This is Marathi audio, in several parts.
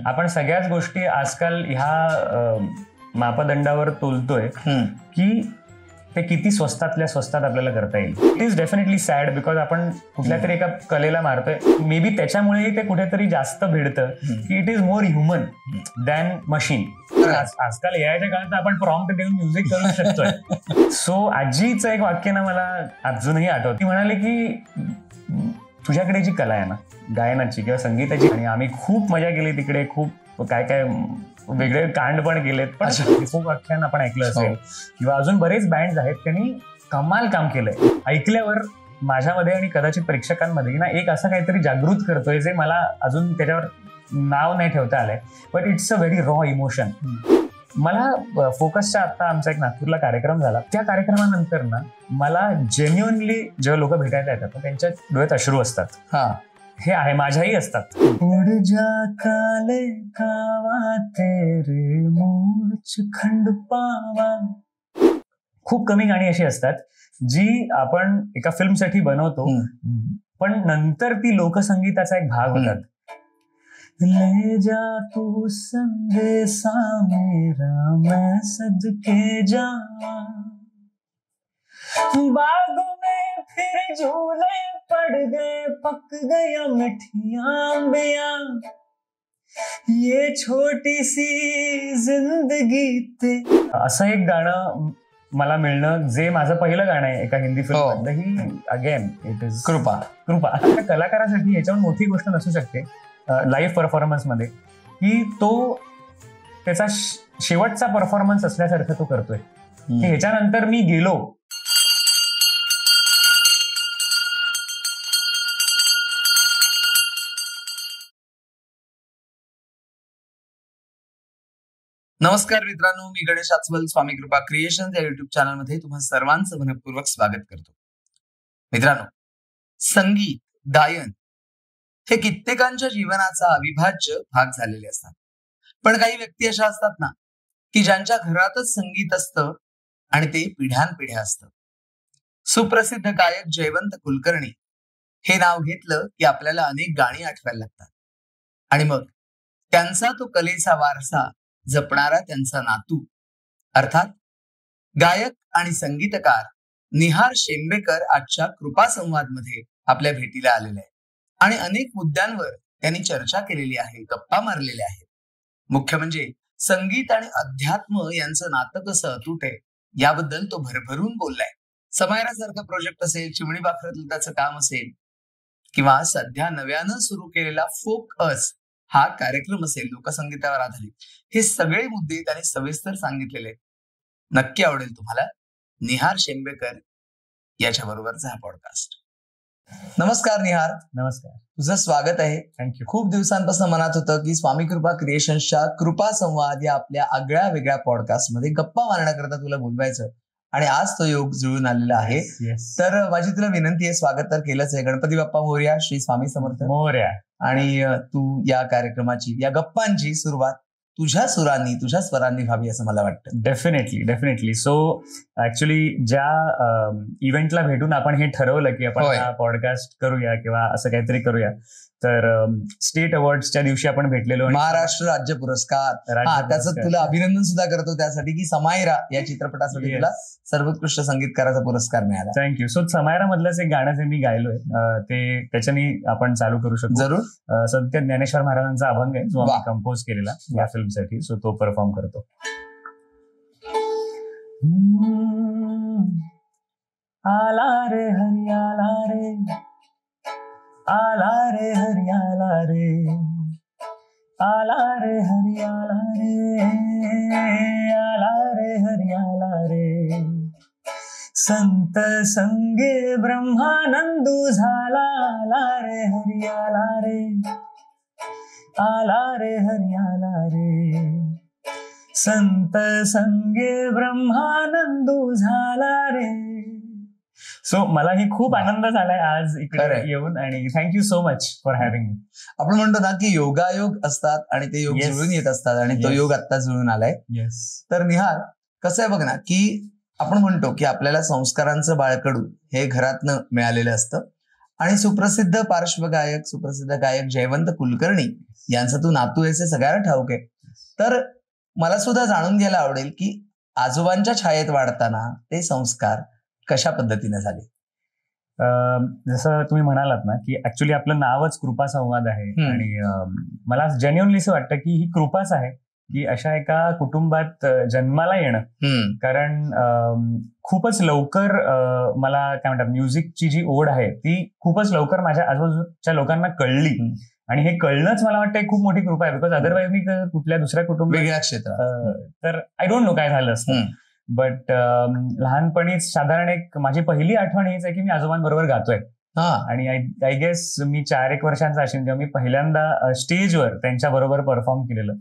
आपण सगळ्याच गोष्टी आजकाल ह्या मापदंडावर तोलतोय की ते किती स्वस्तातल्या स्वस्तात आपल्याला करता येईल. It is definitely sad because आपण कुठल्या तरी एका कलेला मारतोय. मे बी त्याच्यामुळेही ते कुठेतरी जास्त भिडतं की it is more human than machine. आजकाल एआयच्या काळात आपण प्रॉम्प्ट देऊन म्युझिक करू शकतोय. सो आजीचं एक वाक्य ना मला अजूनही आठवतं. ती म्हणाले की तुझ्याकडे जी कला आहे ना गायनाची किंवा संगीताची, आणि आम्ही खूप मजा केली तिकडे, खूप काय काय वेगळे कांड पण केलेत, पण खूप आख्यान आपण ऐकलं असेल किंवा अजून बरेच बँड आहेत त्यांनी कमाल काम केलंय. ऐकल्यावर माझ्यामध्ये आणि कदाचित प्रेक्षकांमध्ये ना एक असं काहीतरी जागृत करतोय जे मला अजून त्याच्यावर नाव नाही ठेवता आलंय, but it's a very raw emotion. मला फोकसचा आता आमचा एक नागपूरला कार्यक्रम झाला. त्या कार्यक्रमानंतर ना मला जेन्युअनली जेव्हा लोक भेटायला येतात त्यांच्या डोळ्यात अश्रू असतात. हे आहे, माझ्याही असतात. उड जा काले कावा तेरे मूछ खंड पावा. खूप कमी गाणी अशी असतात जी आपण एका फिल्मसाठी बनवतो पण नंतर ती लोकसंगीताचा एक भाग होतात. ले जा तू संदेशा मेरा मैं सदके जावा, बागों में फिर झूले पड़ गए, पक गया मिठिया अंबिया, ये छोटी सी जिंदगी ते. असं एक गाणं मला मिळणं जे माझं पहिलं गाणं आहे एका Hindi film. He again it is कृपा. कलाकारासाठी याच्यावर मोठी गोष्ट नसू शकते लाईव्ह परफॉर्मन्स मध्ये की तो त्याचा शेवटचा परफॉर्मन्स असल्यासारखं तो करतोय की ह्याच्यानंतर मी गेलो. नमस्कार मित्रांनो, मी गणेश आचवल. स्वामी कृपा क्रिएशन या युट्यूब चॅनल मध्ये तुम्हा सर्वांचं मनपूर्वक स्वागत करतो. मित्रांनो, संगीत, गायन हे कित्येकांच्या जीवनाचा अविभाज्य भाग झालेले असतात. पण काही व्यक्ती अशा असतात ना की ज्यांच्या घरातच संगीत असतं आणि ते पिढ्यानपिढ्या असतं. सुप्रसिद्ध गायक जयवंत कुलकर्णी हे नाव घेतलं की आपल्याला अनेक गाणी आठवायला लागतात. आणि मग त्यांचा तो कलेचा वारसा जपणारा त्यांचा नातू अर्थात गायक आणि संगीतकार निहार शेंबेकर आजच्या कृपा संवाद मध्ये आपल्या भेटीला आलेले आहे आणि अनेक मुद्द्यांवर त्यांनी चर्चा केलेली आहे, गप्पा मारलेल्या आहेत. मुख्य म्हणजे संगीत आणि अध्यात्म यांचं नातं कसं अतूट आहे याबद्दल तो भरभरून बोललाय. समायरासारखा प्रोजेक्ट असेल, चिमणी बाखरातलं त्याचं काम असेल किंवा सध्या नव्यानं सुरू केलेला फोक अस हा कार्यक्रम असेल लोकसंगीतावर आधारित, हे सगळे मुद्दे त्यांनी सविस्तर सांगितलेले. नक्की आवडेल तुम्हाला निहार शेंबेकर याच्या बरोबरचा हा पॉडकास्ट. नमस्कार निहार. नमस्कार. तुझं स्वागत आहे. थँक्यू. खूप दिवसांपासून मनात होतं की स्वामी कृपा क्रिएशन्सच्या कृपा संवाद या आपल्या आगळ्या वेगळ्या पॉडकास्ट मध्ये गप्पा मारण्याकरता तुला बोलवायचं आणि आज तो योग जुळून आलेला आहे. तर माझी तुला विनंती आहे, स्वागत तर केलंच आहे. गणपती बाप्पा मोरया, श्री स्वामी समर्थ मोरया. आणि तू या कार्यक्रमाची, या गप्पांची सुरुवात तुझ्या सुरांनी, तुझ्या स्वरांनी व्हावी असं मला वाटतं. डेफिनेटली. सो ऍक्च्युली ज्या इव्हेंटला भेटून आपण हे ठरवलं की आपण हा पॉडकास्ट करूया किंवा असं काहीतरी करूया, तर स्टेट अवॉर्ड्सच्या दिवशी आपण भेटलेलो. महाराष्ट्र राज्य पुरस्कार. त्याचं तुला अभिनंदन सुद्धा करतो त्यासाठी की समायरा या चित्रपटासाठी तुला सर्वोत्कृष्ट संगीतकाराचा पुरस्कार मिळाला. थँक्यू. सो समायरा मधलंच एक गाणं जे मी गायलोय ते त्याच्यानी आपण चालू करू शकतो. जरूर. सत्य ज्ञानेश्वर महाराजांचा अभंग आहे जो आम्ही कंपोज केलेला या फिल्मसाठी. सो तो परफॉर्म करतो. आला रे हरियाला रे, आला रे हरियाला रे, आला रे हरियाला रे, आला रे हरियाला रे. संत संगे ब्रह्मानंदू झाला, आला रे हरियाला रे, आला रे हरियाला रे. संत संगे ब्रह्मानंदू झाला रे. सो मलाही खूप आनंद झालाय आज इकडे येऊन आणि thank you so much for having me. आपण म्हणतो ना की योगायोग असतात आणि ते योग जुळून येत असतात आणि तो योग आता जुळून आलाय. तर निहार, कसं आहे बघ ना की आपण म्हणतो की आपल्याला संस्कारांचं बाळकडू हे घरातनं मिळालेलं असतं आणि सुप्रसिद्ध पार्श्वगायक, सुप्रसिद्ध गायक जयवंत कुलकर्णी यांचा तू नातू आहेस हे सगळ्यांना ठाऊक आहे. तर मला सुद्धा जाणून घ्यायला आवडेल की आजोबांच्या छायेत वाढताना ते संस्कार कशा पद्धतीने झाले. जसं तुम्ही म्हणालात ना की ऍक्च्युली आपलं नावच कृपा संवाद आहे आणि मला जेन्युअनली असं वाटतं की ही कृपाच आहे की अशा एका कुटुंबात जन्माला येणं. कारण खूपच लवकर मला काय म्हणतात म्युझिकची जी ओढ आहे ती खूपच लवकर माझ्या आजूबाजूच्या लोकांना कळली आणि हे कळणंच मला वाटतं खूप मोठी कृपा आहे. बिकॉज अदरवाईज मी कुठल्या दुसऱ्या कुटुंब वेगळ्या क्षेत्रात तर आय डोंट नो काय झालं असतं. बट लहानपणीच साधारण एक माझी पहिली आठवण हीच आहे की मी आजोबांबरोबर गातोय आणि आय गेस मी 4-1 वर्षांचा असेल जेव्हा मी पहिल्यांदा स्टेजवर त्यांच्या बरोबर परफॉर्म केलेलं.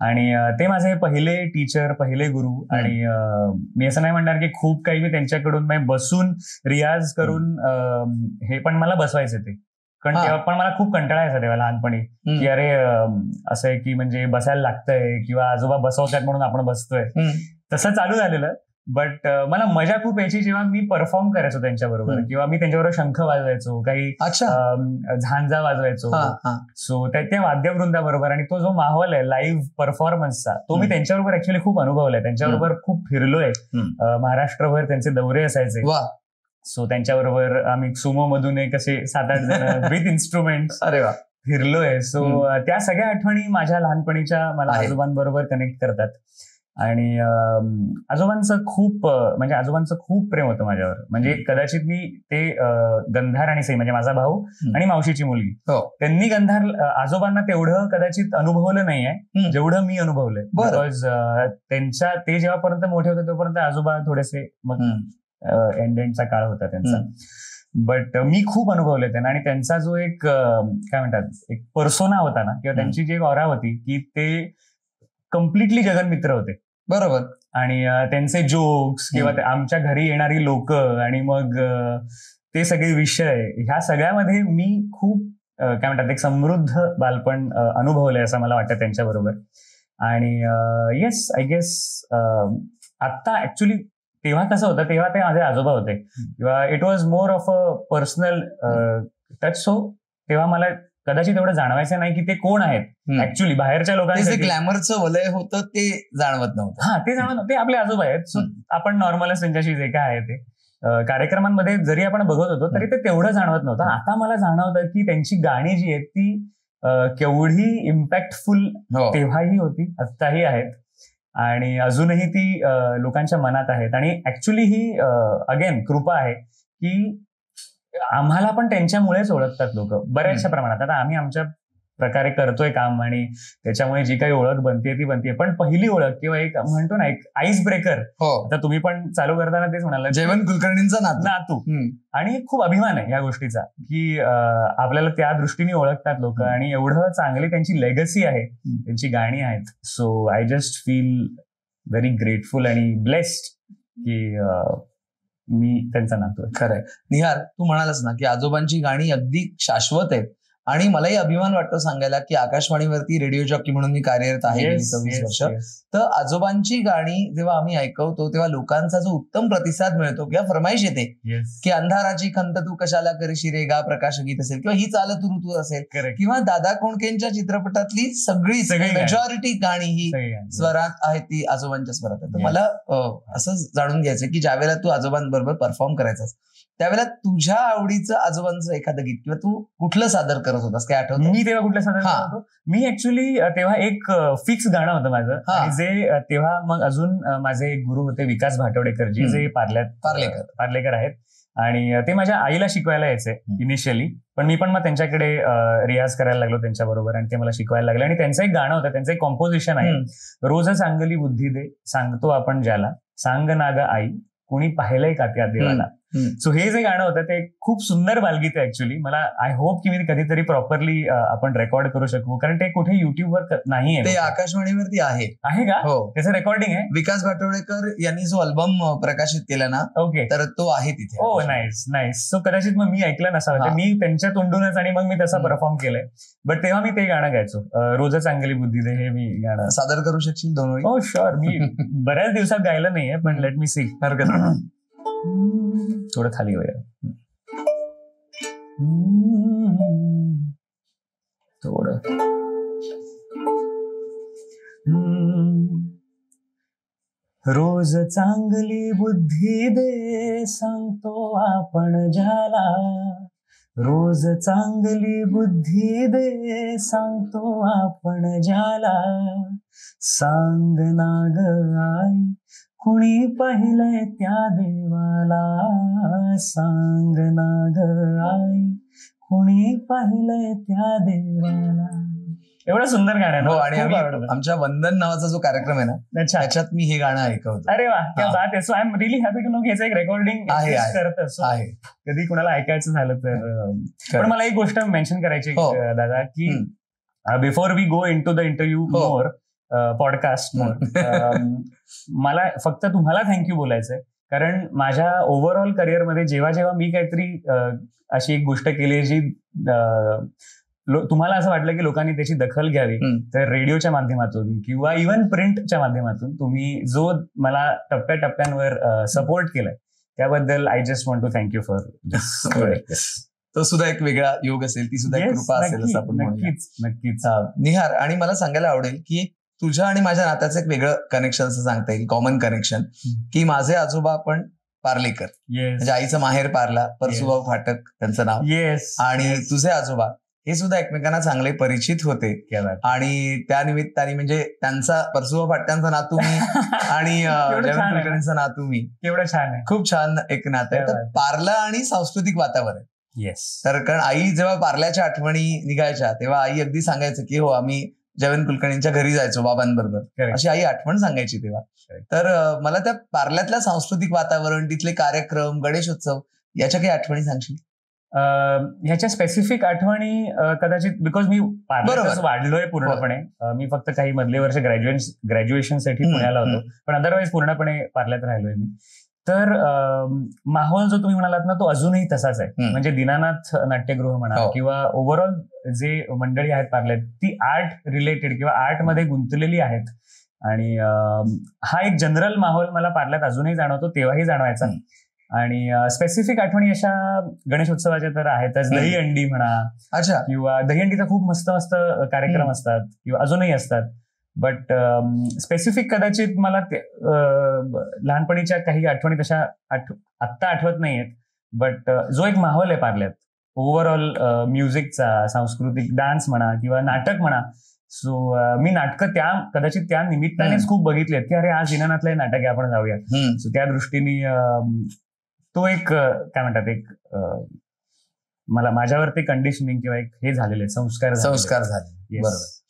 आणि ते माझे पहिले टीचर, पहिले गुरु. आणि मी असं नाही म्हणणार की खूप काही मी त्यांच्याकडून बसून रियाज करून हे पण मला बसवायचे ते. कारण तेव्हा पण मला खूप कंटाळा यायचा तेव्हा लहानपणी की अरे असं आहे की म्हणजे बसायला लागतंय किंवा आजोबा बसवतात म्हणून आपण बसतोय. तसं चालू झालेलं. बट मला मजा खूप यायची जेव्हा मी परफॉर्म करायचो त्यांच्याबरोबर किंवा मी त्यांच्याबरोबर शंख वाजवायचो, काही झांजा वाजवायचो. सो त्या वाद्यवृंदाबरोबर आणि तो जो माहोल आहे लाईव्ह परफॉर्मन्सचा तो मी त्यांच्याबरोबर ऍक्च्युअली खूप अनुभवलाय. त्यांच्याबरोबर खूप फिरलोय. महाराष्ट्रभर त्यांचे दौरे असायचे. सो त्यांच्याबरोबर आम्ही सुमो मधून एक असे 7-8 जण विथ इन्स्ट्रुमेंट फिरलोय. सो त्या सगळ्या आठवणी माझ्या लहानपणीच्या मला आजोबांबरोबर कनेक्ट करतात. आणि आजोबांचं खूप प्रेम होतं माझ्यावर. म्हणजे कदाचित मी ते गंधार आणि सई म्हणजे माझा भाऊ आणि मावशीची मुलगी त्यांनी गंधार आजोबांना तेवढं कदाचित अनुभवलं नाहीये जेवढं मी अनुभवलंय. बिकॉज ते जेव्हापर्यंत मोठे होते तोपर्यंत आजोबा थोडेसे मग एंडेंडचा काळ होता त्यांचा. बट मी खूप अनुभवले त्यांना आणि त्यांचा जो एक काय म्हणतात एक पर्सोना होता ना किंवा त्यांची जी एक ऑरा होती की ते कम्प्लिटली जगन्मित्र होते. बरोबर. आणि त्यांचे जोक्स किंवा आमच्या घरी येणारी लोक आणि मग ते सगळे विषय ह्या सगळ्यामध्ये मी खूप काय म्हणतात एक समृद्ध बालपण अनुभवलंय असं मला वाटतं त्यांच्याबरोबर. आणि येस आय गेस आता ऍक्च्युली तेव्हा कसं होतं तेव्हा ते माझे आजोबा होते किंवा it was more of a personal touch. So तेव्हा मला कदाचित एवढं जाणवायचं नाही की ते कोण आहेत ऍक्च्युली बाहेरच्या लोकांचं ग्लॅमरचं वलय होतं ते जाणवत नव्हतं. ते जाणवत ते आपले आजोबा आहेत. सो आपण नॉर्मलच त्यांच्याशी जे काय आहे ते कार्यक्रमांमध्ये जरी आपण बघत होतो तरी ते तेवढं जाणवत नव्हतं. आता मला जाणवतं की त्यांची गाणी जी आहेत ती केवढी इम्पॅक्टफुल तेव्हाही होती आत्ताही आहेत आणि अजूनही ती लोकांच्या मनात आहेत. आणि ऍक्च्युली ही अगेन कृपा आहे की आम्हाला पण त्यांच्यामुळेच ओळखतात लोक बऱ्याचशा प्रमाणात. आता आम्ही आमच्या प्रकारे करतोय काम आणि त्याच्यामुळे जी काही ओळख बनते ती बनते. पण पहिली ओळख किंवा एक म्हणतो ना एक आईस ब्रेकर. आता तुम्ही पण चालू करताना तेच म्हणाला जयवंत कुलकर्णींचा नातू. आणि खूप अभिमान आहे या गोष्टीचा की आपल्याला त्या दृष्टीने ओळखतात लोक आणि एवढं चांगली त्यांची लेगसी आहे, त्यांची गाणी आहेत. So I just feel very grateful आणि ब्लेस्ड की मी त्यांचा नातू आहे. खरंय. निहार, तू म्हणालास ना की आजोबांची गाणी अगदी शाश्वत आहेत आणि मलाही अभिमान वाटतो सांगायला की आकाशवाणीवरती रेडिओ जॉकी म्हणून मी कार्यरत आहे गेली 26 वर्ष. तर आजोबांची गाणी जेव्हा आम्ही ऐकवतो तेव्हा लोकांचा जो उत्तम प्रतिसाद मिळतो किंवा फरमाईश येते की अंधाराची खंत तू कशाला करशी रे गा प्रकाश गीत असेल किंवा ही चालत ऋतू असेल किंवा दादा कोंडकेंच्या चित्रपटातली सगळी मेजॉरिटी गाणी ही स्वरात आहेत ती आजोबांच्या स्वरात आहेत. मला असं जाणून घ्यायचं की ज्यावेळेला तू आजोबांबरोबर परफॉर्म करायचास त्यावेळेला तुझ्या आवडीचं आजोबांचं एखादं गीत किंवा तू कुठलं सादर करत होतास काय आठवतं? मी तेव्हा कुठलं सादर करत होतो? मी ऍक्च्युली तेव्हा एक फिक्स गाणं होतं माझं आणि जे तेव्हा मग अजून माझे गुरु होते विकास भाटवडेकरजी जे पार्लेकर आहेत आणि ते माझ्या आईला शिकवायला यायचे इनिशियली. पण मी पण मग त्यांच्याकडे रियाज करायला लागलो त्यांच्याबरोबर आणि ते मला शिकवायला लागले. आणि त्यांचं एक गाणं होतं, त्यांचं एक कॉम्पोजिशन आहे, रोज चांगली बुद्धी दे सांगतो आपण ज्याला, सांग नाग आई कोणी पाहिलंय का त्या देवाला. सो हे जे गाणं होतं ते खूप सुंदर बालगीत आहे ऍक्च्युली. मला आय होप की मी कधीतरी प्रॉपरली आपण रेकॉर्ड करू शकू कारण ते कुठे युट्यूबवर नाहीये. ते आकाशवाणीवरती आहे का? हो, त्याचं रेकॉर्डिंग आहे. विकास भाटवडेकर यांनी जो अल्बम प्रकाशित केला ना, ओके, तर तो आहे तिथे. हो, नाईस नाईस. सो कदाचित मग मी ऐकलं नसावं, मी त्यांच्या तोंडूनच आणि मग मी तसा परफॉर्म केलंय. बट तेव्हा मी ते गाणं गायचो, रोज चांगली बुद्धी दे. हे मी गाणं सादर करू शकशील 2 वेळी? हो शुअर. मी बऱ्याच दिवसात गायलं नाहीये पण लेट मी सी. हरकत थोडं खाली होईल. थोडं रोज चांगली बुद्धी दे सांगतो आपण ज्याला, रोज चांगली बुद्धी दे सांगतो आपण ज्याला, सांग ना ग आई कुणी पाहिलंय त्या देवाला, सांग ना ग आई कुणी पाहिलंय त्या देवाला. एवढं सुंदर गाणं आहे. हो, आणि आमच्या वंदन नावाचा जो कार्यक्रम आहे ना, त्याच्यात मी हे गाणं ऐकवतो. अरे वा, क्या बात आहे. So I am really happy to know की याचं एक रेकॉर्डिंग करत असतो, कधी कुणाला ऐकायचं झालं तर. पण मला एक गोष्ट मेन्शन करायची दादा, की before we go into the interview more podcast more, मला फक्त तुम्हाला थँक्यू बोलायचंय. कारण माझ्या ओव्हरऑल करिअरमध्ये जेव्हा मी काहीतरी अशी एक गोष्ट केली जी तुम्हाला असं वाटलं की लोकांनी त्याची दखल घ्यावी, तर रेडिओच्या माध्यमातून किंवा इव्हन प्रिंटच्या माध्यमातून तुम्ही जो मला टप्प्याटप्प्यांवर सपोर्ट केलाय त्याबद्दल I just want to thank you for. तो सुद्धा एक वेगळा योग असेल, ती सुद्धा एक कृपा असेल असं आपण नक्कीच. निहार, आणि मला सांगायला आवडेल की तुझ्या आणि माझ्या नात्याचं एक वेगळं कनेक्शन असं सांगता येईल, कॉमन कनेक्शन, की माझे आजोबा पण पार्लेकर, म्हणजे आईचं माहेर पार्ला, परसुभाऊ फाटक त्यांचं नाव, आणि तुझे आजोबा हे सुद्धा एकमेकांना चांगले परिचित होते. आणि त्या निमित्ताने म्हणजे त्यांचा परसुभाऊ फाटकांचा नातू मी आणि जयवंत कुलकर्णींचा नातू मी. एवढं छान आहे, खूप छान एक नातं आहे. तर पार्ला आणि सांस्कृतिक वातावरण. येस. तर कारण आई जेव्हा पार्ल्याच्या आठवणी निघायच्या तेव्हा आई अगदी सांगायचं की हो आम्ही जयवंत कुलकर्णींच्या घरी जायचो बाबांबरोबर, अशी आई आठवण सांगायची तेव्हा. तर मला त्या पार्ल्यातल्या सांस्कृतिक वातावरण, तिथले कार्यक्रम, गणेशोत्सव याच्या काही आठवणी सांगशील? ह्याच्या स्पेसिफिक आठवणी कदाचित बिकॉज मी पार्ल्यातच वाढलोय पूर्णपणे. मी फक्त काही मधले वर्ष ग्रॅज्युएशनसाठी पुण्याला होतो, पण अदरवाईज पूर्णपणे पार्ल्यात राहिलोय मी. तर माहोल जो तुम्ही म्हणालात ना, तो अजूनही तसाच आहे. म्हणजे दीनानाथ नाट्यगृह म्हणा किंवा ओव्हरऑल जे मंडळी आहेत पार्ल्यात, ती आर्ट रिलेटेड किंवा आर्ट मध्ये गुंतलेली आहेत. आणि हा एक जनरल माहोल मला पार्ल्यात अजूनही जाणवतो, तेव्हाही जाणवायचा. आणि स्पेसिफिक आठवणी अशा गणेशोत्सवाच्या तर आहेतच. दहीहंडी म्हणा, किंवा दहीहंडीचा खूप मस्त मस्त कार्यक्रम असतात किंवा अजूनही असतात. बट स्पेसिफिक कदाचित मला लहानपणीच्या काही आठवणी तशा आत्ता आठवत नाहीयेत. बट जो एक माहोल आहे पार्ल्यात ओव्हरऑल म्युझिकचा, सांस्कृतिक डान्स म्हणा किंवा नाटक म्हणा, सो मी नाटकं कदाचित त्या निमित्तानेच खूप बघितलेत की अरे आज दीनानाथला नाटक आहे, आपण जाऊया. सो त्या दृष्टीने तो एक काय म्हणतात, एक मला माझ्यावरती कंडिशनिंग किंवा एक हे झालेले संस्कार झाले. बरोबर.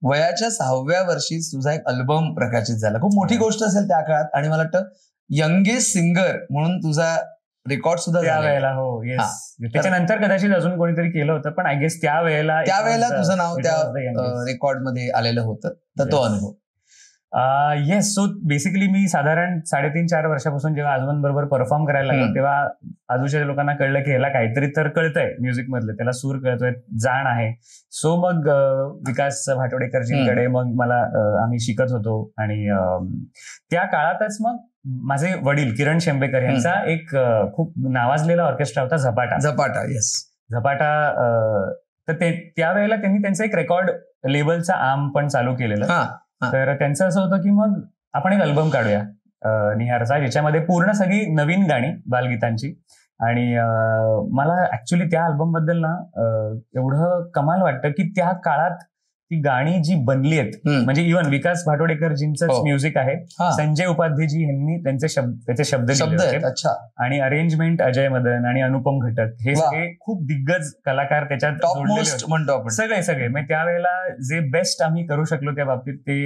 वयाच्या 6व्या वर्षी तुझा एक अल्बम प्रकाशित झाला. खूप मोठी गोष्ट असेल त्या काळात, आणि मला वाटतं यंगेस्ट सिंगर म्हणून तुझा रेकॉर्ड सुद्धा त्यावेळेला. हो, येस. त्याच्यानंतर कदाचित अजून कोणीतरी केलं होतं, पण आय गेस त्यावेळेला तुझं नाव त्या रेकॉर्ड मध्ये आलेलं होतं. तर तो अनुभव. येस. सो बेसिकली मी साधारण 3.5-4 वर्षापासून जेव्हा आजोबांबरोबर परफॉर्म करायला लागलो, तेव्हा आजूच्या लोकांना कळलं की ह्याला काहीतरी तर कळतंय म्युझिक मधलं, त्याला सूर कळतोय, जाण आहे. सो मग विकास भाटोडेकरजींकडे मग मला आम्ही शिकत होतो. आणि त्या काळातच मग माझे वडील किरण शेंबेकर यांचा एक खूप नावाजलेला ऑर्केस्ट्रा होता, झपाटा. येस, झपाटा. तर त्यावेळेला त्यांनी त्यांचं एक रेकॉर्ड लेबलचा आर्म पण चालू केलेलं. तर त्यांचं असं होतं की मग आपण एक अल्बम काढूया निहारचा, ज्याच्यामध्ये पूर्ण सगळी नवीन गाणी बालगीतांची. आणि मला ऍक्च्युली त्या अल्बम बद्दल ना एवढं कमाल वाटतं की त्या काळात ती गाणी जी बनली आहेत, म्हणजे इव्हन विकास भाटोडेकरजींचं म्युझिक आहे, संजय उपाध्येजी यांनी त्याचे शब्द लिहिले, आणि अरेंजमेंट अजय मदन आणि अनुपम घटक हे सगळे खूप दिग्गज कलाकार त्याच्यात म्हणतो आपण. सगळे म्हणजे त्यावेळेला जे बेस्ट आम्ही करू शकलो त्या बाबतीत ते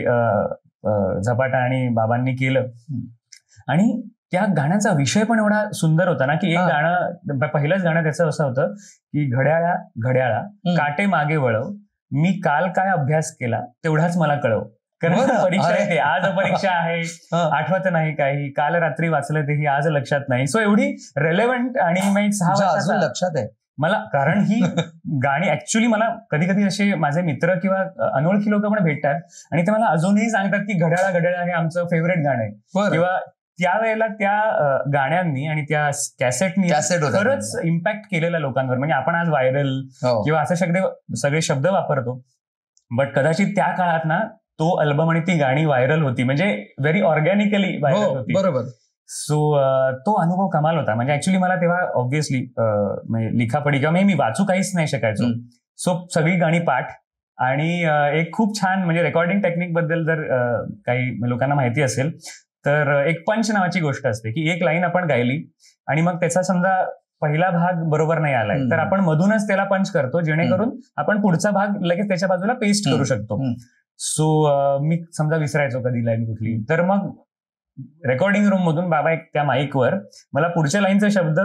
झपाटा आणि बाबांनी केलं. आणि त्या गाण्याचा विषय पण एवढा सुंदर होता ना की एक गाणं, पहिलंच गाणं त्याचं असं होतं की घड्याळा काटे मागे वळव, मी काल काय अभ्यास केला तेवढाच मला कळव, कारण परीक्षा येते, आज परीक्षा आहे, आठवत नाही काही, काल रात्री वाचलं तेही आज लक्षात नाही. सो एवढी रेलेव्हंट आणि मग 6 वर्षाचा लक्षात आहे मला. कारण ही गाणी ऍक्च्युली मला कधी कधी असे माझे मित्र किंवा अनोळखी लोक पण भेटतात आणि ते मला अजूनही सांगतात की घड्याळा हे आमचं फेवरेट गाणं आहे, किंवा त्यावेळेला त्या गाण्यांनी आणि त्या कॅसेटनी खरंच इम्पॅक्ट केलेला लोकांवर. म्हणजे आपण आज व्हायरल किंवा असे सगळे शब्द वापरतो, बट कदाचित त्या काळात ना तो अल्बम आणि ती गाणी व्हायरल होती, म्हणजे व्हेरी ऑर्गॅनिकली व्हायरल होती. बरोबर. सो तो अनुभव कमाल होता. म्हणजे ऍक्च्युली मला तेव्हा ऑब्व्हियसली लिखापडी किंवा मी वाचू काहीच नाही शिकायचो. सो सगळी गाणी पाठ आणि एक खूप छान म्हणजे रेकॉर्डिंग टेक्निक बद्दल जर काही लोकांना माहिती असेल तर एक पंच नावाची गोष्ट असते की एक लाईन आपण गायली आणि मग त्याचा समजा पहिला भाग बरोबर नाही आलाय तर आपण मधूनच त्याला पंच करतो, जेणेकरून आपण पुढचा भाग लगेच त्याच्या बाजूला पेस्ट करू शकतो. सो मी समजा विसरायचो कधी लाईन कुठली, तर मग रेकॉर्डिंग रूम मधून बाबा एक त्या माईकवर मला पुढच्या लाईनचा शब्द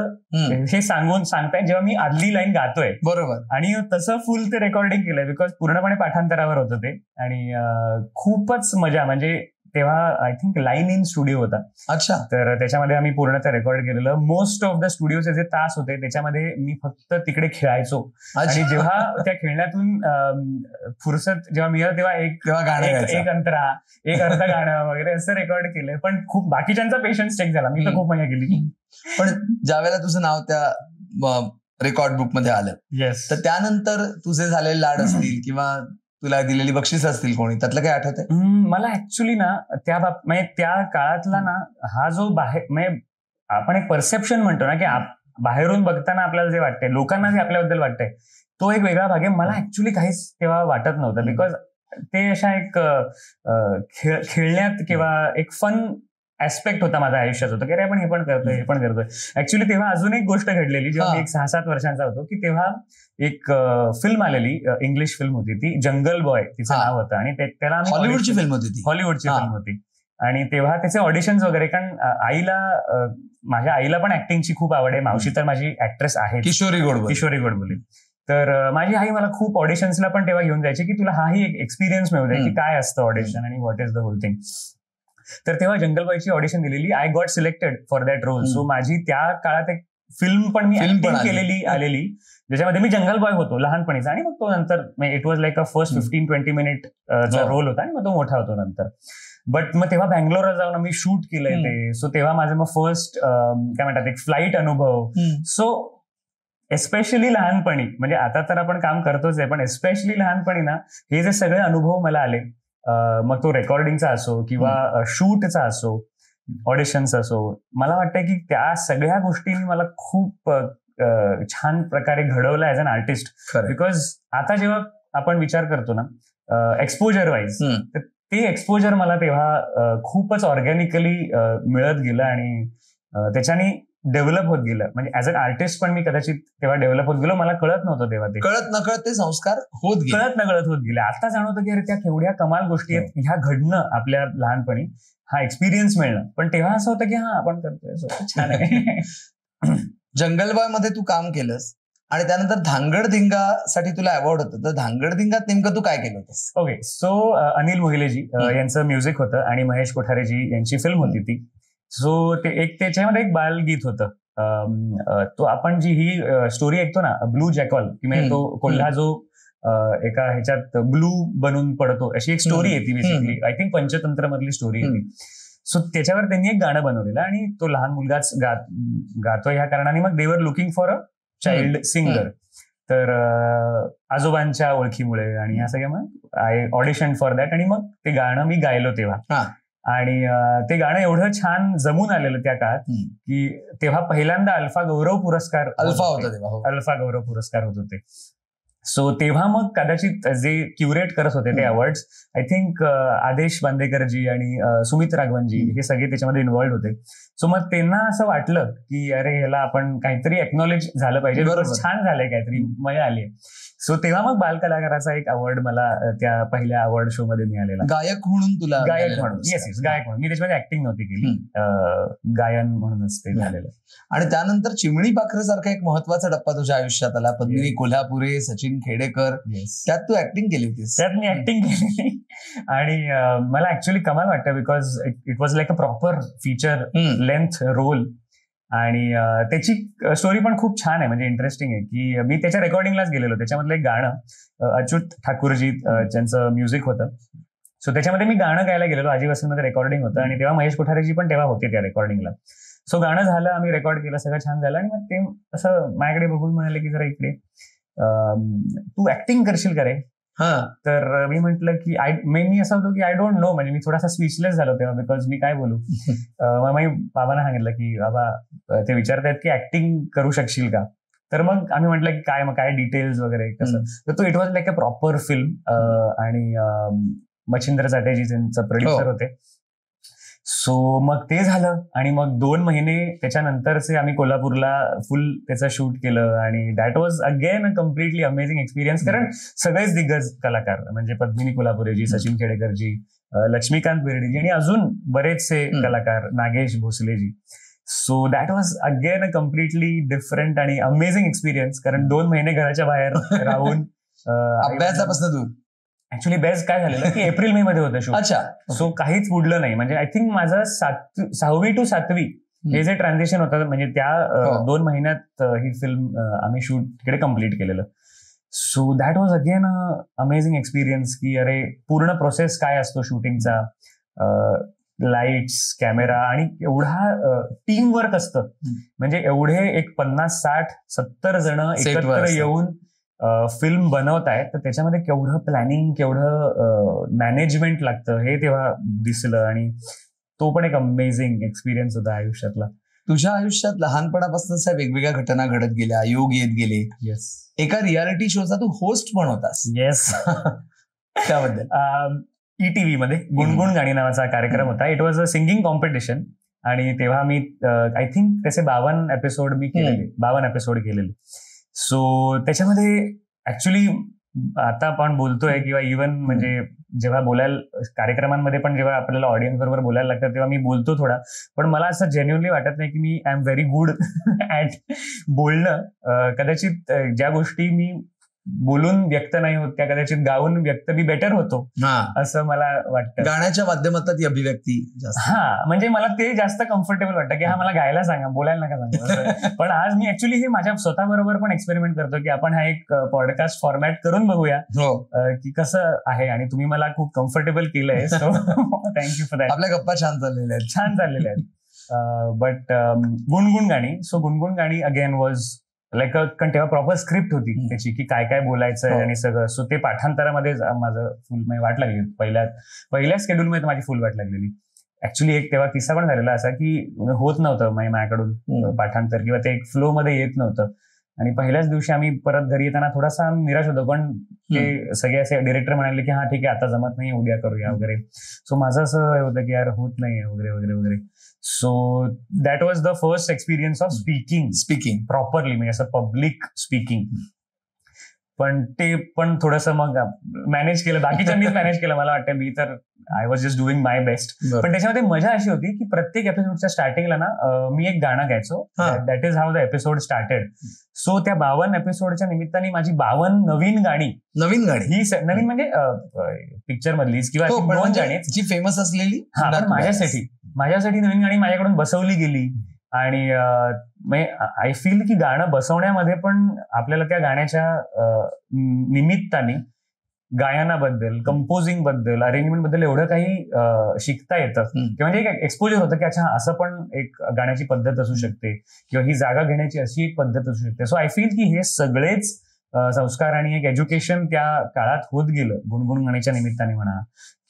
हे सांगताय जेव्हा मी आदली लाईन गातोय. बरोबर. आणि तसं फुल ते रेकॉर्डिंग केलंय बिकॉज पूर्णपणे पाठांतरावर होतं ते. आणि खूपच मजा. म्हणजे तेव्हा I think line in studio होता. अच्छा. तर त्याच्यामध्ये आम्ही पूर्ण ते रेकॉर्ड केलेलं. मोस्ट ऑफ द स्टुडिओचे जे तास होते त्याच्यामध्ये मी फक्त तिकडे खेळायचो. आणि जेव्हा त्या खेळण्यातून फुरसत जेव्हा मिळत तेव्हा एक अंतरा एक अर्ध गाणं वगैरे असं रेकॉर्ड केलंय. पण खूप बाकीच्यांचा पेशन्स चेक झाला. मी तर खूप मजा केली. पण ज्यावेळेला तुझं नाव त्या रेकॉर्ड बुक मध्ये आलं, येस, तर त्यानंतर तुझे झालेले लाड असतील किंवा तुला दिलेली बक्षीस असतील कोणी, त्यातलं काय आठवतंय? मला ऍक्च्युली ना म्हणजे त्या काळातला ना हा जो बाहेर म्हणजे आपण एक परसेप्शन म्हणतो ना की बाहेरून बघताना आपल्याला जे वाटतंय, लोकांना जे आपल्याबद्दल वाटतंय, तो एक वेगळा भाग आहे. मला ऍक्च्युली काहीच तेव्हा वाटत नव्हतं बिकॉज ते अशा एक खेळण्यात किंवा एक फन ऍस्पेक्ट होता माझ्या आयुष्यात होतं की अरे आपण हे पण करतोय. ऍक्च्युली तेव्हा अजून एक गोष्ट घडलेली जेव्हा मी 6-7 वर्षांचा होतो की तेव्हा एक फिल्म आलेली, इंग्लिश फिल्म होती ती, जंगल बॉय तिचं नाव होतं. आणि त्याला हॉलिवूडची फिल्म होती आणि तेव्हा त्याचे ऑडिशन्स वगैरे, कारण माझ्या आईला पण ऍक्टिंगची खूप आवड आहे. मावशी तर माझी ऍक्ट्रेस आहे, किशोरी गोडबोले. तर माझी आई मला खूप ऑडिशन्सला पण तेव्हा घेऊन जायची की तुला हाही एक एक्सपिरियन्स मिळू द्या की काय असतं ऑडिशन आणि what is the whole thing. तर तेव्हा जंगल बॉयची ऑडिशन दिलेली. I got selected for that role. So माझी त्या काळात एक फिल्म पण मी ऍक्टिंग केलेली आलेली, ज्याच्यामध्ये मी जंगल बॉय होतो लहानपणीचा. आणि मग तो नंतर it was like a first 15-20 minute चा रोल होता आणि मग तो मोठा होतो नंतर. बट मग तेव्हा बँगलोरला जाऊन मी शूट केलंय ते. सो तेव्हा माझं मग फर्स्ट काय म्हणतात एक फ्लाईट अनुभव. सो एस्पेशली लहानपणी, म्हणजे आता तर आपण काम करतोच आहे, पण एस्पेशली लहानपणी ना हे जे सगळे अनुभव मला आले, मग तो रेकॉर्डिंगचा असो किंवा शूटचा असो, ऑडिशन्स असो, मला वाटतं की त्या सगळ्या गोष्टींनी मला खूप छान प्रकारे घडवलं ऍज अन आर्टिस्ट. बिकॉज आता जेव्हा आपण विचार करतो ना एक्सपोजर वाईज, तर ते एक्सपोजर मला तेव्हा खूपच ऑर्गॅनिकली मिळत गेलं आणि त्याच्याने डेव्हलप होत गेलं. म्हणजे ऍज अन आर्टिस्ट पण मी कदाचित तेव्हा डेव्हलप होत गेलो. मला कळत नव्हतं तेव्हा, ते कळत नकळत ते संस्कार कळत नकळत होत गेले. आता जाणवतं की अरे त्या केवढ्या कमाल गोष्टी आहेत ह्या घडणं आपल्या लहानपणी, हा एक्सपिरियन्स मिळणं. पण तेव्हा असं होतं की हा आपण करतोय, छान आहे. जंगलबॉय मध्ये तू काम केलंस आणि त्यानंतर धांगडधिंगासाठी तुला अवॉर्ड होतं. तर धांगडधिंगात नेमकं तू काय केलं होतंस? ओके, सो अनिल मोहिलेजी यांचं म्युझिक होतं आणि महेश कोठारेजी यांची फिल्म होती ती. सो ते त्याच्यामध्ये एक बालगीत होतं. तो आपण जी ही स्टोरी ऐकतो ना, ब्लू जॅकॉल, की तो कोल्हा जो एका ह्याच्यात ब्लू बनून पडतो, अशी एक स्टोरी आहे ती. बेसिकली आय थिंक पंचतंत्र मधली स्टोरी आहे ती. सो त्याच्यावर त्यांनी एक गाणं बनवलेलं आणि तो लहान मुलगाच गातोय ह्या कारणाने मग they were looking for a child singer. तर आजोबांच्या ओळखीमुळे आणि या सगळ्यामुळे आय ऑडिशन फॉर दॅट आणि मग ते गाणं मी गायलो तेव्हा. आणि ते गाणं एवढं छान जमून आलेलं त्या काळात की तेव्हा पहिल्यांदा अल्फा गौरव पुरस्कार होत होते. सो तेव्हा मग कदाचित जे क्युरेट करत होते ते अवॉर्ड्स, आय थिंक आदेश बांदेकरजी आणि सुमित राघवनजी हे सगळे त्याच्यामध्ये इन्व्हॉल्ड होते. सो मग त्यांना असं वाटलं की अरे ह्याला आपण काहीतरी एक्नॉलेज झालं पाहिजे, छान झालंय काहीतरी, मजा आली. सो तेव्हा मग बालकलाकाराचा एक अवॉर्ड मला त्या पहिल्या अवॉर्ड शो मध्ये मिळालेला. गायक म्हणून तुला? गायक म्हणून, येस, गायक म्हणून. मी त्याच्यामध्ये ऍक्टिंग नव्हती केली, गायन म्हणूनच ते झालेलं. आणि त्यानंतर चिमणी पाखरेसारखा एक महत्वाचा टप्पा तुझ्या आयुष्यात आला. पद्मिनी कोल्हापुरे, सचिन खेडेकर, त्यात तू ऍक्टिंग केली होतीस. त्यात मी ऍक्टिंग केली आणि मला ऍक्च्युअली कमाल वाटतं because it was like a proper feature length role. आणि त्याची स्टोरी पण खूप छान आहे, म्हणजे इंटरेस्टिंग आहे की मी त्याच्या रेकॉर्डिंगलाच गेलेलो. त्याच्यामधलं एक गाणं अच्युत ठाकूरजी ज्यांचं म्युझिक होतं, सो त्याच्यामध्ये मी गाणं गायला गेलेलो, आजी वसंतमध्ये रेकॉर्डिंग होतं आणि तेव्हा महेश कोठारेजी पण तेव्हा होते त्या रेकॉर्डिंगला. सो गाणं झालं, आम्ही रेकॉर्ड केलं, सगळं छान झालं आणि मग ते असं माझ्याकडे बघून म्हणाले की जरा इकडे तू ऍक्टिंग करशील का रे? तर मी म्हटलं की मी असं होतो की आय डोंट नो, म्हणजे मी थोडासा स्पीचलेस झालो तेव्हा, बिकॉज मी काय बोलू. मग मी बाबांना सांगितलं की बाबा ते विचारतायत की ऍक्टिंग करू शकशील का? तर मग आम्ही म्हटलं की काय डिटेल्स वगैरे कसं. तर तो it was like a proper film आणि मच्छिंद्र चाटेजी त्यांचं प्रोड्युसर होते. सो मग ते झालं आणि मग 2 महिने त्याच्यानंतरचे आम्ही कोल्हापूरला फुल त्याचं शूट केलं आणि that was again a completely amazing experience. कारण सगळेच दिग्गज कलाकार म्हणजे पद्मिनी कोल्हापुरेजी, सचिन खेडेकरजी, लक्ष्मीकांत बेर्डेजी आणि अजून बरेचसे कलाकार, नागेश भोसलेजी. So that was again a completely different आणि अमेझिंग एक्सपिरियन्स. कारण 2 महिने घराच्या बाहेर राहून अभ्यासापासून दूर. ऍक्च्युली बेस्ट काय झालेलं की एप्रिल मे मध्ये होतं शूट. अच्छा. सो काहीच उडलं नाही. म्हणजे आय थिंक माझं 6वी to 7वी हे जे ट्रान्झिशन होतं, म्हणजे त्या 2 महिन्यात ही फिल्म आम्ही शूट तिकडे कम्प्लीट केलेलं. So that was again amazing experience की अरे पूर्ण प्रोसेस काय असतो शूटिंगचा, लाईट्स, कॅमेरा आणि एवढा टीम वर्क असतं. म्हणजे एवढे एक 50, 60, 70 जण एकत्र येऊन फिल्म बनवतायत, तर त्याच्यामध्ये केवढं प्लॅनिंग, केवढं मॅनेजमेंट लागतं हे तेव्हा दिसलं आणि तो पण एक अमेझिंग एक्सपिरियन्स होता आयुष्यातला. तुझ्या आयुष्यात लहानपणापासूनच वेगवेगळ्या घटना घडत गेल्या, योग येत गेले. येस. एका रियालिटी शोचा तू होस्ट पण होतास. येस. त्याबद्दल ETV मध्ये गुणगुण गाणी नावाचा कार्यक्रम होता. It was a singing competition आणि तेव्हा मी आय थिंक त्याचे 52 एपिसोड मी केलेले, 52 एपिसोड केलेले. सो त्याच्यामध्ये ऍक्च्युली आता आपण बोलतोय किंवा इव्हन म्हणजे जेव्हा बोलायला कार्यक्रमांमध्ये पण जेव्हा आपल्याला ऑडियन्स बरोबर बोलायला लागतं तेव्हा मी बोलतो थोडा, पण मला असं जेन्युअनली वाटत नाही की मी I am very good at बोलणं. कदाचित ज्या गोष्टी मी बोलून व्यक्त नाही होत त्या कदाचित गाऊन व्यक्त बी बेटर होतो असं मला वाटतं. गाण्याच्या माध्यमातून ती अभिव्यक्ती म्हणजे मला ते जास्त कम्फर्टेबल वाटतं की मला गायला सांगा, बोलायला नका सांगा. पण आज मी ऍक्च्युली हे माझ्या स्वतःबरोबर पण एक्सपेरिमेंट करतो की आपण हा एक पॉडकास्ट फॉर्मॅट करून बघूया की कसं आहे आणि तुम्ही मला खूप कम्फर्टेबल केलंय. So thank you for that. आपल्या गप्पा छान चाललेल्या आहेत. बट गुणगुण गाणी, सो गुणगुण गाणी अगेन वॉज लाईक कारण तेव्हा प्रॉपर स्क्रिप्ट होती त्याची की काय काय बोलायचं आणि सगळं. सो ते पाठांतरामध्ये माझं फुल वाट लागली. पहिल्या स्केड्यूलमध्ये माझी फुल वाट लागलेली. ऍक्च्युली एक तेव्हा किस्सा पण झालेला असा की होत नव्हतं माझ्याकडून पाठांतर किंवा ते एक फ्लो मध्ये येत नव्हतं आणि पहिल्याच दिवशी आम्ही परत घरी येताना थोडासा निराश होतो. पण ते सगळे असे डिरेक्टर म्हणाले की हा ठीक आहे आता जमत नाही, उद्या करूया वगैरे. सो माझं असं होतं की यार होत नाही वगैरे वगैरे वगैरे. So that was the first experience of speaking properly, म्हणजे असं पब्लिक स्पीकिंग. पण ते पण थोडंसं मग मॅनेज केलं, बाकीच्यांनीच मॅनेज केलं मला वाटतं. मी तर I was just doing my best. पण त्याच्यामध्ये मजा अशी होती की प्रत्येक एपिसोडच्या स्टार्टिंगला ना मी एक गाणं गायचो. That is how the episode started. So त्या 52 एपिसोडच्या निमित्ताने माझी 52 नवीन गाणी ही नवीन म्हणजे पिक्चर मधलीच किंवा 2 गाणी जी फेमस असलेली माझ्यासाठी नवीन गाणी माझ्याकडून बसवली गेली. आणि आय फील की गाणं बसवण्यामध्ये पण आपल्याला त्या गाण्याच्या निमित्ताने गायनाबद्दल, कंपोजिंग बद्दल, अरेंजमेंट बद्दल एवढं काही शिकता येतं किंवा म्हणजे एक एक्सपोजर होतं की अच्छा असं पण एक गाण्याची पद्धत असू शकते किंवा ही जागा घेण्याची अशी एक पद्धत असू शकते. सो आय फील की हे सगळेच संस्कार आणि एक एज्युकेशन त्या काळात होत गेलं गुणगुण गाण्याच्या निमित्ताने म्हणा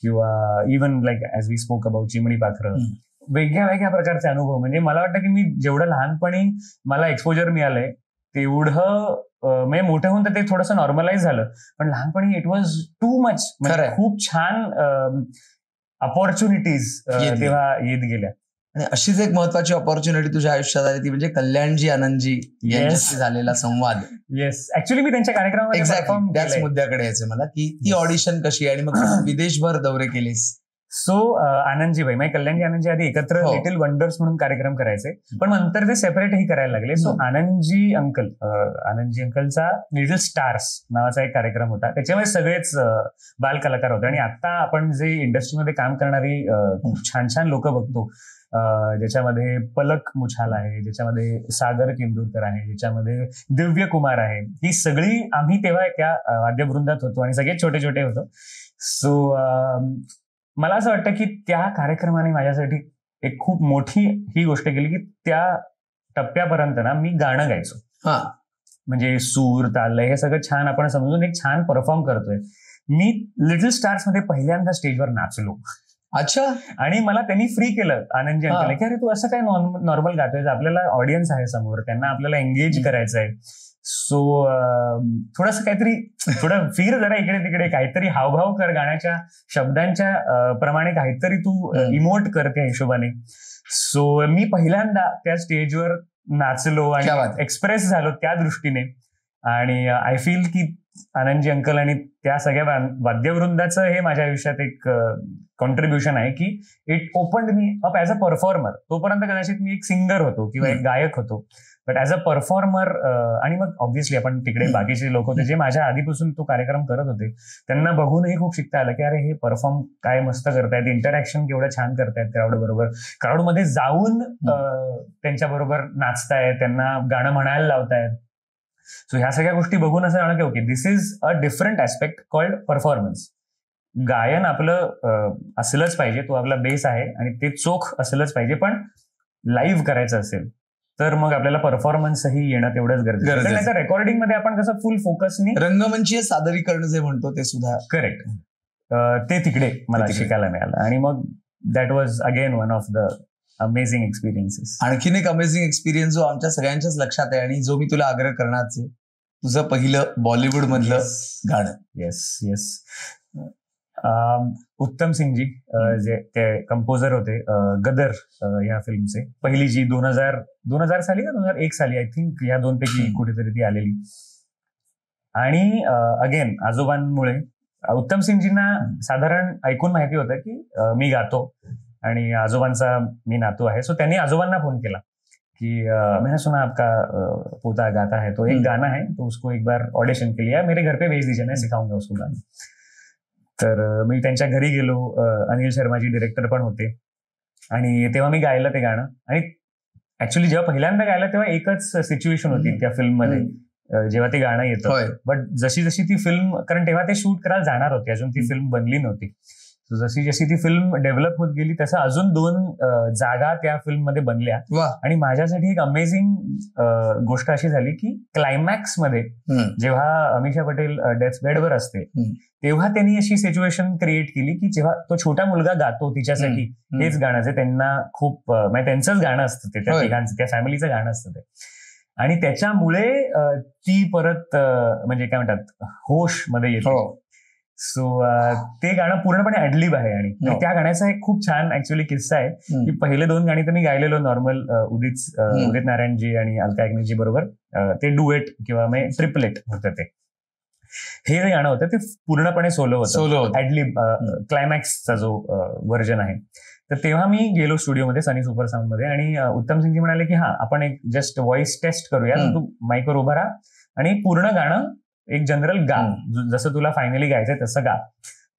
किंवा even like as we spoke about चिमणी पाखरं. वेगळ्या वेगळ्या प्रकारचे अनुभव. म्हणजे मला वाटतं की मी जेवढं लहानपणी मला एक्सपोजर मिळालंय तेवढं म्हणजे मोठं होऊन तर ते थोडंसं नॉर्मलाइज झालं, पण लहानपणी इट वॉज टू मच. म्हणजे खूप छान अपॉर्च्युनिटीज तेव्हा येत गेल्या. आणि अशीच एक महत्वाची ऑपॉर्च्युनिटी तुझ्या आयुष्यात आली ती म्हणजे कल्याणजी आनंदजी यांच्याशी झालेला संवाद. येस, ऍक्च्युली मी त्यांच्या कार्यक्रमामध्ये एक्झॅक्टली त्याच मुद्द्याकडे यायचं मला की ती ऑडिशन कशी आणि मग विदेशभर दौरे केलेस. सो आनंदजी भाई म्हणजे कल्याणजी आनंदजी आधी एकत्र लिटिल वंडर्स म्हणून कार्यक्रम करायचे, पण नंतर ते सेपरेटही करायला लागले. सो आनंदजी अंकलचा लिटिल स्टार्स नावाचा एक कार्यक्रम होता, त्याच्यामध्ये सगळेच बाल कलाकार होते. आणि आता आपण जे इंडस्ट्रीमध्ये काम करणारी खूप छान छान लोक बघतो, ज्याच्यामध्ये पलक मुछाल आहे, ज्याच्यामध्ये सागर किंदूरकर आहे, ज्याच्यामध्ये दिव्य कुमार आहे, ही सगळी आम्ही तेव्हा त्या वाद्यवृंदात होतो आणि सगळे छोटे छोटे होतो. सो मला असं वाटतं की त्या कार्यक्रमाने माझ्यासाठी एक खूप मोठी ही गोष्ट केली की त्या टप्प्यापर्यंत ना मी गाणं गायचो. म्हणजे सूर ताल हे सगळं छान आपण समजून एक छान परफॉर्म करतोय. मी लिटल स्टार्स मध्ये पहिल्यांदा स्टेजवर नाचलो. अच्छा. आणि मला त्यांनी फ्री केलं आनंदजी अंकल की अरे तू असं काय नॉर्मल गातोय, आपल्याला ऑडियन्स आहे समोर, त्यांना आपल्याला एंगेज करायचं आहे. सो थोडंसं काहीतरी थोडं फिर जरा इकडे तिकडे, काहीतरी हावभाव कर, गाण्याच्या शब्दांच्या प्रमाणे काहीतरी तू इमोट कर त्या हिशोबाने. सो मी पहिल्यांदा त्या स्टेजवर नाचलो आणि एक्सप्रेस झालो त्या दृष्टीने. आणि आय फील की आनंदजी अंकल आणि त्या सगळ्या वाद्यवृंदाचं हे माझ्या आयुष्यात एक कॉन्ट्रीब्युशन आहे की it opened me up as a performer. तोपर्यंत कदाचित मी एक सिंगर होतो किंवा एक गायक होतो, बट ॲज अ परफॉर्मर. आणि मग ऑब्व्हियसली आपण तिकडे बाकीचे लोक होते जे माझ्या आधीपासून तो कार्यक्रम करत होते, त्यांना बघूनही खूप शिकता आलं की अरे हे परफॉर्म काय मस्त करतायत, इंटरॅक्शन केवढं छान करतायत क्राऊड बरोबर, क्राऊडमध्ये जाऊन त्यांच्या बरोबर नाचतायत, त्यांना गाणं म्हणायला लावतायत. सो ह्या सगळ्या गोष्टी बघून असं जाणं की okay this is a different aspect called performance. गायन आपलं असलंच पाहिजे, तो आपला बेस आहे आणि ते चोख असलंच पाहिजे, पण लाईव्ह करायचं असेल तर मग आपल्याला परफॉर्मन्सही येणं तेवढंच गरजेचं आहे. रेकॉर्डिंग मध्ये आपण कसं फुल फोकसनी रंगमंचीय सादरीकरण जे म्हणतो ते सुद्धा करेक्ट, ते तिकडे मला शिकायला मिळालं. आणि मग that was again one of the amazing experiences. आणखीन एक अमेझिंग एक्सपिरियन्स जो आमच्या सगळ्यांच्याच लक्षात आहे आणि जो मी तुला आग्रह करणार आहे, तुझं पहिलं बॉलिवूड मधलं गाणं. Yes yes. उत्तम सिंगजी जे ते कंपोजर होते गदर या फिल्मचे, पहिली जी 2000 साली का 2001 साली आय थिंक, या दोनपैकी कुठेतरी ती आलेली. आणि अगेन आजोबांमुळे उत्तम सिंगजींना साधारण ऐकून माहिती होतं की मी गातो आणि आजोबांचा मी नातू आहे. सो त्यांनी आजोबांना फोन केला कि मैंने सुना आपका पोता गाता है, तो एक गाना है तो उसको एक बार ऑडिशन के लिए मेरे घर पे भेज दीजिए, मैं सिखाऊंगा उसको गाना. तर मी त्यांच्या घरी गेलो. अनिल शर्माजी डिरेक्टर पण होते आणि तेव्हा मी गायलं ते गाणं. आणि ऍक्च्युली जेव्हा पहिल्यांदा गायलं तेव्हा एकच सिच्युएशन होती त्या फिल्ममध्ये जेव्हा ते गाणं येतं. बट जशी जशी ती फिल्म, कारण तेव्हा ते शूट करायला जाणार होते, अजून ती फिल्म बनली नव्हती, जशी जशी ती फिल्म डेव्हलप होत गेली तसं अजून 2 जागा त्या फिल्ममध्ये बनल्या. आणि माझ्यासाठी एक अमेझिंग गोष्ट अशी झाली की क्लायमॅक्स मध्ये जेव्हा अमिषा पटेल डेथ बेडवर असते तेव्हा त्यांनी अशी सिच्युएशन क्रिएट केली की जेव्हा तो छोटा मुलगा गातो तिच्यासाठी हेच गाणं, जे त्यांना खूप म्हणजे त्यांचंच गाणं असतं ते, त्या तिघांचं, त्या फॅमिलीचं गाणं असतं ते. आणि त्याच्यामुळे ती परत म्हणजे काय म्हणतात होश मध्ये येते. सो ते गाणं पूर्णपणे ऍडलिब आहे. आणि त्या गाण्याचा एक खूप छान ऍक्च्युअली किस्सा आहे की पहिले 2 गाणी तर मी गायलेलो नॉर्मल उदित नारायणजी आणि अलका याग्निकजी बरोबर, ते डुएट किंवा ट्रिपलेट होतं. ते हे जे गाणं होतं ते पूर्णपणे सोलो होतं, ऍडलिब क्लायमॅक्सचा जो व्हर्जन आहे. तर तेव्हा मी गेलो स्टुडिओमध्ये सनी सुपर साऊंड मध्ये आणि उत्तम सिंगजी म्हणाले की हा आपण एक जस्ट व्हॉइस टेस्ट करूया, तू माईकवर उभा राहा आणि पूर्ण गाणं एक जनरल गा, जसं तुला फायनली गायचंय तसं गा.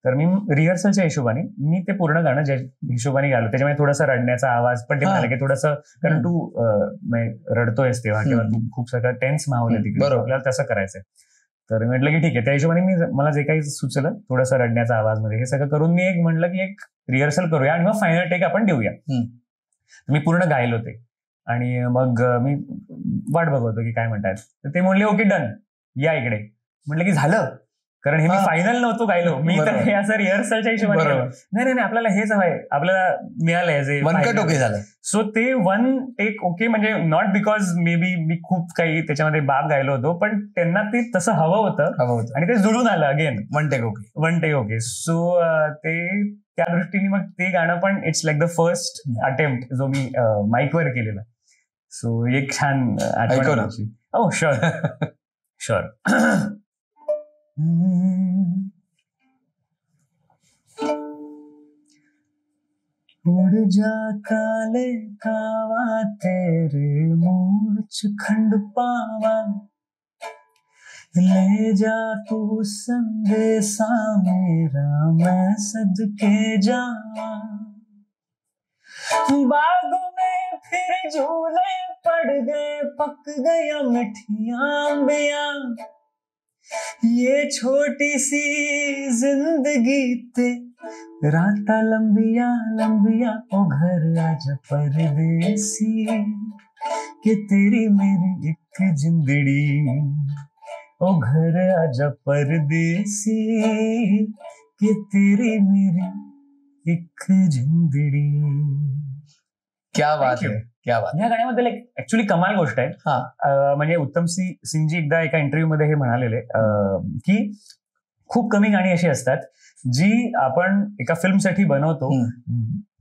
तर मी रिहर्सलच्या हिशोबाने मी ते पूर्ण गाणं ज्या हिशोबाने गायलो, त्याच्यामध्ये थोडासा रडण्याचा आवाज पण ते म्हणाले की थोडंसं, कारण तू रडतोयस तेव्हा किंवा तू खूप सगळं टेन्स मावलं तिकडे, आपल्याला तसं करायचंय. तर मी म्हटलं की ठीक आहे, त्या हिशोबाने मला जे काही सुचलं थोडंसं रडण्याचा आवाज मध्ये हे सगळं करून मी एक म्हटलं की एक रिहर्सल करूया आणि मग फायनल टेक आपण देऊया. मी पूर्ण गायलो ते आणि मग मी वाट बघतो की काय म्हणतात. तर ते म्हणले ओके डन, या इकडे. म्हटलं की झालं, कारण हे मी फायनल नव्हतो गायलो, मी तर हे असं रिहर्सलच्या हिशोबाने नाही आपल्याला हेच हवंय, आपल्याला मिळालंय झालं. सो ते 1 टेक ओके, म्हणजे नॉट बिकॉज मे बी मी खूप काही त्याच्यामध्ये बाप गायलो होतो, पण त्यांना ते तसं हवं होतं आणि ते जुळून आलं. Again 1 take okay. सो ते त्या दृष्टीने मग ते गाणं पण it's like the first attempt जो मी माईकवर केलेला. सो एक छान आठवण. हो शुअर. उड़ जा काले कावा तेरे मूछ खंड पावा, ले जा तू संदेशा मेरा मैं सदके जावा, बागों में फिर झूले पड़ गए, पक गया मिठियां अंबिया, ये छोटी सी जिंदगी ते राता लंबिया लंबिया ओ घर आजा परदेसी कि तेरी मेरी एक जिंदड़ी ओ घर आजा परदेसी कि तेरी मेरी एक जिंदड़ी. क्या बात आहे, क्या बात. या गाण्यामध्ये ऍक्च्युली कमाल गोष्ट आहे. म्हणजे उत्तम सिंगजी एकदा एका इंटरव्ह्यू मध्ये हे म्हणालेले की खूप कमी गाणी अशी असतात जी आपण एका फिल्मसाठी बनवतो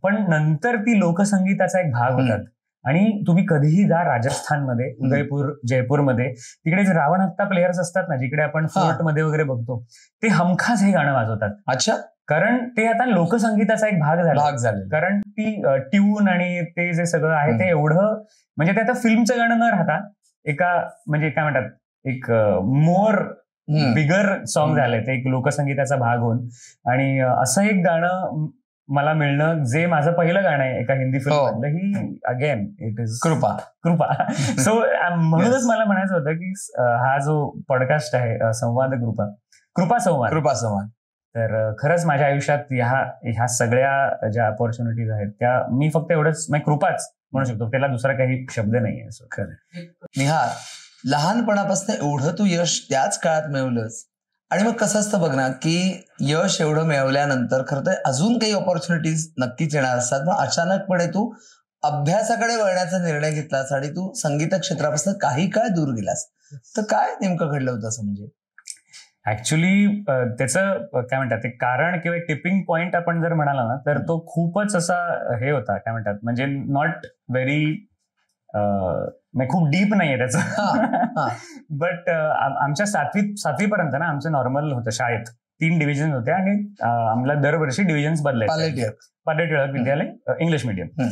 पण नंतर ती लोकसंगीताचा एक भाग होतात. आणि तुम्ही कधीही जा राजस्थानमध्ये, उदयपूर, जयपूरमध्ये, तिकडे जे रावण हत्ता प्लेयर्स असतात ना, जिकडे आपण फोर्ट मध्ये वगैरे बघतो, ते हमखास हे गाणं वाजवतात. अच्छा. कारण ते आता लोकसंगीताचा एक भाग झाला. कारण ती ट्यून आणि ते जे सगळं आहे ते एवढं, म्हणजे ते आता फिल्मचं गाणं न राहता एका, म्हणजे काय म्हणतात, एक मोर बिगर सॉन्ग झालंय ते, एक लोकसंगीताचा भाग होऊन. आणि असं एक गाणं मला मिळणं, जे माझं पहिलं गाणं आहे एका हिंदी फिल्म मधलं, ही अगेन इट इज कृपा. सो म्हणूनच मला म्हणायचं होतं की हा जो पॉडकास्ट आहे संवाद कृपा संवाद, तर खरंच माझ्या आयुष्यात ह्या सगळ्या ज्या ऑपॉर्च्युनिटीज आहेत त्या मी फक्त एवढंच, कृपाच म्हणू शकतो, त्याला दुसरा काही शब्द नाहीये. खरं. निहार, लहानपणापासून एवढं तू यश त्याच काळात मिळवलंस, आणि मग कसं असतं बघ ना की यश एवढं मिळवल्यानंतर खरं तर अजून काही ऑपॉर्च्युनिटीज नक्कीच येणार असतात, पण अचानकपणे तू अभ्यासाकडे वळण्याचा निर्णय घेतलास आणि तू संगीत क्षेत्रापासून काही काळ दूर गेलास. तर काय नेमकं घडलं होतं असं? म्हणजे ऍक्च्युली त्याचं काय म्हणतात ते कारण किंवा टिपिंग पॉइंट आपण जर म्हणाला ना, तर तो खूपच असा हे होता, काय म्हणतात, म्हणजे नॉट व्हेरी, खूप डीप नाहीये त्याचं. बट आमच्या सातवी पर्यंत ना आमचं नॉर्मल होतं. शाळेत 3 डिव्हिजन होते आणि आम्हाला दरवर्षी डिव्हिजन्स बदलायचे. पार्ले टिळक विद्यालय, इंग्लिश मिडियम.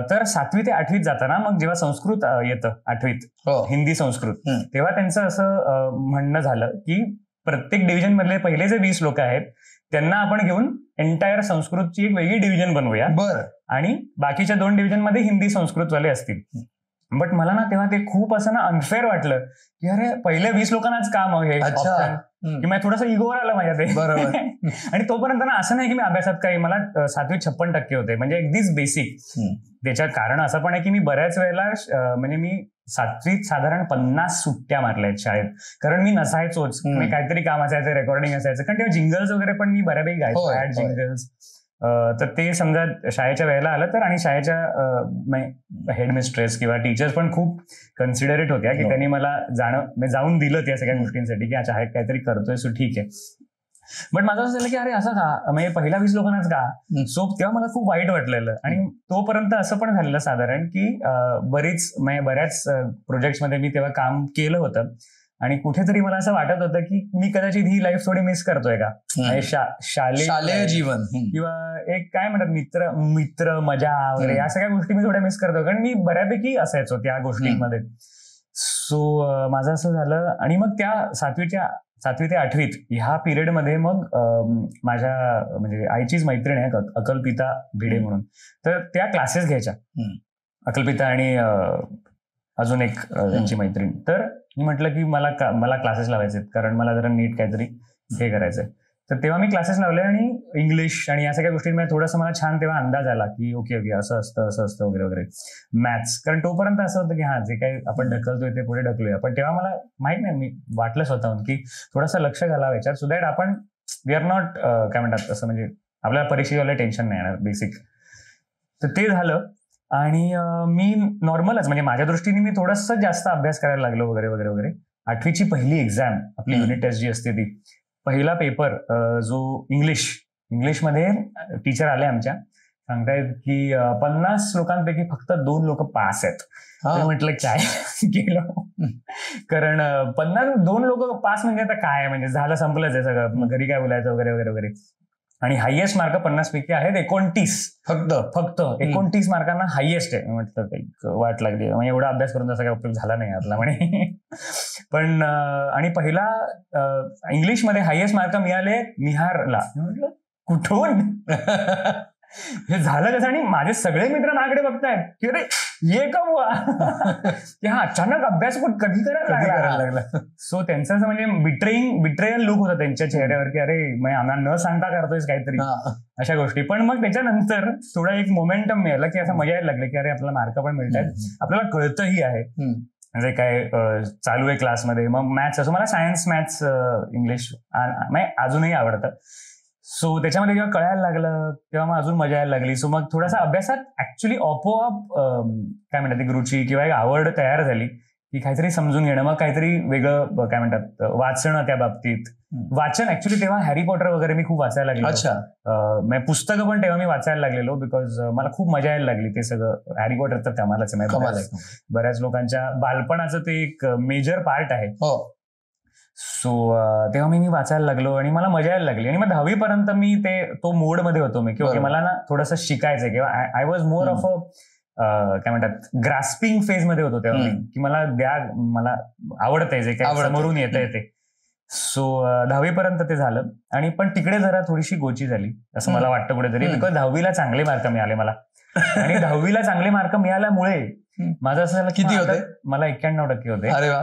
तर 7वी ते 8वीत जाताना मग जेव्हा संस्कृत येतं 8वीत, हिंदी संस्कृत, तेव्हा त्यांचं असं म्हणणं झालं की प्रत्येक डिव्हिजन मधले पहिले जे 20 लोक आहेत त्यांना आपण घेऊन एंटायर संस्कृतची एक वेगळी डिव्हिजन बनवूया, आणि बाकीच्या 2 डिव्हिजन मध्ये हिंदी संस्कृतवाले असतील. बट मला ना तेव्हा ते खूप असं ना अनफेअर वाटलं की अरे पहिल्या 20 लोकांनाच काम हे, की मला थोडंसं इगोवर आलं माझ्या ते. बरोबर. आणि तोपर्यंत ना असं नाही की मी अभ्यासात काही, मला 7वीत 56% होते, म्हणजे अगदीच बेसिक. त्याच्यात कारण असं पण आहे की मी बऱ्याच वेळेला, म्हणजे मी 7वीत साधारण 50 सुट्ट्या मारल्या आहेत शाळेत, कारण मी नसायचोच. मी काहीतरी काम असायचं, रेकॉर्डिंग असायचं, कारण तेव्हा जिंगल्स वगैरे पण मी बऱ्यापैकी गायचो, ऍड जिंगल्स. तर ते समजा शाळेच्या वेळेला आलं तर, आणि शाळेच्या हेडमिस्ट्रेस किंवा टीचर्स पण खूप कन्सिडरेट होत्या की त्यांनी मला जाऊन दिलं त्या सगळ्या गोष्टींसाठी की अच्छा काहीतरी करतोय, सो ठीक आहे. बट माझं असं झालं की अरे असं का, म्हणजे पहिल्या 20 लोकांनाच का. सो तेव्हा मला खूप वाईट वाटलेलं. आणि तोपर्यंत असं पण झालेलं साधारण की बऱ्याच प्रोजेक्ट्स मध्ये मी तेव्हा काम केलं होतं, आणि कुठेतरी मला असं वाटत होतं की मी कदाचित ही लाईफ थोडी मिस करतोय का, शालेय जीवन किंवा एक काय म्हणतात मित्र मजा वगैरे, या सगळ्या गोष्टी मी थोड्या मिस करतोय, कारण मी बऱ्यापैकी असायचो त्या गोष्टींमध्ये. सो माझं असं झालं. आणि मग त्या 7वी ते 8वीत ह्या पिरियडमध्ये मग माझ्या, म्हणजे आईचीच मैत्रीण आहे अकल्पिता भिडे म्हणून, तर त्या क्लासेस घ्यायच्या, अकल्पिता आणि अजून एक त्यांची मैत्रीण. तर मी म्हटलं की मला क्लासेस लावायचे, कारण मला जरा नीट काहीतरी हे करायचंय. तर तेव्हा मी क्लासेस लावले, आणि इंग्लिश आणि या सगळ्या गोष्टींमध्ये थोडंसं मला छान तेव्हा अंदाज आला की ओके असं असतं वगैरे वगैरे. मॅथ्स, कारण तोपर्यंत असं होतं की जे काही आपण ढकलतोय ते पुढे ढकलूया, पण तेव्हा मला माहित नाही, मी वाटलं स्वतःहून की थोडंसं लक्ष घालावं याच्यात, सो दॅट आपण वी आर नॉट, काय म्हणतात असं, म्हणजे आपल्याला परीक्षेला टेन्शन नाही येणार बेसिक. तर ते झालं. आणि मी नॉर्मलच, म्हणजे माझ्या दृष्टीने मी थोडंसं जास्त अभ्यास करायला लागलो वगैरे वगैरे वगैरे. 8वीची पहिली एक्झाम, आपली युनिट टेस्ट जी असते ती, पहिला पेपर जो इंग्लिशमध्ये टीचर आले आमच्या, सांगतायत की 50 लोकांपैकी फक्त 2 लोक पास आहेत. म्हटलं काय गेलो, कारण 2 लोक पास म्हणजे आता काय, म्हणजे झालं, संपलंच आहे सगळं, घरी काय बोलायचं वगैरे वगैरे वगैरे. आणि हायएस्ट मार्क 50 पैकी आहेत 29, फक्त 29 मार्कांना हायएस्ट आहे. म्हटलं काही वाट लागली, म्हणजे एवढा अभ्यास करून तसा काही उपयोग झाला नाही आपला म्हणे. पण आणि पहिला इंग्लिशमध्ये हायएस्ट मार्क मिळाले निहारला. म्हटलं कुठून, हे झालं कसं, आणि माझे सगळे मित्र माझ्याकडे बघतायत की अरे ये का हुआ की हा अचानक अभ्यास पण कधी करायला लागला. सो त्यांचं असं म्हणजे बिट्रेयल लुक होता त्यांच्या चेहऱ्यावर की अरे आम्हाला न सांगता करतोयस काहीतरी, अशा गोष्टी. पण मग त्याच्यानंतर थोडा एक मोमेंटम मिळाला की असं मजा यायला लागली की अरे आपल्याला मार्क पण मिळतात, आपल्याला कळतही आहे म्हणजे काय चालू आहे क्लासमध्ये. मग मॅथ्स असो, मला सायन्स मॅथ्स इंग्लिश अजूनही आवडतं. सो त्याच्यामध्ये जेव्हा कळायला लागलं तेव्हा मग अजून मजा यायला लागली. सो मग थोडासा अभ्यासात ऍक्च्युली आपोआप काय म्हणतात एक रुची किंवा एक आवड तयार झाली की काहीतरी समजून घेणं, मग काहीतरी वेगळं काय म्हणतात वाचणं. त्या बाबतीत वाचन ऍक्च्युली तेव्हा हॅरी पॉटर वगैरे मी खूप वाचायला लागलो. पुस्तकं पण तेव्हा मी वाचायला लागलेलो बिकॉज मला खूप मजा यायला लागली ते सगळं. हॅरी पॉटर तर कमालच आहे, बऱ्याच लोकांच्या बालपणाचं ते एक मेजर पार्ट आहे. सो तेव्हा मी वाचायला लागलो आणि मला मजा यायला लागली. आणि मग 10वी पर्यंत मी तो मोड मध्ये होतो मी की मला ना थोडंसं शिकायचंय किंवा आय वॉज मोर ऑफ काय म्हणतात ग्रास्पिंग फेज मध्ये होतो तेव्हा मी की मला आवडतंय जे काय समोरून येतंय ते. सो 10वी पर्यंत ते झालं. आणि पण तिकडे जरा थोडीशी गोची झाली असं मला वाटतं कुठेतरी, बिकॉज 10वीला चांगले मार्क मिळाले मला. आणि 10वीला चांगले मार्क मिळाल्यामुळे माझं असं झालं किती होते, मला 91% होते. अरे वा.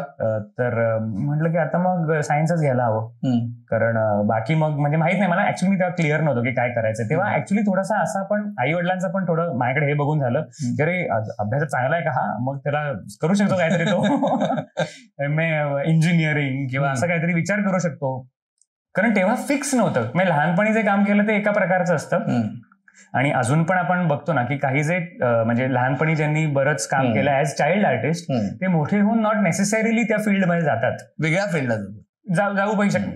तर म्हटलं की आता मग सायन्सच घ्यायला हवं, कारण बाकी मग म्हणजे माहित नाही मला. ऍक्च्युली मी तेव्हा क्लिअर नव्हतं की काय करायचं तेव्हा. ऍक्च्युली थोडासा असा पण आई वडिलांचं पण थोडं माझ्याकडे हे बघून झालं की अरे अभ्यास चांगला आहे का, हा मग त्याला करू शकतो काहीतरी तो इंजिनिअरिंग किंवा असं काहीतरी विचार करू शकतो. कारण तेव्हा फिक्स नव्हतं. मी लहानपणी जे काम केलं ते एका प्रकारचं असतं. आणि अजून पण आपण बघतो ना की काही जे म्हणजे लहानपणी ज्यांनी बरंच काम केलं ऍज चाइल्ड आर्टिस्ट ते मोठे होऊन नॉट नेसेसरीली त्या फील्डमध्ये जातात, वेगळ्या फील्डला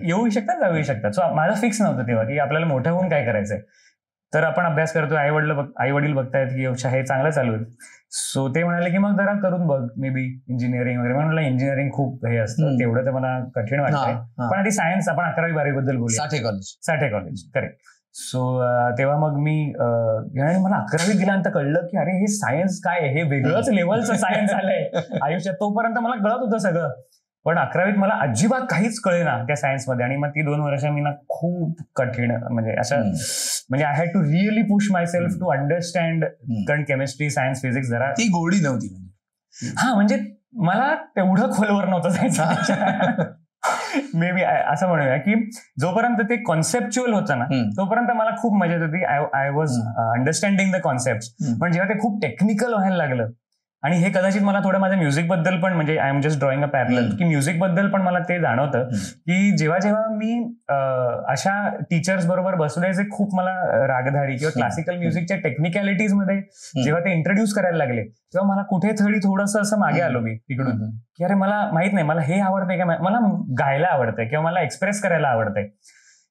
येऊ शकतात जाऊ शकतात. सो माझं फिक्स नव्हतं तेव्हा की आपल्याला मोठं होऊन काय करायचंय. तर आपण अभ्यास करतोय, आई वडील बघतायत की हे चांगलं चालू आहे. सो ते म्हणाले की मग जरा करून बघ मे बी इंजिनिअरिंग वगैरे. म्हणलं इंजिनिअरिंग खूप हे असतं, तेवढं तर मला कठीण वाटतंय. पण आधी सायन्स, आपण 11वी 12वी बद्दल बोलूया. साठे कॉलेज करेक्ट. सो तेव्हा मग मी मला 11वी गेल्यानंतर कळलं की अरे हे सायन्स काय आहे, हे वेगळंच लेवलचं सायन्स आलंय आयुष्यात. तोपर्यंत मला कळत होतं सगळं, पण 11वीत मला अजिबात काहीच कळेना त्या सायन्समध्ये. आणि मग ती 2 वर्ष मी ना खूप कठीण म्हणजे असं म्हणजे I had to really push myself to understand. कारण केमिस्ट्री सायन्स फिजिक्स जरा ती गोडी नव्हती. म्हणजे मला तेवढं खोलवर नव्हतं जायचं. मे बी असं म्हणूया की जोपर्यंत ते कॉन्सेप्च्युअल होतं ना तोपर्यंत मला खूप मजा येत होती. I was understanding the concept. पण जेव्हा ते खूप टेक्निकल व्हायला लागलं, आणि हे कदाचित मला थोडं माझ्या म्युझिक बद्दल पण म्हणजे I am just drawing a parallel की म्युझिक बद्दल पण मला ते जाणवतं की जेव्हा मी अशा टीचर्स बरोबर बसलोय जे खूप मला रागधारी किंवा क्लासिकल म्युझिकच्या टेक्निकॅलिटीज मध्ये जेव्हा ते इंट्रोड्यूस करायला लागले तेव्हा मला कुठेतरी थोडंसं असं मागे आलो मी तिकडून की अरे मला माहित नाही मला हे आवडतंय का, मला गायला आवडतंय किंवा मला एक्सप्रेस करायला आवडतंय.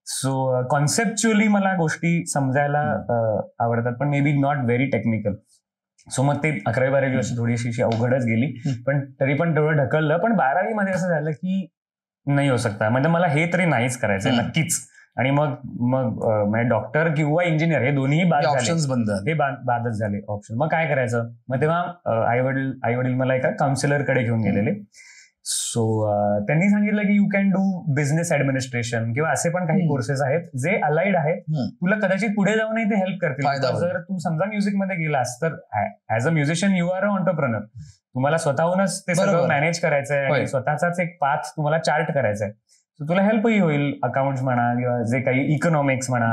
सो कॉन्सेप्च्युअली मला गोष्टी समजायला आवडतात, पण may be not very technical. So मग ते 11वी 12वी वर्ष थोडीशी अवघडच गेली, पण तरी पण तेवढं ढकललं. पण 12वी मध्ये असं झालं की नाही होऊ शकता, म्हणजे मला हे तरी नाहीच करायचंय नक्कीच. आणि मग डॉक्टर किंवा इंजिनियर हे दोन्ही बादच झाले ऑप्शन. मग काय करायचं, मग तेव्हा आई वडील मला एका काउन्सिलरकडे घेऊन गेलेले. सो त्यांनी सांगितलं की you can do business administration किंवा असे पण काही कोर्सेस आहेत जे अलाइड आहेत, तुला कदाचित पुढे जाऊनही ते हेल्प करतील. जर तू समजा म्युझिक मध्ये गेलास तर as a musician you are a entrepreneur, तुम्हाला स्वतःहूनच ते सगळं मॅनेज करायचंय आणि स्वतःचाच एक पाथ तुम्हाला चार्ट करायचंय. सो तुला हेल्पही होईल, अकाउंट्स म्हणा किंवा जे काही इकॉनॉमिक्स म्हणा.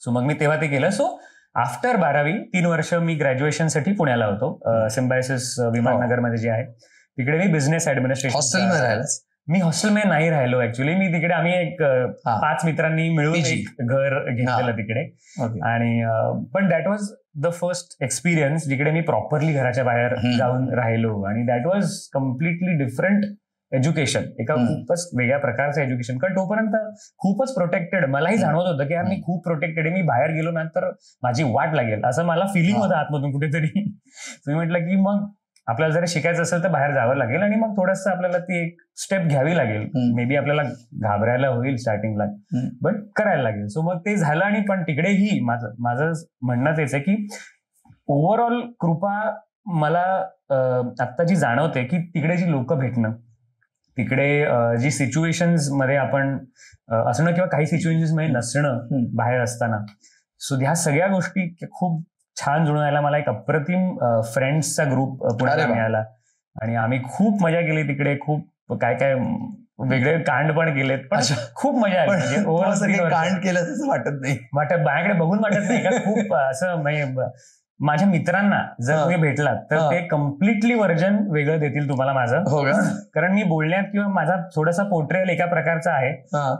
सो मग मी तेव्हा ते केलं. सो आफ्टर 12वी 3 वर्ष मी ग्रॅज्युएशनसाठी पुण्याला होतो, सिम्बायोसिस विमाननगरमध्ये जे आहे तिकडे मी बिझनेस ऍडमिनिस्ट्रेशन. हॉस्टेलमध्ये राहिलास? मी हॉस्टेलमध्ये नाही राहिलो ऍक्च्युली. मी तिकडे आम्ही एक 5 मित्रांनी मिळून एक घर घेतलेलं तिकडे. आणि पण that was the first experience जिकडे मी प्रॉपरली घराच्या बाहेर जाऊन राहिलो. आणि that was completely different education, एका खूपच वेगळ्या प्रकारचं एज्युकेशन. कारण तोपर्यंत खूपच प्रोटेक्टेड, मलाही जाणवत होतं की यार मी खूप प्रोटेक्टेड आहे, मी बाहेर गेलो ना तर माझी वाट लागेल असं मला फिलिंग होतं आतमधून कुठेतरी. मी म्हटलं की मग आपल्याला जर शिकायचं असेल तर बाहेर जावं लागेल आणि मग थोडंसं आपल्याला ती एक स्टेप घ्यावी लागेल. मे बी आपल्याला घाबरायला होईल स्टार्टिंगला, बट करायला लागेल. सो मग ते झालं. आणि पण तिकडेही माझं म्हणणं तेच आहे की ओव्हरऑल कृपा मला आत्ता जी जाणवते की तिकडे जी लोक भेटणं, तिकडे जी सिच्युएशन्स मध्ये आपण असणं किंवा काही सिच्युएशन्स मध्ये नसणं बाहेर असताना, सो ह्या सगळ्या गोष्टी खूप छान जुळून आल्या. मला एक अप्रतिम फ्रेंड्सचा ग्रुप पुण्याला मिळाला आणि आम्ही खूप मजा केली तिकडे. खूप काय काय वेगळे कांड पण केलेत, पण खूप मजा आली. म्हणजे ओव्हरऑल कांड केलं तसं वाटत नाही, माझ्याकडे बघून वाटत नाही का. खूप असं म्हणजे माझ्या मित्रांना जर तुम्ही भेटलात तर ते कम्प्लिटली व्हर्जन वेगळं देतील तुम्हाला माझं. हो का? कारण मी बोलण्यात किंवा माझा थोडासा पोर्ट्रेल एका प्रकारचा आहे,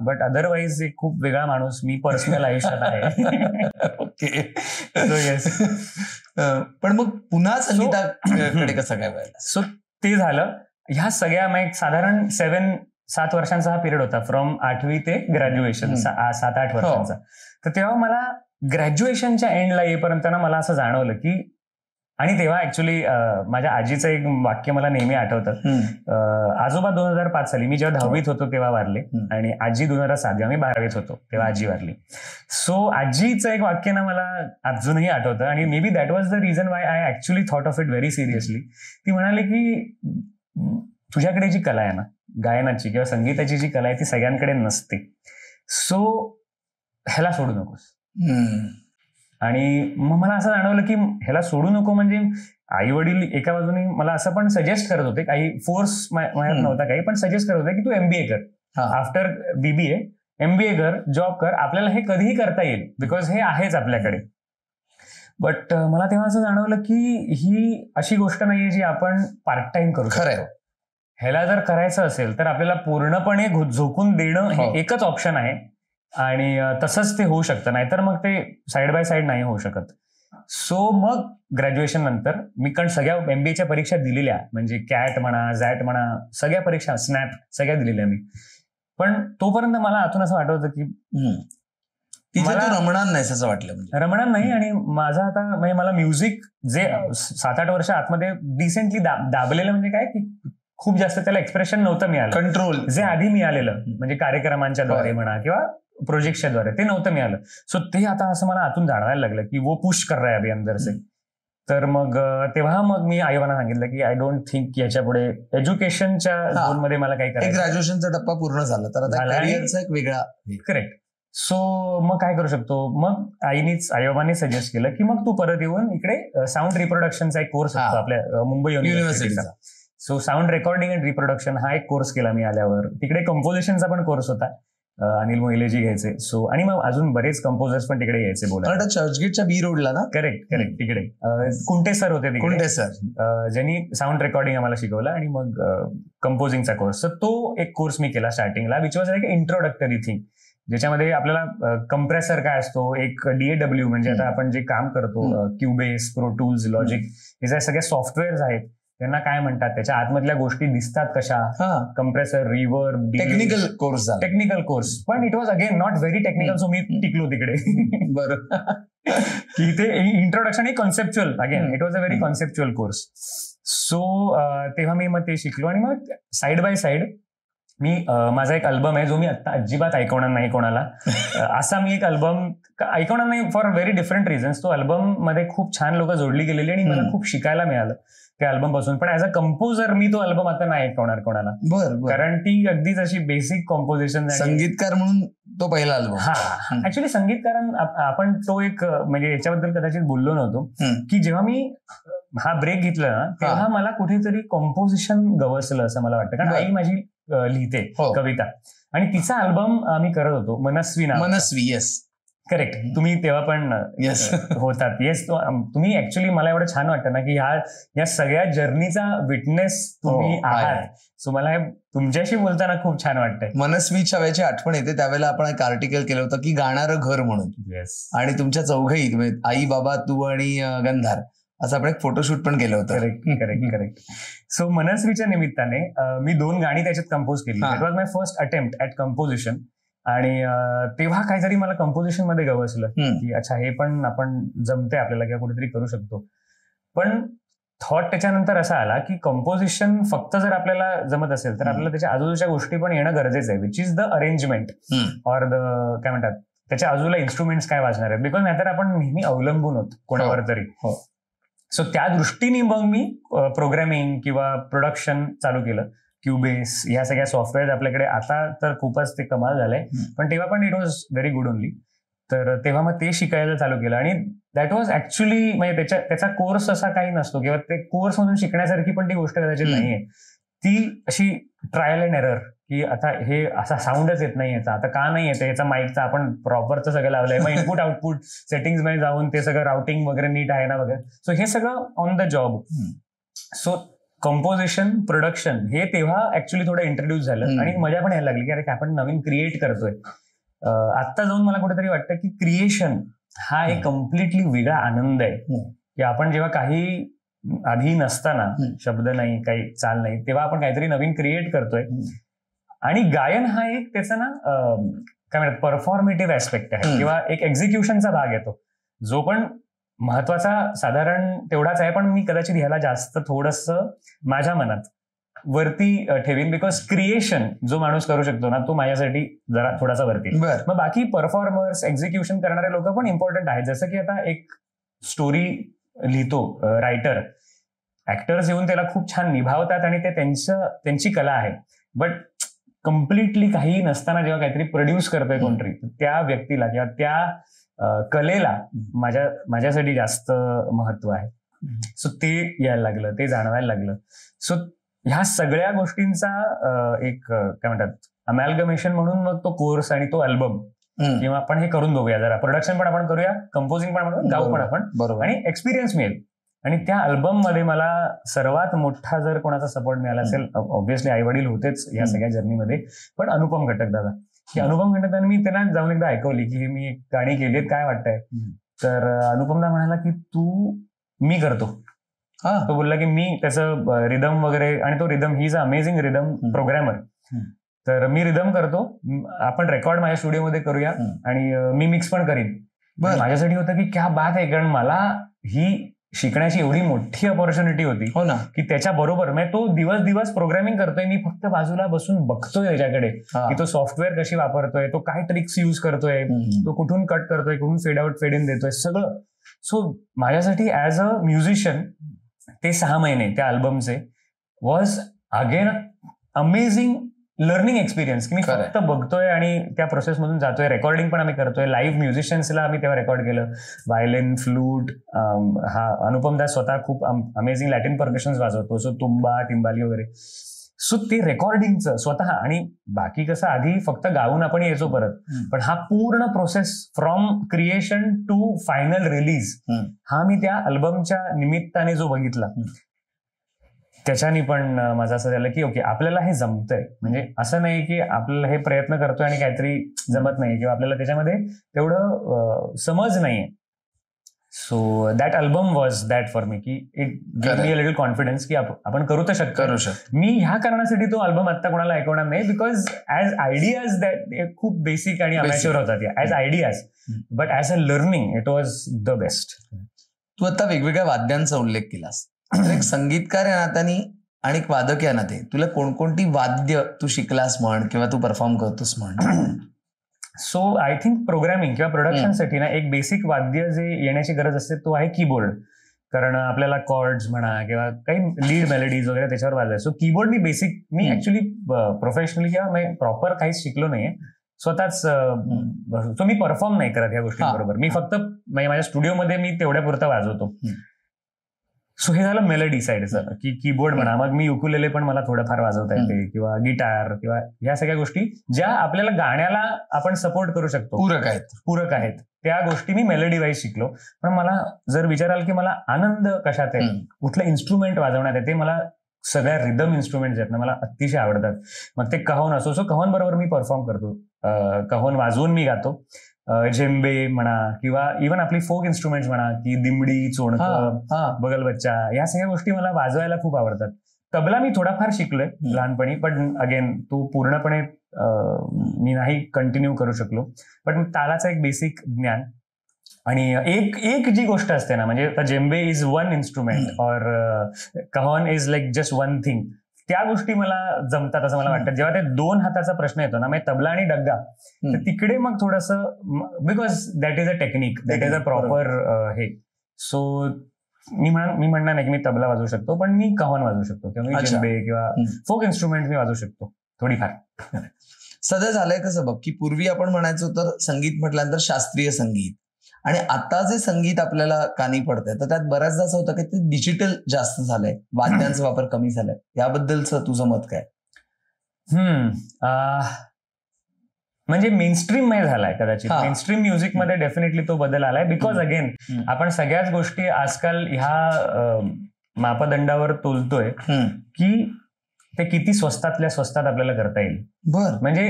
बट अदरवाईज एक खूप वेगळा माणूस मी पर्सनल आयुष्यात आहे. ओके. So yes. पण मग पुन्हा संगीताकडे कसं काय व्हायला? सो ते झालं. ह्या सगळ्या मग साधारण 7 वर्षांचा हा पिरियड होता, फ्रॉम 8वी ते ग्रॅज्युएशन, 7-8 वर्षांचा. तर तेव्हा मला ग्रॅज्युएशनच्या एंडला येईपर्यंत ना मला असं जाणवलं की, आणि तेव्हा ऍक्च्युली माझ्या आजीचं एक वाक्य मला नेहमी आठवतं. आजोबा 2005 साली, मी जेव्हा 10वीत होतो तेव्हा वारले, आणि आजी 2007 जेव्हा मी 12वीत होतो तेव्हा आजी वारली. सो आजीचं एक वाक्य ना मला अजूनही आठवतं, आणि may be that was the reason why I actually thought of it very seriously. ती म्हणाली की तुझ्याकडे जी कला आहे ना गायनाची किंवा संगीताची जी कला आहे ती सगळ्यांकडे नसते, सो ह्याला सोडू नकोस. आणि मग मला असं जाणवलं की ह्याला सोडू नको म्हणजे आई वडील एका बाजूने मला असं पण सजेस्ट करत होते, काही फोर्स माझ्यात नव्हता काही, पण सजेस्ट करत होते की तू MBA कर, आफ्टर BBA MBA कर, जॉब कर, आपल्याला हे कधीही करता येईल बिकॉज हे आहेच आपल्याकडे. बट मला तेव्हा असं जाणवलं की ही अशी गोष्ट नाहीये जी आपण पार्ट टाइम करू शकतो. ह्याला जर करायचं असेल तर आपल्याला पूर्णपणे झोकून देणं हे एकच ऑप्शन आहे, आणि तसंच ते होऊ शकतं, नाहीतर मग ते साईड बाय साईड नाही होऊ शकत. सो मग ग्रॅज्युएशन नंतर मी कारण सगळ्या MBAच्या परीक्षा दिलेल्या, म्हणजे कॅट म्हणा, झॅट म्हणा, सगळ्या परीक्षा, स्नॅप सगळ्या दिलेल्या मी. पण तोपर्यंत मला आतून असं वाटत होतं की मला रमणार नाही असं वाटलं. म्हणजे रमणार नाही. आणि माझा आता म्हणजे मला म्युझिक जे 7-8 वर्ष आतमध्ये डिसेंटली दाबलेलं, म्हणजे काय की खूप जास्त त्याला एक्सप्रेशन नव्हतं मिळालं, कंट्रोल जे आधी मिळालेलं, म्हणजे कार्यक्रमांच्या द्वारे म्हणा किंवा प्रोजेक्टच्या द्वारे, ते नव्हतं मिळालं. सो ते आता असं मला आतून जाणवायला लागलं की वो पुश कर रहा है अभी अंदर से. तर मग तेव्हा मग मी आईबांना सांगितलं की आय डोंट थिंक की याच्या पुढे एज्युकेशनच्या झोनमध्ये मला काही करायचं. ग्रॅज्युएशनचा टप्पा पूर्ण झाला तर आता करिअरचा एक वेगळा. करेक्ट. सो मग काय करू शकतो, मग आईबाबांनी सजेस्ट केलं की मग तू परत येऊन इकडे साऊंड रिप्रोडक्शनचा एक कोर्स असतो आपल्या मुंबई युनिव्हर्सिटीचा. So sound recording and reproduction हा एक कोर्स केला मी आल्यावर. तिकडे कंपोजिशनचा पण कोर्स होता, अनिल मोहिलेजी घ्यायचे. सो आणि मग अजून बरेच कंपोजर्स पण तिकडे यायचे बोलायला. चर्चगेटच्या बी रोडला ना? करेक्ट तिकडे कुंटे सर होते तिकडे. कुंटे सर ज्यांनी साऊंड रेकॉर्डिंग आम्हाला शिकवलं, आणि मग कंपोजिंगचा कोर्स. तर तो एक कोर्स मी केला स्टार्टिंगला, which was like introductory thing, ज्याच्यामध्ये आपल्याला कंप्रेसर काय असतो, एक DAW म्हणजे आता आपण जे काम करतो, क्यूबेस, प्रो टूल्स, लॉजिक, हे जे सगळे सॉफ्टवेअर्स आहेत त्यांना काय म्हणतात, त्याच्या आतमधल्या गोष्टी दिसतात कशा, कंप्रेसर, रिव्हर्ब, टेक्निकल कोर्स. पण it was again not very technical, so मी टिकलो तिकडे. बरोबर. की ते इंट्रोडक्शन हे conceptual, again it was a very conceptual course. So तेव्हा मी मग ते शिकलो, आणि मग साईड बाय साईड मी माझा एक अल्बम आहे जो मी आता अजिबात ऐकवणार नाही कोणाला. असा मी एक अल्बम ऐकवणार नाही फॉर व्हेरी डिफरंट रिझन्स. तो अल्बम मध्ये खूप छान लोक जोडली गेलेली, आणि मला खूप शिकायला मिळालं त्या अल्बम पासून. पण ऍज अ कंपोजर मी तो अल्बम आता नाही ऐकवणार कोणाला, कारण ती अगदीच अशी बेसिक कॉम्पोजिशन. संगीतकार म्हणून तो पहिला अल्बम. हा, ऍक्च्युली संगीतकारण आपण तो एक म्हणजे याच्याबद्दल कदाचित बोललो नव्हतो की जेव्हा मी हा ब्रेक घेतला ना तेव्हा मला कुठेतरी कॉम्पोजिशन गवसलं असं मला वाटतं. कारण आई माझी लिहिते कविता, आणि तिचा अल्बम आम्ही करत होतो, मनस्वी. Yes, correct. तुम्ही तेव्हा पण होतात. येस, तुम्ही ऍक्च्युली मला एवढं छान वाटतं ना की या सगळ्या जर्नीचा विटनेस तुम्ही आहात. सो मला तुमच्याशी बोलताना खूप छान वाटतंय. मनस्वीच्या वेळेची आठवण येते. त्यावेळेला आपण एक आर्टिकल केलं होतं की गाणारं घर म्हणून. येस. आणि तुमच्या चौघही, आई, बाबा, तू आणि गंधार, असं आपण एक फोटोशूट पण केलं होतं. करेक्ट. सो मनस्वीच्या निमित्ताने मी 2 गाणी त्याच्यात कंपोज केली. It was my first attempt at composition. आणि तेव्हा काहीतरी मला कंपोजिशन मध्ये गवसलं की अच्छा, हे पण आपण जमते आपल्याला किंवा कुठेतरी करू शकतो. पण थॉट त्याच्यानंतर असा आला की कंपोजिशन फक्त जर आपल्याला जमत असेल तर आपल्याला त्याच्या आजूबाजूच्या गोष्टी पण येणं गरजेचं आहे, which is the arrangement or the काय म्हणतात त्याच्या आजूला इन्स्ट्रुमेंट्स काय वाजणार आहेत, बिकॉज नाहीतर आपण नेहमी अवलंबून होतो कोणावर तरी. सो त्या दृष्टीने मग मी प्रोग्रॅमिंग किंवा प्रोडक्शन चालू केलं. क्यूबेस, ह्या सगळ्या सॉफ्टवेअर आपल्याकडे आता तर खूपच ते कमाल झालंय, पण तेव्हा पण it was very good only. तर तेव्हा मग ते शिकायला चालू केलं आणि दॅट वॉज ऍक्च्युली म्हणजे त्याचा कोर्स असा काही नसतो किंवा ते कोर्स मधून शिकण्यासारखी पण ती गोष्ट कदाचित नाहीये. ती अशी ट्रायल अँड एरर की आता हे असा साऊंडच येत नाही याचा, आता का नाही येते याचा माईकचा, आपण प्रॉपरचं सगळं लावलंय, मग इनपुट आउटपुट सेटिंग्स मध्ये जाऊन ते सगळं राउटिंग वगैरे नीट आहे ना वगैरे. सो हे सगळं on the job. So composition production हे तेव्हा ऍक्च्युली थोडं इंट्रोड्यूस झालं आणि मजा पण यायला लागली की अरे आपण नवीन क्रिएट करतोय. आत्ता जाऊन मला कुठेतरी वाटतं की क्रिएशन हा एक कम्प्लिटली वेगळा आनंद आहे की आपण जेव्हा काही आधी नसताना, शब्द नाही, काही चाल नाही, तेव्हा आपण काहीतरी नवीन क्रिएट करतोय. आणि गायन हा एक त्याचा ना काय म्हणतात परफॉर्मेटिव्ह ऍस्पेक्ट आहे किंवा एक एक्झिक्युशनचा भाग येतो जो पण महत्वाचा साधारण तेवढाच आहे, पण मी कदाचित ह्याला जास्त थोडंसं माझ्या मनात वरती ठेवीन. बिकॉज क्रिएशन जो माणूस करू शकतो ना तो माझ्यासाठी जरा थोडासा वरती. मग बाकी परफॉर्मर्स एक्झिक्युशन करणारे लोक पण इम्पॉर्टंट आहेत. जसं की आता एक स्टोरी लिहितो रायटर, ऍक्टर्स येऊन त्याला खूप छान निभावतात आणि ते त्यांची कला आहे. बट कम्प्लिटली काही नसताना जेव्हा काहीतरी प्रोड्यूस करतोय कोणतरी, त्या व्यक्तीला किंवा त्या कलेला माझ्यासाठी जास्त महत्व आहे. सो ते यायला लागलं, ते जाणवायला लागलं. सो ह्या सगळ्या गोष्टींचा एक काय म्हणतात अमॅल्गमेशन म्हणून मग तो कोर्स आणि तो अल्बम किंवा आपण हे करून बघूया जरा, प्रोडक्शन पण आपण करूया, कंपोजिंग पण आपण गाऊ पण आपण, आणि एक्सपिरियन्स मिळेल. आणि त्या अल्बम मध्ये मला सर्वात मोठा जर कोणाचा सपोर्ट मिळाला असेल, ऑब्व्हियसली आई वडील होतेच या सगळ्या जर्नीमध्ये, पण अनुपम घटक दादा. की अनुपम घटक दादा मी त्यांना जाऊन एकदा ऐकवली की मी गाणी केलीत, काय वाटतंय. तर अनुपमदा म्हणाला की मी करतो. तो बोलला की मी त्याचं रिदम वगैरे, आणि तो rhythm, he is a amazing rhythm programmer, तर मी रिदम करतो, आपण रेकॉर्ड माझ्या स्टुडिओमध्ये करूया आणि मी मिक्स पण करीन. माझ्यासाठी होतं की क्या बात आहे, कारण मला ही शिकण्याची एवढी मोठी अपॉर्च्युनिटी होती की त्याच्या बरोबर म्हणजे तो दिवस प्रोग्रामिंग करतोय, मी फक्त बाजूला बसून बघतोय त्याच्याकडे की तो सॉफ्टवेअर कशी वापरतोय, तो काय ट्रिक्स यूज करतोय, तो कुठून कट करतोय, कुठून फेड आउट फेड इन देतोय सगळं. सो माझ्यासाठी ऍज अ म्युझिशियन ते 6 महिने त्या अल्बमचे was again amazing learning experience की मी फक्त बघतोय आणि त्या प्रोसेसमधून जातोय. रेकॉर्डिंग पण आम्ही करतोय, लाईव्ह म्युझिशियन्सला आम्ही तेव्हा रेकॉर्ड केलं, व्हायलिन, फ्लूट. हा अनुपम दास स्वतः खूप अमेझिंग लॅटिन परकशन्स वाजवतो, सो तुंबा, टिंबाली वगैरे. सो ते रेकॉर्डिंगचं स्वतः, आणि बाकी कसं आधी फक्त गाऊन आपण यायचो परत, पण हा पूर्ण process from creation to final release हा मी त्या अल्बमच्या निमित्ताने जो बघितला, त्याच्यानी पण माझं असं झालं की ओके आपल्याला हे जमतंय. म्हणजे असं नाही की आपल्याला हे प्रयत्न करतोय आणि काहीतरी जमत नाही किंवा आपल्याला त्याच्यामध्ये तेवढं समज नाहीये. So that album was that for मी की it give me a little confidence की आपण करू तर शकतो. मी ह्या कारणासाठी तो अल्बम आता कोणाला ऐकवणार नाही, बिकॉज ऍज आयडियाज दॅट खूप बेसिक आणि अमॅच्युअर होतात as ideas, but as a learning it was the best. तू आता वेगवेगळ्या वाद्यांचा उल्लेख केलास, एक संगीतकार या नात्याने आणि एक वादक या नाते तुला कोणकोणती वाद्य तू शिकलास म्हण किंवा तू परफॉर्म करतोस म्हण? सो आय थिंक प्रोग्रामिंग किंवा प्रोडक्शनसाठी ना एक बेसिक वाद्य जे येण्याची गरज असते तो आहे कीबोर्ड. कारण आपल्याला कॉर्ड्स म्हणा किंवा काही लीड मेलोडीज वगैरे त्याच्यावर वाजवायचं. सो कीबोर्ड मी ऍक्च्युली प्रोफेशनली किंवा प्रॉपर काहीच शिकलो नाहीये स्वतःच. सो मी परफॉर्म नाही करत ह्या गोष्टींबरोबर, मी फक्त माझ्या स्टुडिओमध्ये मी तेवढ्या पुरता वाजवतो. सो हे झालं मेलोडी साईडचं की कीबोर्ड म्हणा. मग मी युकुलेले पण मला थोडंफार वाजवता येते किंवा गिटार किंवा ह्या सगळ्या गोष्टी ज्या आपल्याला गाण्याला आपण सपोर्ट करू शकतो, पूरक आहेत त्या गोष्टी मी मेलोडी वाईज शिकलो. पण मला जर विचाराल की मला आनंद कशात आहे, कुठलं इन्स्ट्रुमेंट वाजवण्यात आहे, ते मला सगळ्या रिदम इन्स्ट्रुमेंट आहेत ना मला अतिशय आवडतात. मग ते कहोन असो, सो कहोन बरोबर मी परफॉर्म करतो, कहोन वाजवून मी गातो. झेंबे म्हणा किंवा इव्हन आपली फोक इन्स्ट्रुमेंट्स म्हणा की दिमडी, चोणकं, बगलबच्चा, या सगळ्या गोष्टी मला वाजवायला खूप आवडतात. तबला मी थोडाफार शिकलोय लहानपणी, पण अगेन तो पूर्णपणे मी नाही कंटिन्यू करू शकलो. पण तालाचं एक बेसिक ज्ञान. आणि एक जी गोष्ट असते ना, म्हणजे आता जेम्बे इज वन इन्स्ट्रुमेंट और कहोन is like just one thing, त्या गोष्टी मला जमतात असं मला वाटतं. जेव्हा ते 2 हाताचा प्रश्न येतो ना, म्हणजे तबला आणि डग्गा, तर तिकडे मग थोडंसं, because that is a technique, that is a proper हे. सो मी म्हणणार नाही की मी तबला वाजवू शकतो, पण मी कहोन वाजवू शकतो किंवा मी जेम्बे किंवा फोक इन्स्ट्रुमेंट मी वाजवू शकतो थोडीफार. सध्या झालंय कसं बघ, की पूर्वी आपण म्हणायचो तर संगीत म्हटल्यानंतर शास्त्रीय संगीत, आणि आता जे संगीत आपल्याला कानी पडतंय तर त्यात बऱ्याचदा असं होतं की ते डिजिटल जास्त झालंय, वाद्यांचा वापर कमी झालाय. याबद्दलचं तुझं मत काय? म्हणजे मेनस्ट्रीम मध्ये झालाय कदाचित. मेनस्ट्रीम म्युझिक मध्ये डेफिनेटली तो बदल आलाय. बिकॉज अगेन आपण सगळ्याच गोष्टी आजकाल ह्या मापदंडावर तोलतोय की ते किती स्वस्तातल्या स्वस्तात आपल्याला करता येईल. म्हणजे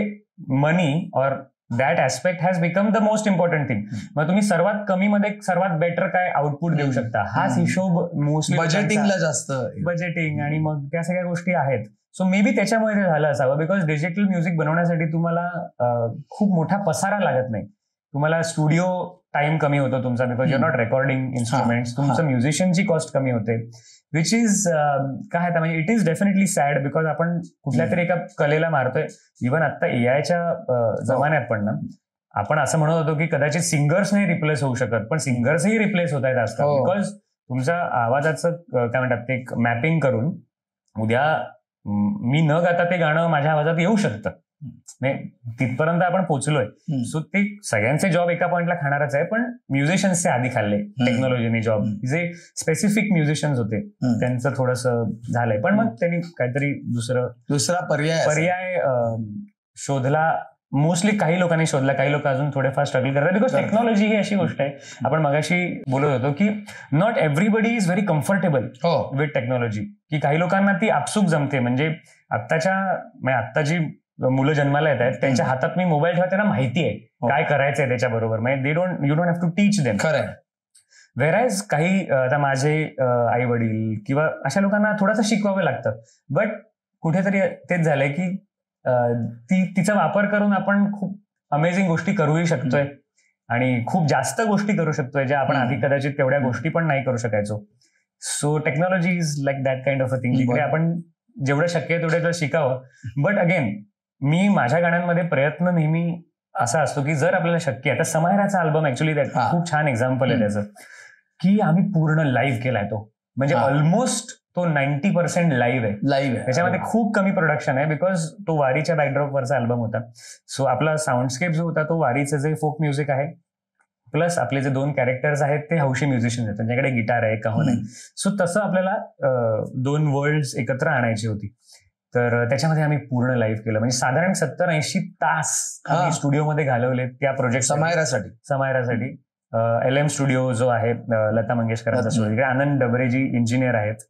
मनी और that aspect has become the most important thing. मग तुम्ही सर्वात कमी मध्ये सर्वात बेटर काय आउटपुट देऊ शकता, हाच हिशोब मोस्टली बजेटिंगला जास्त बजेटिंग आणि मग त्या सगळ्या गोष्टी आहेत. सो मे बी त्याच्यामुळे ते झालं असावं. बिकॉज डिजिटल म्युझिक बनवण्यासाठी तुम्हाला खूप मोठा पसारा लागत नाही. तुम्हाला स्टुडिओ टाइम कमी होतो तुमचा, because you're not recording instruments. तुमचं म्युझिशियनची कॉस्ट कमी होते, विच इज काय म्हणजे it is definitely sad. Because आपण कुठल्या तरी एका कलेला मारतोय. इव्हन आता एआयच्या जमान्यात पण ना आपण असं म्हणत होतो की कदाचित सिंगर्स नाही रिप्लेस होऊ शकत, पण सिंगर्सही रिप्लेस होत आहेत आजकाल. बिकॉज तुमच्या आवाजाचं काय म्हणतात ते मॅपिंग करून उद्या मी न गाता ते गाणं माझ्या आवाजात येऊ शकतं. तिथपर्यंत आपण पोहोचलोय. सो ते सगळ्यांचे जॉब एका पॉइंटला खाणारच आहे, पण म्युझिशियन्सचे आधी खाल्ले टेक्नॉलॉजीने जॉब. जे स्पेसिफिक म्युझिशियन्स होते त्यांचं थोडंसं झालंय, पण मग त्यांनी काहीतरी दुसरा पर्याय शोधला. मोस्टली काही लोकांनी शोधला, काही लोक अजून थोडेफार स्ट्रगल करतात. बिकॉज टेक्नॉलॉजी ही अशी गोष्ट आहे, आपण मगाशी बोलत होतो की not everybody is very comfortable with technology. की काही लोकांना ती आपसूक जमते. म्हणजे आत्ताची मुलं जन्माला येत आहेत, त्यांच्या हातात मी मोबाईल ठेवा, त्यांना माहिती आहे काय करायचंय त्याच्याबरोबर. म्हणजे you don't have to teach them. Whereas काही आता माझे आई वडील किंवा अशा लोकांना थोडंसं शिकवावं लागतं. बट कुठेतरी तेच झालंय की तिचा वापर करून आपण खूप अमेझिंग गोष्टी करूही शकतोय आणि खूप जास्त गोष्टी करू शकतोय ज्या आपण आधी कदाचित तेवढ्या गोष्टी पण नाही करू शकायचो. So technology is like that kind of a thing. जिकडे आपण जेवढं शक्य आहे तेवढे शिकावं. बट अगेन मी माझ्या गाण्यांमध्ये प्रयत्न नेहमी असा असतो की जर आपल्याला शक्य आहे, तर समायराचा अल्बम ऍक्च्युली खूप छान एक्झाम्पल आहे त्याचं, की आम्ही पूर्ण लाईव्ह केलाय तो. म्हणजे ऑलमोस्ट तो 90% लाईव्ह आहे. त्याच्यामध्ये खूप कमी प्रोडक्शन आहे, बिकॉज तो वारीच्या बॅकड्रॉपवरचा अल्बम होता. सो आपला साऊंडस्केप जो होता तो वारीचं जे फोक म्युझिक आहे, प्लस आपले जे 2 कॅरेक्टर्स आहेत ते हौशी म्युझिशियन्स आहेत, त्यांच्याकडे गिटार आहे कहो नाही. सो तसं आपल्याला 2 वर्ल्ड्स एकत्र आणायची होती. तर त्याच्यामध्ये आम्ही पूर्ण लाईव्ह केलं. म्हणजे साधारण 70-80 तास आम्ही स्टुडिओमध्ये घालवले त्या प्रोजेक्ट समायरासाठी. LM स्टुडिओ जो आहे लता मंगेशकरांचा स्टुडिओ, आनंद डबरेजी इंजिनियर आहेत,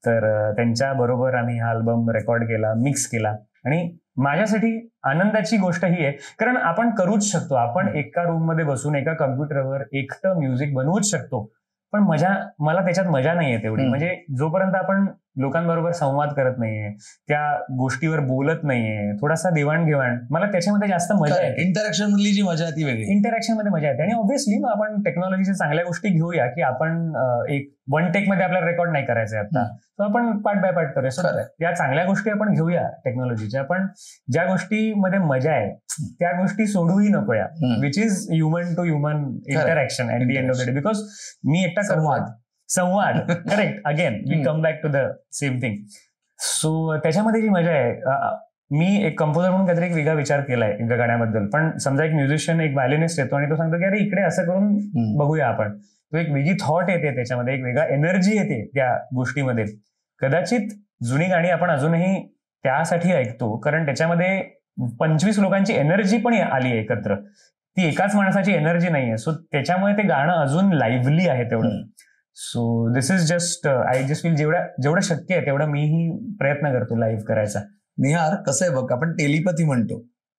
तर त्यांच्या बरोबर आम्ही हा अल्बम रेकॉर्ड केला, मिक्स केला. आणि माझ्यासाठी आनंदाची गोष्ट ही आहे, कारण आपण करूच शकतो. आपण एका रूम मध्ये बसून एका कम्प्युटरवर एकटं म्युझिक बनवूच शकतो, पण मला त्याच्यात मजा नाहीये तेवढी. म्हणजे जोपर्यंत आपण लोकांबरोबर संवाद करत नाहीये, त्या गोष्टीवर बोलत नाहीये, थोडासा देवाणघेवाण, मला त्याच्यामध्ये जास्त मजा येते. इंटरॅक्शन मधली जी मजा आहे ती वेगळी. इंटरॅक्शन मध्ये मजा येते. आणि ऑब्व्हियसली मग आपण टेक्नॉलॉजीच्या चांगल्या गोष्टी घेऊया, की आपण एक 1 टेक मध्ये आपल्याला रेकॉर्ड नाही करायचंय आता, तर आपण पार्ट बाय पार्ट करूया. सो त्या चांगल्या गोष्टी आपण घेऊया टेक्नॉलॉजीच्या, पण ज्या गोष्टीमध्ये मजा आहे त्या गोष्टी सोडूही नकोया, which is human to human interaction at the end of the day. Because मी एकटा संवाद correct. Again we come back to the same thing. So त्याच्यामध्ये जी मजा आहे, मी एक कंपोजर म्हणून काहीतरी एक वेगळा विचार केलाय एका गाण्याबद्दल. पण समजा एक म्युझिशियन, एक व्हायोलिनिस्ट येतो आणि तो सांगतो की अरे इकडे असं करून बघूया आपण, तो एक वेगळी थॉट येते त्याच्यामध्ये, एक वेगळा एनर्जी येते त्या गोष्टीमध्ये. कदाचित जुनी गाणी आपण अजूनही त्यासाठी ऐकतो कारण त्याच्यामध्ये 25 लोकांची एनर्जी पण आली आहे एकत्र, ती एकाच माणसाची एनर्जी नाहीये. सो त्याच्यामुळे ते गाणं अजून लाईव्हली आहे तेवढं. So this is just I just feel जेवढं शक्य आहे तेवढं मीही प्रयत्न करतो लाईव्ह करायचा. निहार, कसं आहे बघ, आपण टेलिपॅथी म्हणतो.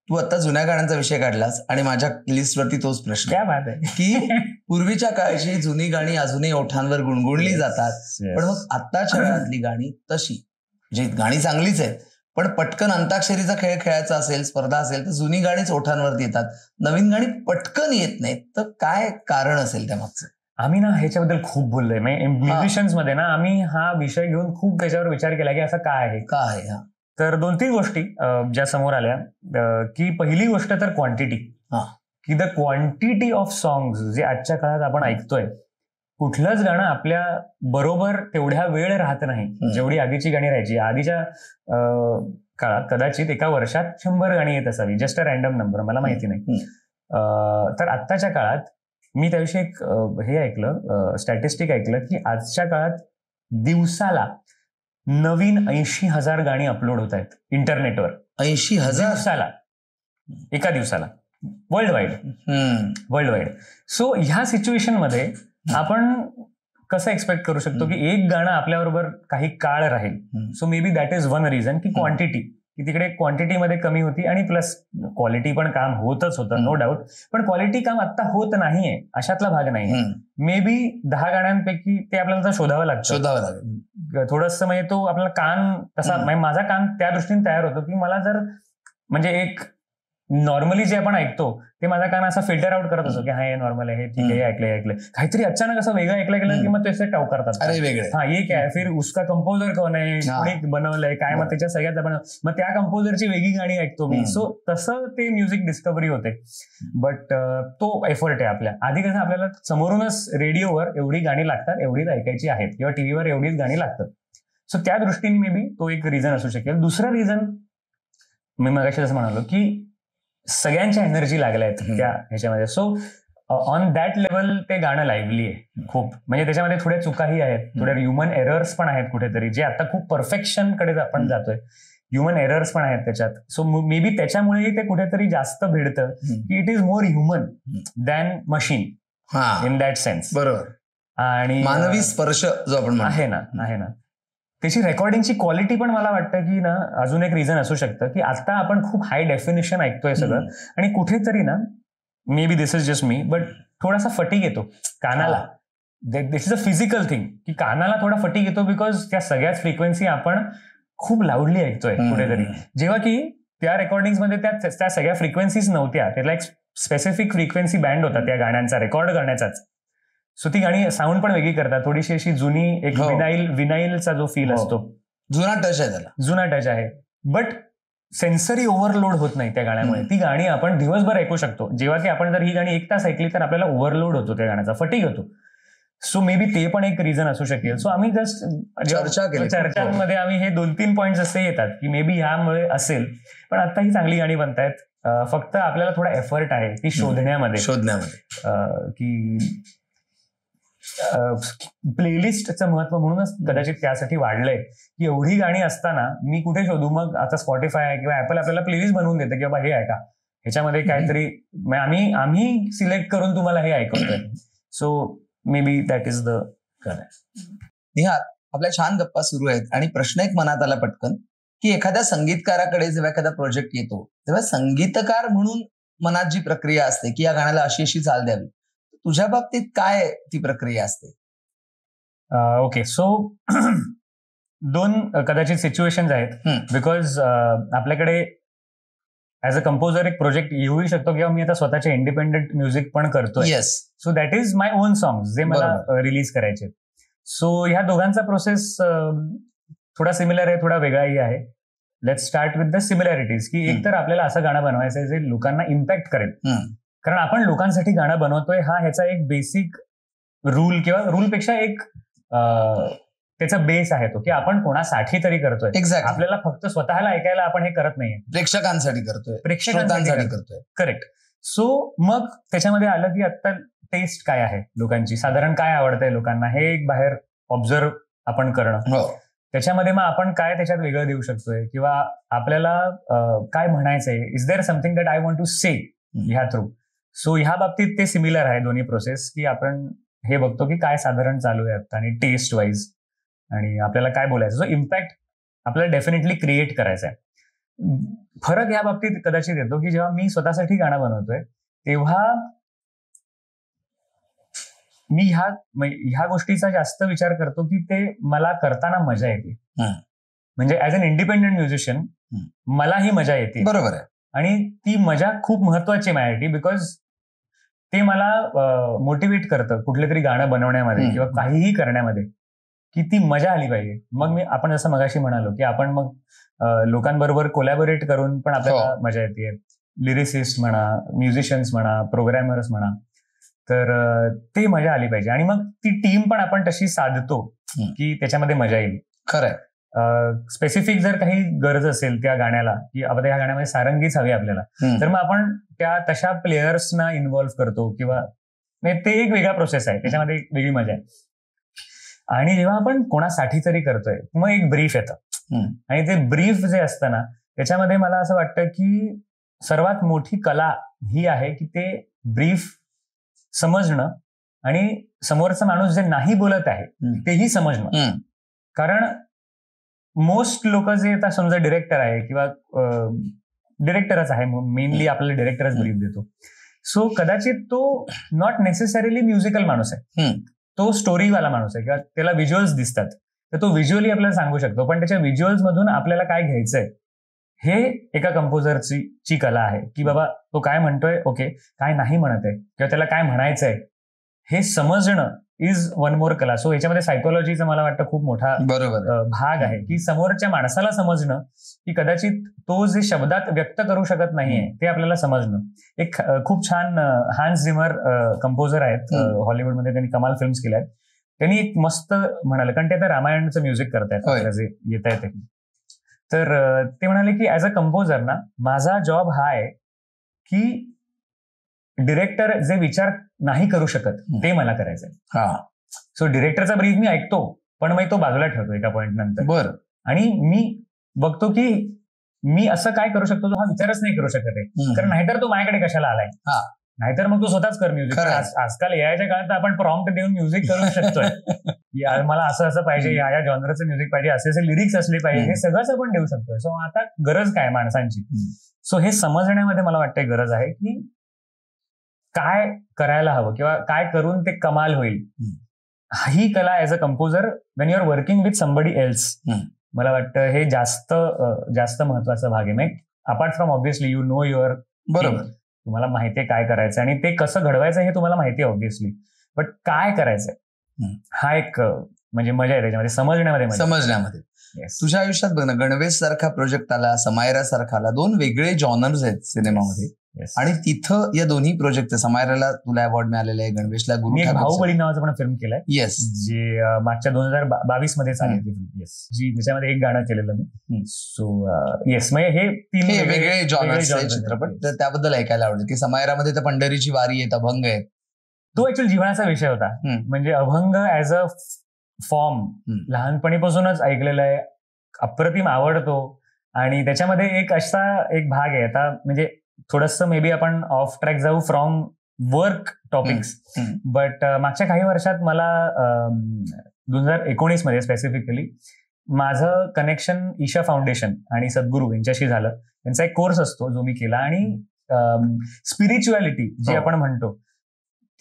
तू आता जुन्या गाण्यांचा विषय काढलास आणि माझ्या लिस्टवरती तोच प्रश्न काय बात आहे की पूर्वीच्या काळची जुनी गाणी अजूनही ओठांवर गुणगुणली जातात, पण मग आत्ताच्या काळातली गाणी तशी म्हणजे गाणी चांगलीच आहेत, पण पटकन अंताक्षरीचा खेळ खेळायचा असेल, स्पर्धा असेल, तर जुनी गाणीच ओठांवरती येतात, नवीन गाणी पटकन येत नाहीत. तर काय कारण असेल त्यामागचं? आम्ही ना ह्याच्याबद्दल खूप बोललोय. म्युझिशियन्स मध्ये ना आम्ही हा विषय घेऊन खूप त्याच्यावर विचार केला की असं काय आहे. तर 2-3 गोष्टी ज्या समोर आल्या, की पहिली गोष्ट तर क्वांटिटी, की द क्वांटिटी ऑफ सॉंग्स जे आजच्या काळात आपण ऐकतोय, कुठलंच गाणं आपल्या बरोबर तेवढ्या वेळ राहत नाही जेवढी आधीची गाणी राहायची. आधीच्या काळात कदाचित एका वर्षात 100 गाणी येत असावी, जस्ट अ रॅन्डम नंबर, मला माहिती नाही. तर आत्ताच्या काळात मी त्याविषयी एक हे ऐकलं, स्टॅटिस्टिक ऐकलं की आजच्या काळात दिवसाला नवीन 80,000 गाणी अपलोड होत आहेत इंटरनेटवर. 80,000 दिवसाला, एका दिवसाला, वर्ल्ड वाईड. सो ह्या सिच्युएशन मध्ये आपण कसं एक्सपेक्ट करू शकतो की एक गाणं आपल्याबरोबर काही काळ राहील. So maybe that is one reason की क्वांटिटी, की तिकडे क्वांटिटीमध्ये कमी होती आणि प्लस क्वालिटी पण काम होतच होतं, नो डाऊट. पण क्वालिटी काम आता होत नाहीये, अशातला भाग नाहीये. मे बी 10 गाण्यांपैकी ते आपल्याला शोधावं लागतं थोडंसं. म्हणजे तो आपला कान तसा, माझा कान त्या दृष्टीने तयार होतो की मला जर म्हणजे एक नॉर्मली जे आपण ऐकतो ते माझा कान असा फिल्टर आउट करत असतो की हा हे नॉर्मल आहे, हे ठीक आहे, ऐकलंय. काहीतरी अचानक असं वेगळं ऐकलं गेलं की मग ते टाव करतात, अरे वेगळे, हा ये काय, फिर उसका कंपोजर कोण आहे, कोणी बनवलंय काय, मग त्याच्या सगळ्यात आपण मग त्या कंपोजरची वेगळी गाणी ऐकतो मी. सो तसं ते म्युझिक डिस्कव्हरी होते. बट तो एफर्ट आहे आपल्या. आधी कसं आपल्याला समोरूनच रेडिओवर एवढी गाणी लागतात, एवढीच ऐकायची आहेत, किंवा टीव्हीवर एवढीच गाणी लागतात. सो त्या दृष्टीने मे बी तो एक रिझन असू शकेल. दुसरं रिझन मी मगाशी जसं म्हणालो की सगळ्यांच्या एनर्जी लागल्या आहेत त्या ह्याच्यामध्ये. सो ऑन दॅट लेवल ते गाणं लाईव्हली आहे खूप. म्हणजे त्याच्यामध्ये थोड्या चुकाही आहेत, थोड्या ह्युमन एरर्स पण आहेत कुठेतरी, जे आता खूप परफेक्शन कडे आपण जातोय. ह्युमन एरर्स पण आहेत त्याच्यात. सो मे बी त्याच्यामुळेही ते कुठेतरी जास्त भिडतं की it is more human than machine in that sense. बरोबर. आणि मानवी स्पर्श जो आपण आहे ना त्याची रेकॉर्डिंगची क्वालिटी पण मला वाटतं की ना अजून एक रिझन असू शकतं की आता आपण खूप हाय डेफिनेशन ऐकतोय सगळं, आणि कुठेतरी ना may be this is just me, but थोडासा फटीग येतो कानाला. दिस इज अ फिजिकल थिंग की कानाला थोडा फटीग येतो, बिकॉज त्या सगळ्याच फ्रिक्वेन्सी आपण खूप लाऊडली ऐकतोय कुठेतरी, जेव्हा की त्या रेकॉर्डिंग मध्ये त्या सगळ्या फ्रिक्वेन्सीज नव्हत्या. त्याला एक स्पेसिफिक फ्रिक्वेन्सी बँड होता त्या गाण्यांचा रेकॉर्ड करण्याचाच. सो ती गाणी साऊंड पण वेगळी करतात, थोडीशी अशी जुनी, एक विनाईलचा जो फील असतो, जुना टच आहे त्याला, जुना टच आहे. बट सेन्सरी ओव्हरलोड होत नाही त्या गाण्यामुळे. ती गाणी आपण दिवसभर ऐकू शकतो, जेव्हा की आपण जर ही गाणी 1 तास ऐकली तर आपल्याला ओव्हरलोड होतो त्या गाण्याचा, फटीग होतो. सो मे बी ते पण एक रिझन असू शकेल. सो आम्ही जस्ट चर्चांमध्ये आम्ही हे 2-3 पॉईंट्स असे येतात की मे बी ह्यामुळे असेल. पण आता ही चांगली गाणी बनतायत, फक्त आपल्याला थोडा एफर्ट आहे ती शोधण्यामध्ये की प्लेलिस्टचं महत्व म्हणूनच कदाचित त्यासाठी वाढलंय की एवढी गाणी असताना मी कुठे शोधू. मग आता स्पॉटिफाय किंवा ऍपल आपल्याला प्लेलिस्ट बनवून देते की बाबा हे ऐका, ह्याच्यामध्ये काहीतरी आम्ही सिलेक्ट करून तुम्हाला हे ऐकवतोय. So maybe that is the correct. Nihar, आपल्या छान गप्पा सुरू आहेत आणि प्रश्न एक मनात आला पटकन की एखाद्या संगीतकाराकडे जेव्हा एखादा प्रोजेक्ट येतो तेव्हा संगीतकार म्हणून मनात जी प्रक्रिया असते की या गाण्याला अशी अशी चाल द्यावी, तुझ्या बाबतीत काय ती प्रक्रिया असते? ओके, सो 2 कदाचित सिच्युएशन्स आहेत. बिकॉज आपल्याकडे ऍज अ कंपोजर एक प्रोजेक्ट येऊही शकतो किंवा मी आता स्वतःचे इंडिपेंडेंट म्युझिक पण करतोय. So that is my on songs जे मला रिलीज करायचे. सो ह्या दोघांचा प्रोसेस थोडा सिमिलर आहे, थोडा वेगळाही आहे. Let's start with the similarities. की एक तर आपल्याला असं गाणं बनवायचं आहे जे लोकांना इम्पॅक्ट करेल. कारण आपण लोकांसाठी गाणं बनवतोय हा ह्याचा एक बेसिक रूल, किंवा रूलपेक्षा एक त्याचा बेस आहे तो, की आपण कोणासाठी तरी करतोय. आपल्याला फक्त स्वतःला ऐकायला आपण हे करत नाहीये, प्रेक्षकांसाठी करतोय. करेक्ट. सो मग त्याच्यामध्ये आलं की आता टेस्ट काय आहे लोकांची, साधारण काय आवडतंय लोकांना, हे एक बाहेर ऑब्झर्व आपण करणं. त्याच्यामध्ये मग आपण काय त्याच्यात वेगळं देऊ शकतोय, किंवा आपल्याला काय म्हणायचंय, is there something that I want to say ह्या थ्रू. सो ह्या बाबतीत ते सिमिलर आहे दोन्ही प्रोसेस, की आपण हे बघतो की काय साधारण चालू आहे आता, आणि टेस्ट वाईज, आणि आपल्याला काय बोलायचं. सो इम्पॅक्ट आपल्याला डेफिनेटली क्रिएट करायचा आहे. फरक ह्या बाबतीत कदाचित येतो की जेव्हा मी स्वतःसाठी गाणं बनवतोय तेव्हा मी ह्या गोष्टीचा जास्त विचार करतो की ते मला करताना मजा येते. म्हणजे ऍज अन इंडिपेंडेंट म्युझिशियन मला ही मजा येते. बरोबर आहे. आणि ती मजा खूप महत्वाची माझ्यासाठी, बिकॉज ते मला मोटिवेट करतं कुठलं तरी गाणं बनवण्यामध्ये किंवा काहीही करण्यामध्ये, की ती मजा आली पाहिजे. मग आपण जसं मगाशी म्हणालो की आपण मग लोकांबरोबर कोलॅबोरेट करून पण आपल्याला मजा येते. लिरिसिस्ट म्हणा, म्युझिशियन्स म्हणा, प्रोग्रॅमर्स म्हणा, तर ते मजा आली पाहिजे. आणि मग ती टीम पण आपण तशी साधतो की त्याच्यामध्ये मजा येईल. खरंय. स्पेसिफिक जर काही गरज असेल त्या गाण्याला, की आता ह्या गाण्यामध्ये सारंगीच हवी आपल्याला, तर मग आपण त्या तशा प्लेयर्सना इन्व्हॉल्व्ह करतो, किंवा ते एक वेगळा प्रोसेस आहे, त्याच्यामध्ये एक वेगळी मजा आहे. आणि जेव्हा आपण कोणासाठी तरी करतोय, मग एक ब्रीफ येतं, आणि ते ब्रीफ जे असतं ना, त्याच्यामध्ये मला असं वाटतं की सर्वात मोठी कला ही आहे की ते ब्रीफ समजणं आणि समोरचा माणूस जे नाही बोलत आहे तेही समजणं. कारण मोस्ट लोक जे आता समजा डिरेक्टर आहे किंवा डिरेक्टरच आहे, मेनली आपल्याला डिरेक्टरच ब्रीफ देतो, सो कदाचित तो नॉट नेसेसरीली म्युझिकल माणूस आहे, तो स्टोरीवाला माणूस आहे, किंवा त्याला व्हिज्युअल्स दिसतात, तर तो व्हिज्युअली आपल्याला सांगू शकतो, पण त्याच्या व्हिज्युअल्स मधून आपल्याला काय घ्यायचंय हे एका कंपोजरची कला आहे, की बाबा तो काय म्हणतोय, ओके, काय नाही म्हणत आहे, किंवा त्याला काय म्हणायचंय हे समजणं इज वन मोर कला. सो याच्यामध्ये सायकोलॉजीचा मला वाटतं खूप मोठा भाग आहे, की समोरच्या माणसाला समजणं, की कदाचित तो जे शब्दात व्यक्त करू शकत नाहीये ते आपल्याला समजणं. एक खूप छान हान्स झिमर कंपोजर आहेत हॉलिवूडमध्ये, त्यांनी कमाल फिल्म्स केल्या आहेत, त्यांनी एक मस्त म्हणाले, कारण ते आता रामायणचं म्युझिक करतायत जे येत आहे ते, तर ते म्हणाले की ऍज अ कंपोजर ना, माझा जॉब हा आहे की डिरेक्टर जे विचार नाही करू शकत ते मला करायचंय. सो डिरेक्टरचा ब्रीफ मी ऐकतो, पण मग तो बाजूला ठेवतो एका पॉइंट नंतर, आणि मी बघतो की मी असं काय करू शकतो जो हा विचारच नाही करू शकत आहे, कारण नाहीतर तो माझ्याकडे कशाला आलाय, नाहीतर मग तू स्वतःच कर म्युझिक. आजकाल एआयच्या काळात आपण प्रॉम्प्ट देऊन म्युझिक करू शकतोय, मला असं असं पाहिजे, या जॉनरचं म्युझिक पाहिजे, असे लिरिक्स असले पाहिजे, हे सगळंच आपण देऊ शकतोय. सो आता गरज काय माणसांची, सो हे समजण्यामध्ये मला वाटतं गरज आहे की काय करायला हवं किंवा काय करून ते कमाल होईल. ही कला as a composer when you are working with somebody else, मला वाटतं हे जास्त महत्वाचा भाग आहे. Apart from obviously you know your, बरोबर, तुम्हाला माहितीये काय करायचं आणि ते कसं घडवायचं हे तुम्हाला माहिती आहे ऑब्व्हियसली, बट काय करायचंय हा एक म्हणजे मजा आहे त्याच्यामध्ये, समजण्यामध्ये. तुझ्या आयुष्यात बघ ना, गणवेश सारखा प्रोजेक्ट आला, समायरा सारखा आला, दोन वेगळे जॉनर्स आहेत सिनेमामध्ये, आणि तिथं या दोन्ही प्रोजेक्ट, समायराला तुला अवॉर्ड मिळालेला आहे, गणवेशला भाऊबळी नावाचं पण फिल्म केलंय, येस, जे मागच्या 2022 मध्ये चालली फिल्म, येस, जी त्याच्यामध्ये एक गाणं केलेलं मी. सो येस, म्हणजे हे तीन वेगळे जॉनर्स आहेत चित्रपट, तर त्याबद्दल ऐकायला आवडेल की समायरामध्ये तर पंढरीची वारी आहे, अभंग आहे, तो ऍक्च्युअली जीवनाचा विषय होता. म्हणजे अभंग ऍज अ फॉर्म लहानपणीपासूनच ऐकलेला आहे, अप्रतिम आवडतो, आणि त्याच्यामध्ये एक असा एक भाग आहे, आता म्हणजे थोडंसं मे बी आपण ऑफ ट्रॅक जाऊ फ्रॉम वर्क टॉपिक्स, बट मागच्या काही वर्षात मला 2019 मध्ये स्पेसिफिकली माझं कनेक्शन ईशा फाउंडेशन आणि सद्गुरू यांच्याशी झालं. त्यांचा एक कोर्स असतो जो मी केला, आणि स्पिरिच्युअलिटी जी आपण म्हणतो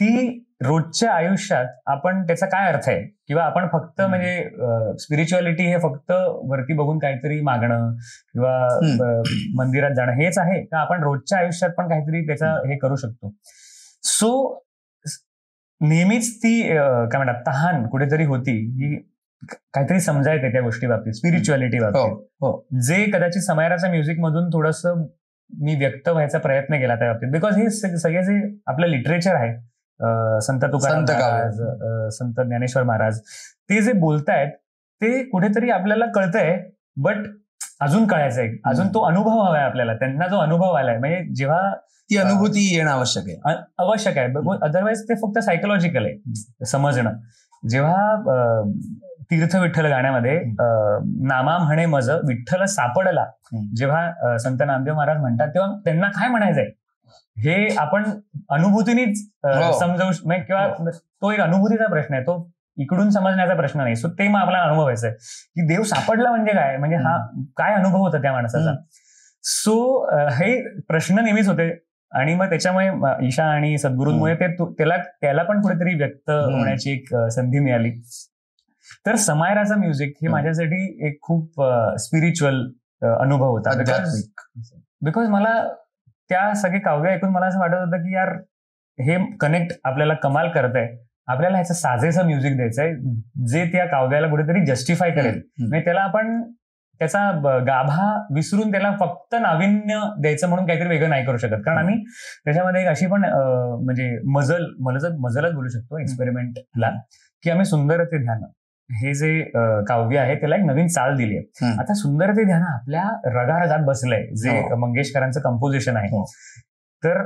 ती रोजच्या आयुष्यात आपण त्याचा काय अर्थ आहे, किंवा आपण फक्त म्हणजे स्पिरिच्युअलिटी हे फक्त वरती बघून काहीतरी मागणं किंवा मंदिरात जाणं हेच आहे का, आपण रोजच्या आयुष्यात पण काहीतरी त्याचा हे करू शकतो. सो नेहमीच ती काय म्हणतात तहान कुठेतरी होती की काहीतरी समजायचं त्या गोष्टी बाबतीत, स्पिरिच्युअलिटी बाबतीत, जे कदाचित समायराच्या म्युझिक मधून थोडंसं मी व्यक्त व्हायचा प्रयत्न केला त्या बाबतीत. बिकॉज हे सगळे जे आपलं लिटरेचर आहे, संत तुकाराम महाराज, संत ज्ञानेश्वर महाराज, ते जे बोलतायत ते कुठेतरी आपल्याला कळतंय, बट अजून कळायचंय, अजून तो अनुभव हवाय आपल्याला. त्यांना जो अनुभव आलाय, म्हणजे जेव्हा ती अनुभूती येणं आवश्यक आहे, अदरवाईज ते फक्त सायकोलॉजिकल आहे समजणं. जेव्हा तीर्थ विठ्ठल गाण्यामध्ये नामा म्हणे मज विठ्ठल सापडला, जेव्हा संत नामदेव महाराज म्हणतात, तेव्हा त्यांना काय म्हणायचंय हे आपण अनुभूतीनेच समजावू, किंवा तो एक अनुभूतीचा प्रश्न आहे, तो इकडून समजण्याचा प्रश्न नाही. सो ते मग आपल्याला अनुभवायचंय की देव सापडला म्हणजे काय, म्हणजे हा काय अनुभव होता त्या माणसाचा. सो हे प्रश्न नेहमीच होते, आणि मग त्याच्यामुळे ईशा आणि सद्गुरूंमुळे त्याला पण कुठेतरी व्यक्त होण्याची एक संधी मिळाली. तर समायराचा म्युझिक हे माझ्यासाठी एक खूप स्पिरिच्युअल अनुभव होता, बिकॉज मला त्या सगळे काव्य ऐकून मला असं वाटत होतं की यार हे कनेक्ट आपल्याला कमाल करत आहे, आपल्याला ह्याचं साजेसं म्युझिक द्यायचंय जे त्या काव्याला कुठेतरी जस्टिफाय करेल. म्हणजे त्याला आपण त्याचा गाभा विसरून त्याला फक्त नाविन्य द्यायचं म्हणून काहीतरी वेगळं नाही करू शकत, कारण आम्ही त्याच्यामध्ये एक अशी पण म्हणजे मजलच बोलू शकतो एक्सपेरिमेंटला, की आम्ही सुंदर ते ध्यान हे जे काव्य आहे त्याला एक नवीन चाल दिली आहे. आता सुंदर ते ध्यान आपल्या रगारगात बसलंय, जे मंगेशकरांचं कंपोजिशन आहे. तर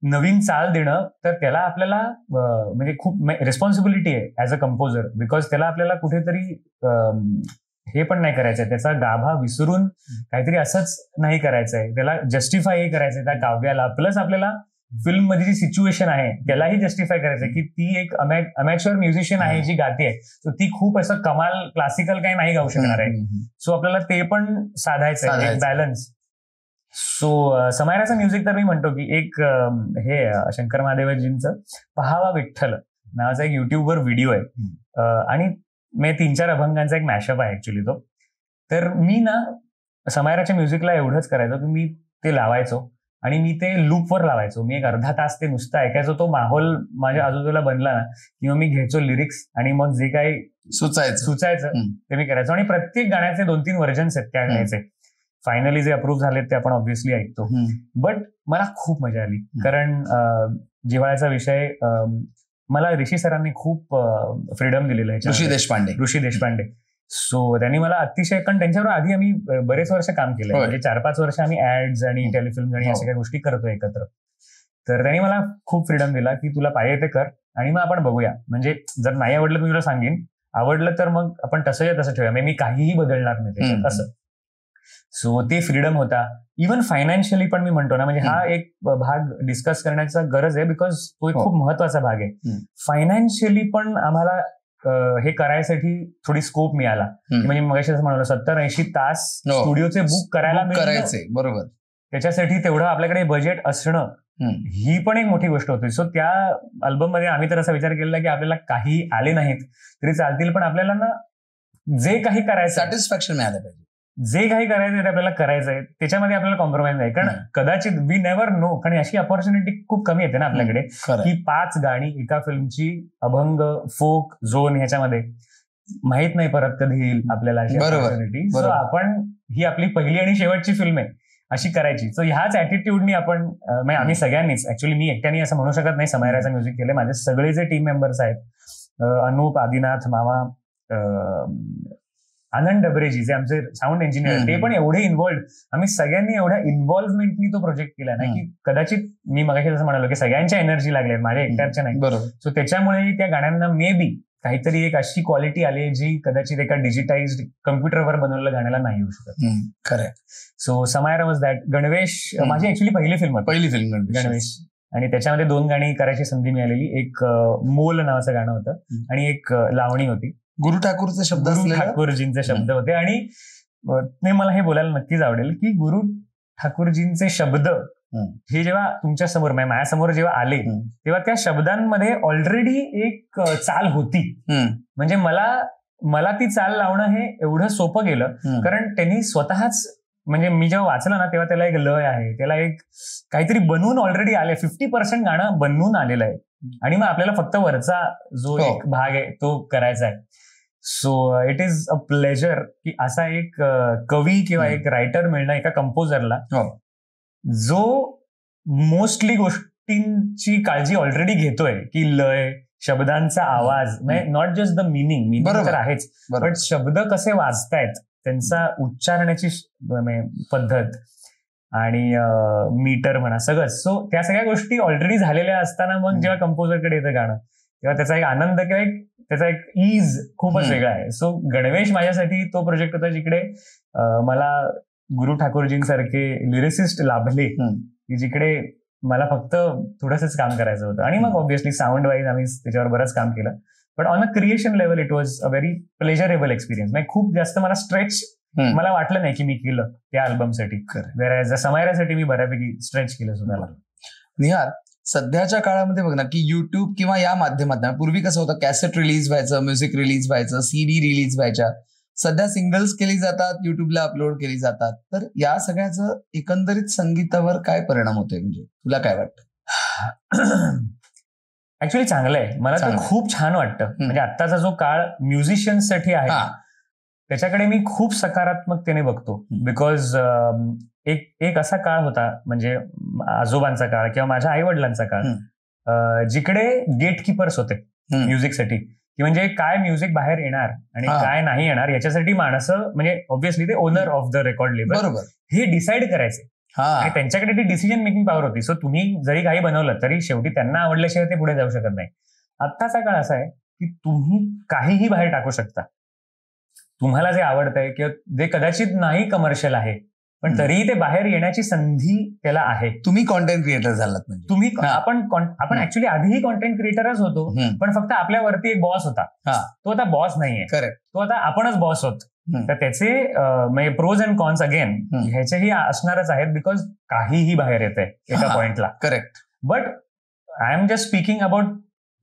नवीन चाल देणं, तर त्याला आपल्याला म्हणजे खूप रिस्पॉन्सिबिलिटी आहे ऍज अ कंपोजर, बिकॉज त्याला आपल्याला कुठेतरी हे पण नाही करायचंय, त्याचा गाभा विसरून काहीतरी असंच नाही करायचंय, त्याला जस्टिफाय करायचंय त्या काव्याला. प्लस आपल्याला फिल्म मध्ये जी सिच्युएशन आहे त्यालाही जस्टिफाय करायचंय की ती एक अमॅच्युअर म्युझिशियन आहे जी गाते आहे, तर ती खूप असं कमाल क्लासिकल काही नाही गाऊ शकणार आहे. सो आपल्याला ते पण साधायचं एक बॅलन्स. सो समायराचं म्युझिक तर मी म्हणतो की एक हे शंकर महादेवजींचं पहावा विठ्ठल नावाचा एक युट्यूबवर व्हिडिओ आहे, आणि मी 3-4 अभंगांचा एक मॅशअप आहे ऍक्च्युली तो. तर मी ना समायराच्या म्युझिकला एवढंच करायचो की मी ते लावायचो आणि मी ते लूपवर लावायचो. मी एक अर्धा तास ते नुसतं ऐकायचो. तो माहोल माझ्या आजूबाजूला बनला ना किंवा मी घ्यायचो लिरिक्स आणि मग जे काही सुचायचं ते मी करायचो. आणि प्रत्येक गाण्याचे 2-3 व्हर्जन्स आहेत त्या गाण्याचे. फायनली जे अप्रूव्ह झालेत ते आपण ऑब्व्हियसली ऐकतो. बट मला खूप मजा आली, कारण जिव्हाळ्याचा विषय मला ऋषी सरांनी खूप फ्रीडम दिलेलं आहे. ऋषी देशपांडे. सो त्यांनी मला अतिशय, कारण त्यांच्यावर आधी आम्ही बरेच वर्ष काम केलं, म्हणजे 4-5 वर्ष आम्ही ऍड्स आणि टेलिफिल्म आणि अशा काही गोष्टी करतो एकत्र. तर त्यांनी मला खूप फ्रीडम दिला की तुला पाहिजे ते कर आणि मग आपण बघूया. म्हणजे जर नाही आवडलं मी तुला सांगेन, आवडलं तर मग आपण तसं ठेवूया, मी काहीही बदलणार नाही त्याच्यात असं. सो ते फ्रीडम होता. इव्हन फायनान्शियली पण मी म्हणतो ना, म्हणजे हा एक भाग डिस्कस करण्याचा गरज आहे, बिकॉज तो एक खूप महत्वाचा भाग आहे. फायनान्शियली पण आम्हाला हे करायसाठी थोडी स्कोप मिळाला. म्हणजे मगाशी असं म्हणालो 70-80 तास स्टुडिओचे बुक करायला करायचे, बरोबर. त्याच्यासाठी तेवढं आपल्याकडे बजेट असणं ही पण एक मोठी गोष्ट होती. सो त्या अल्बम मध्ये आम्ही तर असा विचार केला की आपल्याला काही आले नाहीत तरी चालतील, पण आपल्याला ना जे काही करायचं सॅटिस्फॅक्शन मिळालं पाहिजे, जे काही करायचंय ते आपल्याला करायचंय, त्याच्यामध्ये आपल्याला कॉम्प्रोमाइज नाही. कारण कदाचित वी नेव्हर नो, कारण अशी अपॉर्च्युनिटी खूप कमी येते ना आपल्याकडे की 5 गाणी एका फिल्मची अभंग, फोक, झोन ह्याच्यामध्ये माहित नाही परत कधी येईल आपल्याला अशी अपॉर्च्युनिटी. सो आपण ही आपली पहिली आणि शेवटची फिल्म आहे अशी करायची. सो ह्याच ऍटिट्यूडनी आपण आम्ही सगळ्यांनीच, ऍक्च्युली मी एकट्याने असं म्हणू शकत नाही समायराचं म्युझिक केलं, माझे सगळे जे टीम मेंबर्स आहेत, अनुप, आदिनाथ, मामा, आनंद डबरेजी जे आमचे साऊंड इंजिनियर, ते पण एवढे इन्व्हॉल्ड, आम्ही सगळ्यांनी एवढ्या इन्व्हॉल्वमेंटनी तो प्रोजेक्ट केला ना की कदाचित मी मगाशी असं म्हणालो की सगळ्यांच्या एनर्जी लागल्या, माझ्या एकट्याच्या नाही. सो त्याच्यामुळे त्या गाण्यांना मे बी काहीतरी एक अशी क्वालिटी आली जी कदाचित एका डिजिटाइज्ड कम्प्युटरवर बनवलेल्या गाण्याला नाही येऊ शकत. खरं. So Samaira was that. गणवेश माझी ऍक्च्युली पहिली फिल्म गणवेश, आणि त्याच्यामध्ये 2 गाणी करायची संधी मिळालेली. एक मोल नावाचं गाणं होतं आणि एक लावणी होती. गुरु ठाकूरचे शब्द, ठाकूरजींचे शब्द होते. आणि मला हे बोलायला नक्कीच आवडेल की गुरु ठाकूरजींचे शब्द हे जेव्हा तुमच्या समोर, माझ्यासमोर जेव्हा आले तेव्हा त्या शब्दांमध्ये ऑलरेडी एक चाल होती. म्हणजे मला ती चाल लावणं हे एवढं सोपं गेलं, कारण त्यांनी स्वतःच, म्हणजे मी जेव्हा वाचलं ना तेव्हा त्याला एक लय आहे, त्याला एक काहीतरी बनवून ऑलरेडी आले, 50% गाणं बनवून आलेलं आहे, आणि मग आपल्याला फक्त वरचा जो एक भाग आहे तो करायचा आहे. So it is a pleasure की असा एक कवी किंवा एक रायटर मिळणं एका कंपोजरला जो मोस्टली गोष्टींची काळजी ऑलरेडी घेतोय, की लय, शब्दांचा आवाज, नॉट जस्ट द मिनिंग तर आहेच, बट शब्द कसे वाजतायत, त्यांचा उच्चारण्याची पद्धत आणि मीटर म्हणा सगळंच. सो त्या सगळ्या गोष्टी ऑलरेडी झालेल्या असताना मग जेव्हा कंपोजरकडे येतं गाणं तेव्हा त्याचा एक आनंद किंवा त्याचा एक ईज खूपच वेगळा आहे. सो गणवेश माझ्यासाठी तो प्रोजेक्ट होता जिकडे मला गुरु ठाकूरजींसारखे लिरिसिस्ट लाभले, की जिकडे मला फक्त थोडंसंच काम करायचं होतं. आणि मग ऑब्व्हियसली साऊंड वाईज आम्ही त्याच्यावर बरंच काम केलं, but on a creation level it was a very pleasurable experience. म्हणजे खूप जास्त मला स्ट्रेच मला वाटलं नाही की मी केलं त्या अल्बमसाठी, समायरासाठी मी बऱ्यापैकी स्ट्रेच केलं स्वतःला. निहार, सध्याच्या काळामध्ये बघ ना की युट्यूब किंवा या माध्यमातून, पूर्वी कसं होतं कॅसेट रिलीज व्हायचं, म्युझिक रिलीज व्हायचं, सीडी रिलीज व्हायच्या, सध्या सिंगल्स केली जातात, युट्यूबला अपलोड केली जातात. तर या सगळ्याचं एकंदरीत संगीतावर काय परिणाम होतोय, म्हणजे तुला काय वाटतं? ऍक्च्युली चांगलं आहे, मला तर खूप छान वाटतं. म्हणजे आत्ताचा जो काळ म्युझिशियन्ससाठी आहे त्याच्याकडे मी खूप सकारात्मकतेने बघतो, बिकॉज एक असा काळ होता, म्हणजे आजोबांचा काळ किंवा माझ्या आई वडिलांचा काळ, जिकडे गेटकीपर्स होते म्युझिकसाठी, की म्हणजे काय म्युझिक बाहेर येणार आणि काय नाही येणार याच्यासाठी माणसं म्हणजे ऑब्व्हियसली ते owner of the record label हे डिसाईड करायचे आणि त्यांच्याकडे ती डिसिजन मेकिंग पॉवर होती. सो तुम्ही जरी काही बनवलं तरी शेवटी त्यांना आवडल्याशिवाय ते पुढे जाऊ शकत नाही. आत्ताचा काळ असा आहे की तुम्ही काहीही बाहेर टाकू शकता, तुम्हाला जे आवडतंय किंवा जे कदाचित नाही कमर्शियल आहे पण तरीही ते बाहेर येण्याची संधी त्याला आहे. तुम्ही कॉन्टेंट क्रिएटर झालात म्हणजे तुम्ही आपण ऍक्च्युली आधीही कॉन्टेंट क्रिएटरच होतो पण फक्त आपल्यावरती एक बॉस होता. तो आता बॉस नाहीये, तो आता आपणच बॉस होत. तर त्याचे म्हणजे प्रोज अँड कॉन्स अगेन ह्याचेही असणारच आहेत बिकॉज काहीही बाहेर येत आहे एका पॉइंटला. Correct. But I am just speaking about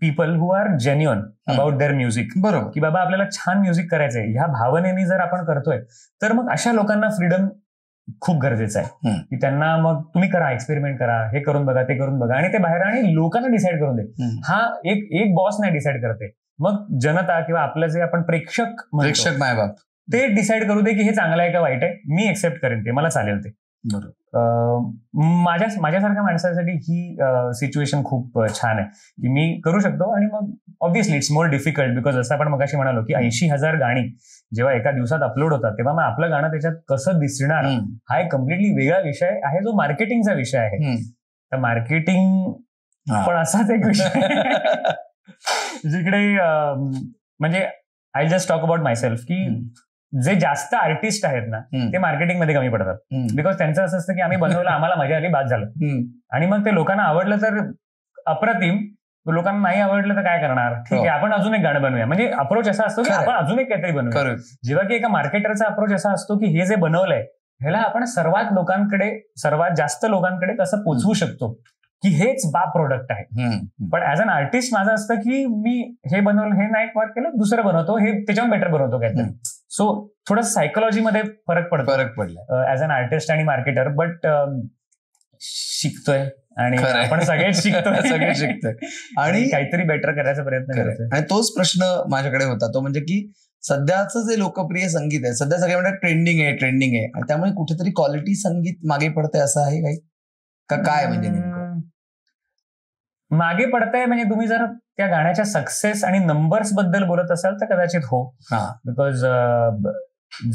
people who are genuine about their music. बरोबर की बाबा आपल्याला छान म्युझिक करायचंय ह्या भावनेने जर आपण करतोय तर मग अशा लोकांना फ्रीडम खूप गरजेचं आहे की त्यांना मग तुम्ही करा, एक्सपेरिमेंट करा, हे करून बघा, ते करून बघा आणि ते बाहेर आणि लोकांना डिसाईड करून दे. हा एक बॉस नाही डिसाईड करते, मग जनता किंवा आपलं जे आपण प्रेक्षक मायबाप ते डिसाईड करू दे की हे चांगलं आहे का वाईट आहे. मी एक्सेप्ट करेन, ते मला चालेल. ते माझ्यासारख्या माणसासाठी ही सिच्युएशन खूप छान आहे की मी करू शकतो. आणि मग obviously it's more difficult because जसं आपण मगाशी म्हणालो की 80,000 गाणी जेव्हा एका दिवसात अपलोड होतात तेव्हा मग आपलं गाणं त्याच्यात कसं दिसणार हा एक कम्प्लिटली वेगळा विषय आहे जो मार्केटिंगचा विषय आहे. तर मार्केटिंग पण असाच एक विषय जिकडे म्हणजे I just talk about myself की जे जास्त आर्टिस्ट आहेत ना ते मार्केटिंग मध्ये कमी पडतात बिकॉज त्यांचं असं असतं की आम्ही बनवलं, आम्हाला मजा आली, बाद झालं. आणि मग ते लोकांना आवडलं तर अप्रतिम, लोकांना नाही आवडलं तर काय करणार, ठीक आहे आपण अजून एक गाणं बनवूया. म्हणजे अप्रोच असा असतो की आपण अजून एक काहीतरी बनवूया. जेव्हा की एका मार्केटरचा अप्रोच असा असतो की हे जे बनवलंय ह्याला आपण सर्वात जास्त लोकांकडे कसं पोहोचवू शकतो की हेच बाप प्रोडक्ट आहे. पण ऍज अन आर्टिस्ट माझं असतं की मी हे बनवलं, हे नाही वर्क केलं, दुसरं बनवतो, हे त्याच्यावर बेटर बनवतो काहीतरी. सो थोडं सायकोलॉजीमध्ये फरक पडला ऍज अन आर्टिस्ट आणि मार्केटर. बट शिकतोय आणि आपण सगळेच शिकतोय आणि काहीतरी बेटर करायचा प्रयत्न करतोय. आणि तोच प्रश्न माझ्याकडे होता, तो म्हणजे की सध्याचं जे लोकप्रिय संगीत आहे सध्या सगळे म्हणतात ट्रेंडिंग आहे आणि त्यामुळे कुठेतरी क्वालिटी संगीत मागे पडतंय असं आहे काही का काय? म्हणजे नेमकं मागे पडतंय म्हणजे तुम्ही जर त्या गाण्याच्या सक्सेस आणि नंबर्स बद्दल बोलत असाल तर कदाचित हो. बिकॉज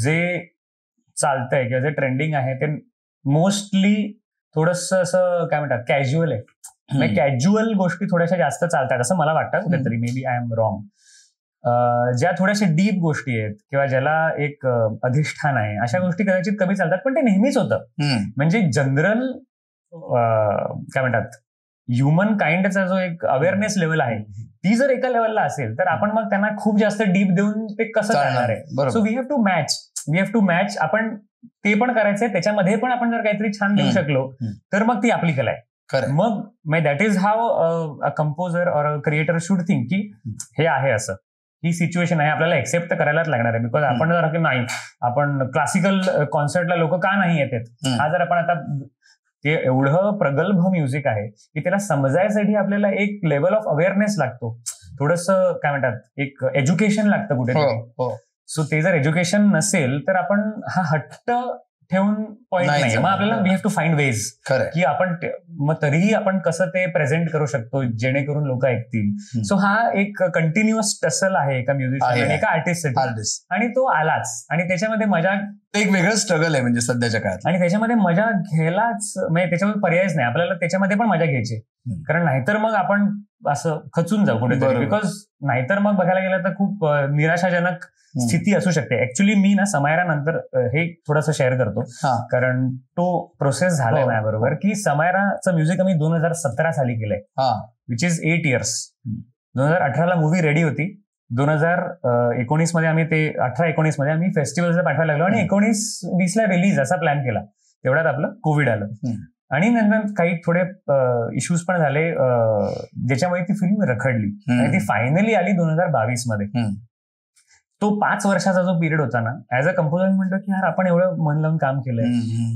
जे चालतंय किंवा जे ट्रेंडिंग आहे ते मोस्टली थोडंसं असं काय म्हणतात कॅज्युअल आहे. म्हणजे कॅज्युअल गोष्टी थोड्याशा जास्त चालतात असं मला वाटतं कुठेतरी. Maybe I am wrong. ज्या थोड्याशा डीप गोष्टी आहेत किंवा ज्याला एक अधिष्ठान आहे अशा गोष्टी कदाचित कमी चालतात. पण ते नेहमीच होतं. म्हणजे जनरल काय म्हणतात ह्युमन काइंडचा जो एक अवेअरनेस लेवल आहे ती जर एका लेवलला असेल तर आपण मग त्यांना खूप जास्त डीप देऊन ते कसं करणार आहे. So we have to match. आपण ते पण करायचंय, त्याच्यामध्ये पण आपण जर काहीतरी छान देऊ शकलो तर मग ती आपली कला आहे. मग that is how a composer और अ क्रिएटर शुड थिंक की हे आहे असं, ही सिच्युएशन आहे, आपल्याला एक्सेप्ट तर करायलाच लागणार आहे. बिकॉज आपण जर नाही आपण क्लासिकल कॉन्सर्टला लोक का नाही येतात, हा जर आपण आता ते एवढं प्रगल्भ म्युझिक आहे की त्याला समजायसाठी आपल्याला एक लेवल ऑफ अवेअरनेस लागतो, थोडंसं काय म्हणतात एक एज्युकेशन लागतं कुठेतरी. सो ते जर एज्युकेशन नसेल तर आपण हा हट्ट ठेवून पॉईंट नाही. मग आपल्याला we have to find ways की आपण मग तरीही आपण कसं ते प्रेझेंट करू शकतो जेणेकरून लोक ऐकतील. सो हा एक कंटिन्युअस टसल आहे एका म्युझिशियन एका आर्टिस्टसाठी आणि तो आलाच. आणि त्याच्यामध्ये मजा एक वेगळं स्ट्रगल आहे म्हणजे सध्याच्या काळात. आणि त्याच्यामध्ये मजा घ्यायलाच म्हणजे त्याच्यामध्ये पर्यायच नाही, आपल्याला त्याच्यामध्ये पण मजा घ्यायची. कारण नाहीतर मग आपण असं खचून जाऊ कुठेतरी. बिकॉज नाहीतर मग बघायला गेलं तर खूप निराशाजनक स्थिती असू शकते. ऍक्च्युली मी ना समायरा नंतर हे थोडंसं शेअर करतो कारण तो प्रोसेस झालाय माझ्याबरोबर की समायराचं म्युझिक आम्ही 2017 साली केलंय, विच इज 8 years. 2018ला मूवी रेडी होती. 2019 मध्ये आम्ही ते 18-19 मध्ये आम्ही फेस्टिवलला पाठवायला लागलो आणि 19-20ला रिलीज असा प्लॅन केला. तेवढ्यात आपलं कोविड आलं आणि नंतर काही थोडे इश्यूज पण झाले ज्याच्यामुळे ती फिल्म रखडली आणि ती फायनली आली 2022 मध्ये. तो 5 वर्षाचा जो पिरियड होता ना, ऍज अ कंपोजर म्हणतो की यार आपण एवढं मन लावून काम केलंय,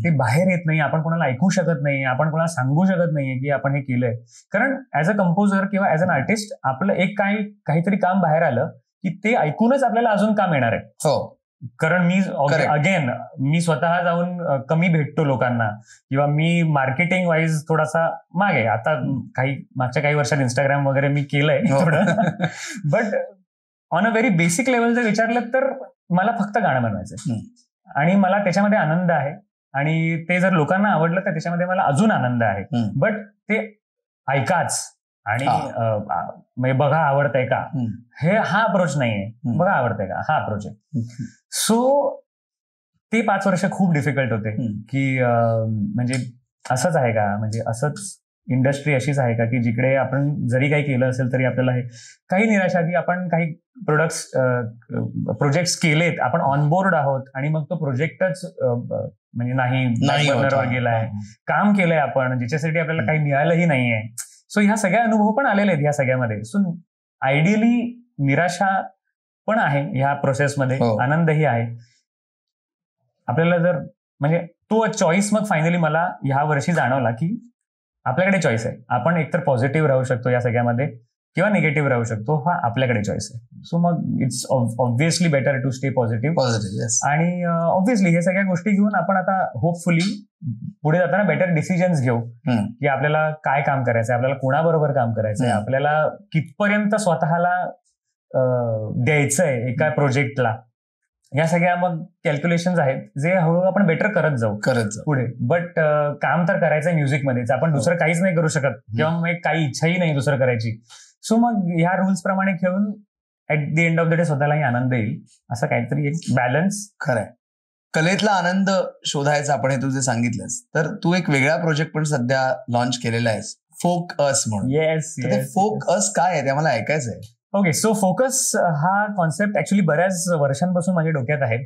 ते बाहेर येत नाही, आपण कोणाला ऐकू शकत नाही, आपण कोणाला सांगू शकत नाहीये की आपण हे केलंय. कारण ऍज अ कंपोजर किंवा ऍज अन आर्टिस्ट आपलं एक काहीतरी काम बाहेर आलं की ते ऐकूनच आपल्याला अजून काम येणार आहे. कारण मी स्वतः जाऊन कमी भेटतो लोकांना किंवा मी मार्केटिंग वाईज थोडासा मागे. आता मागच्या काही वर्षात इंस्टाग्राम वगैरे मी केलंय थोडं but on a very basic level जर विचारलं तर मला फक्त गाणं बनवायचंय आणि मला त्याच्यामध्ये आनंद आहे आणि ते जर लोकांना आवडलं तर त्याच्यामध्ये मला अजून आनंद आहे. बट ते ऐकाच आणि म्हणजे बघा आवडतंय का, हा अप्रोच नाहीये. बघा आवडतंय का हा अप्रोच आहे. सो ते 5 वर्ष खूप डिफिकल्ट होते की म्हणजे असंच आहे का, म्हणजे असंच इंडस्ट्री अशीच आहे का की जिकडे आपण जरी काही केलं असेल तरी आपल्याला हे काही निराशा की आपण काही प्रोजेक्ट्स केलेत, आपण ऑनबोर्ड आहोत आणि मग तो प्रोजेक्टच म्हणजे नाही बर्नरवर गेलाय, काम केलंय आपण ज्याच्यासाठी आपल्याला काही मिळालंही नाहीये. सो ह्या सगळ्या अनुभव पण आलेले आहेत ह्या सगळ्यामध्ये. सो आयडियली निराशा पण आहे ह्या प्रोसेसमध्ये, आनंदही आहे. आपल्याला जर म्हणजे तो चॉईस मग फायनली मला ह्या वर्षी जाणवला की आपल्याकडे चॉईस आहे. आपण एकतर पॉझिटिव्ह राहू शकतो या सगळ्यामध्ये किंवा निगेटिव्ह राहू शकतो, हा आपल्याकडे चॉईस आहे. सो मग it's obviously better to stay positive. आणि ऑब्व्हियसली हे सगळ्या गोष्टी घेऊन आपण आता होपफुली पुढे जाताना बेटर डिसिजन्स घेऊ की आपल्याला काय काम करायचंय, आपल्याला कोणाबरोबर काम करायचंय, आपल्याला कितपर्यंत स्वतःला द्यायचंय एका प्रोजेक्टला. या सगळ्या मग कॅल्क्युलेशन्स आहेत जे हळूहळू आपण बेटर करत जाऊ पुढे. बट काम तर करायचंय म्युझिकमध्येच, आपण दुसरं काहीच नाही करू शकत किंवा मग काही इच्छाही नाही दुसरं करायची. सो मग ह्या रूल्स प्रमाणे खेळून at the end of the day स्वतःलाही आनंद येईल असं काहीतरी एक बॅलन्स. खरंय. कलेतला आनंद शोधायचा आपण हे तू जे सांगितलंस, तर तू एक वेगळा प्रोजेक्ट पण सध्या लॉन्च केलेला आहेस, फोक अस म्हणून. येस. फोक अस काय आहे ते मला ऐकायचंय. ओके, सो फोकस हा कॉन्सेप्ट ऍक्च्युली बऱ्याच वर्षांपासून माझ्या डोक्यात आहे